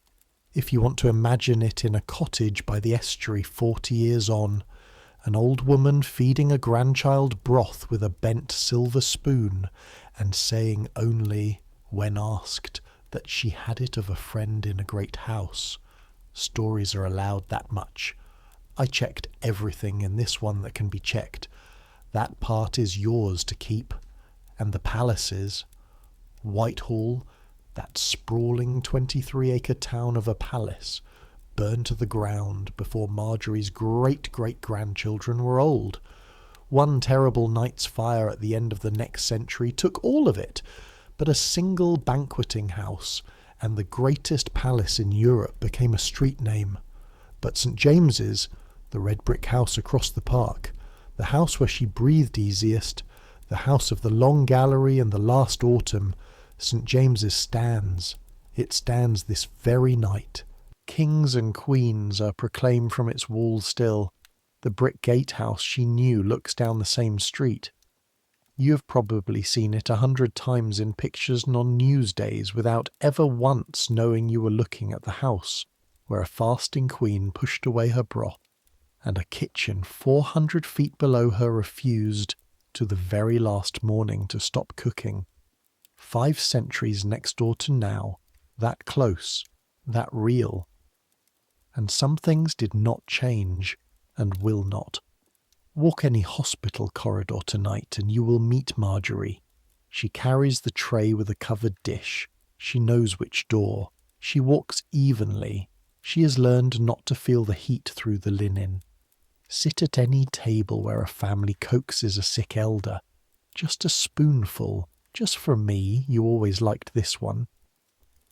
if you want to imagine it in a cottage by the estuary 40 years on, an old woman feeding a grandchild broth with a bent silver spoon, and saying only, when asked, that she had it of a friend in a great house. Stories are allowed that much. I checked everything in this one that can be checked. That part is yours to keep. And the palaces, Whitehall, that sprawling 23-acre town of a palace, burned to the ground before Marjorie's great-great-grandchildren were old. One terrible night's fire at the end of the next century took all of it, but a single banqueting house and the greatest palace in Europe became a street name. But St. James's, the red brick house across the park, the house where she breathed easiest, the house of the long gallery and the last autumn, St. James's stands. It stands this very night. Kings and queens are proclaimed from its walls still. The brick gatehouse she knew looks down the same street. You have probably seen it 100 times in pictures and on news days without ever once knowing you were looking at the house where a fasting queen pushed away her broth, and a kitchen 400 feet below her refused, to the very last morning, to stop cooking. 5 centuries next door to now, that close, that real. And some things did not change, and will not. Walk any hospital corridor tonight and you will meet Marjorie. She carries the tray with a covered dish. She knows which door. She walks evenly. She has learned not to feel the heat through the linen. Sit at any table where a family coaxes a sick elder. Just a spoonful. Just for me, you always liked this one.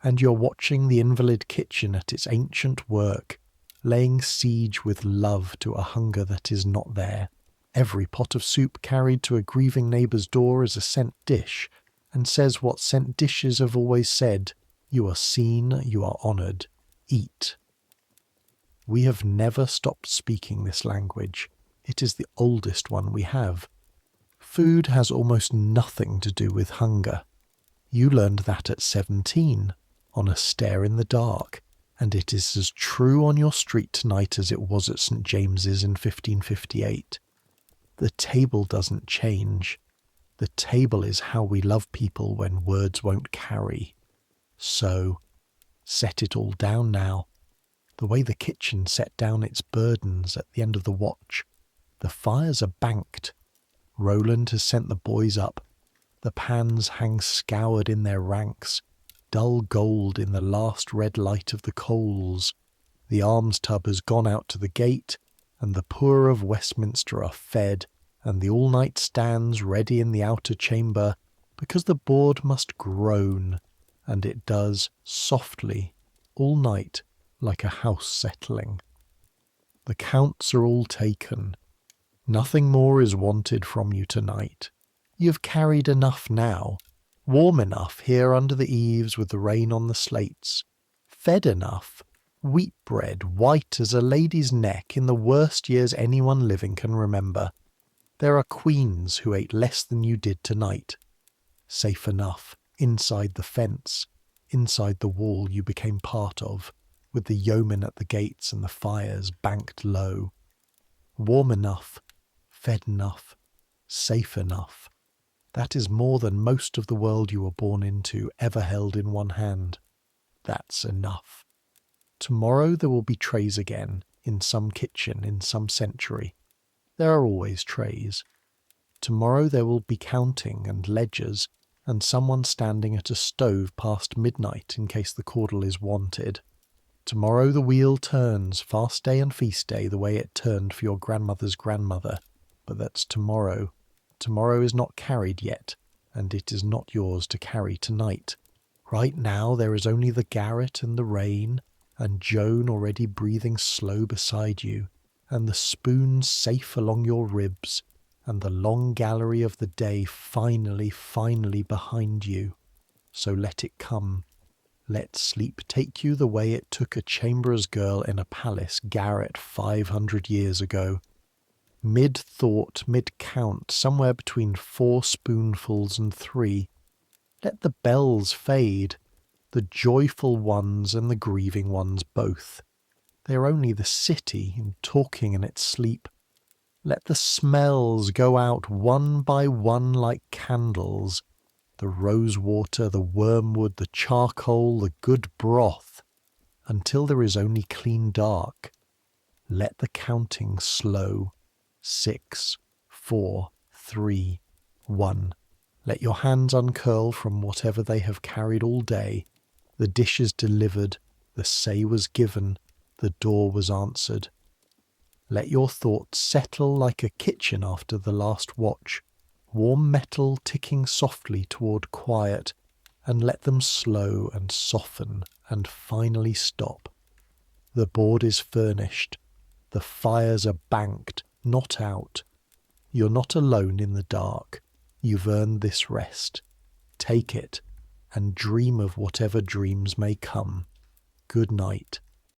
And you're watching the invalid kitchen at its ancient work, laying siege with love to a hunger that is not there. Every pot of soup carried to a grieving neighbour's door is a sent dish, and says what sent dishes have always said: you are seen, you are honoured, eat. We have never stopped speaking this language. It is the oldest one we have. Food has almost nothing to do with hunger. You learned that at 17, on a stair in the dark, and it is as true on your street tonight as it was at St. James's in 1558. The table doesn't change. The table is how we love people when words won't carry. So, set it all down now. The way the kitchen set down its burdens at the end of the watch. The fires are banked. Roland has sent the boys up. The pans hang scoured in their ranks, dull gold in the last red light of the coals. The alms tub has gone out to the gate, and the poor of Westminster are fed, and the all-night stands ready in the outer chamber, because the board must groan, and it does softly, all night, like a house settling. The counts are all taken. Nothing more is wanted from you tonight. You've carried enough now, warm enough here under the eaves with the rain on the slates, fed enough, wheat bread white as a lady's neck in the worst years anyone living can remember. There are queens who ate less than you did tonight. Safe enough, inside the fence, inside the wall you became part of, with the yeomen at the gates and the fires banked low. Warm enough, fed enough, safe enough. That is more than most of the world you were born into ever held in one hand. That's enough. Tomorrow there will be trays again, in some kitchen, in some century. There are always trays. Tomorrow there will be counting and ledgers, and someone standing at a stove past midnight in case the caudle is wanted. Tomorrow the wheel turns, fast day and feast day, the way it turned for your grandmother's grandmother. But that's tomorrow. Tomorrow is not carried yet, and it is not yours to carry tonight. Right now there is only the garret and the rain, and Joan already breathing slow beside you, and the spoons safe along your ribs, and the long gallery of the day finally behind you. So let it come. Let sleep take you the way it took a chamberer's girl in a palace garret 500 years ago. Mid-thought, mid-count, somewhere between 4 spoonfuls and 3. Let the bells fade, the joyful ones and the grieving ones both. They are only the city talking in its sleep. Let the smells go out one by one like candles. The rosewater, the wormwood, the charcoal, the good broth, until there is only clean dark. Let the counting slow. 6, 4, 3, 1. Let your hands uncurl from whatever they have carried all day. The dishes delivered, the say was given, the door was answered. Let your thoughts settle like a kitchen after the last watch, warm metal ticking softly toward quiet, and let them slow and soften and finally stop. The board is furnished. The fires are banked, not out. You're not alone in the dark. You've earned this rest. Take it, and dream of whatever dreams may come. Good night.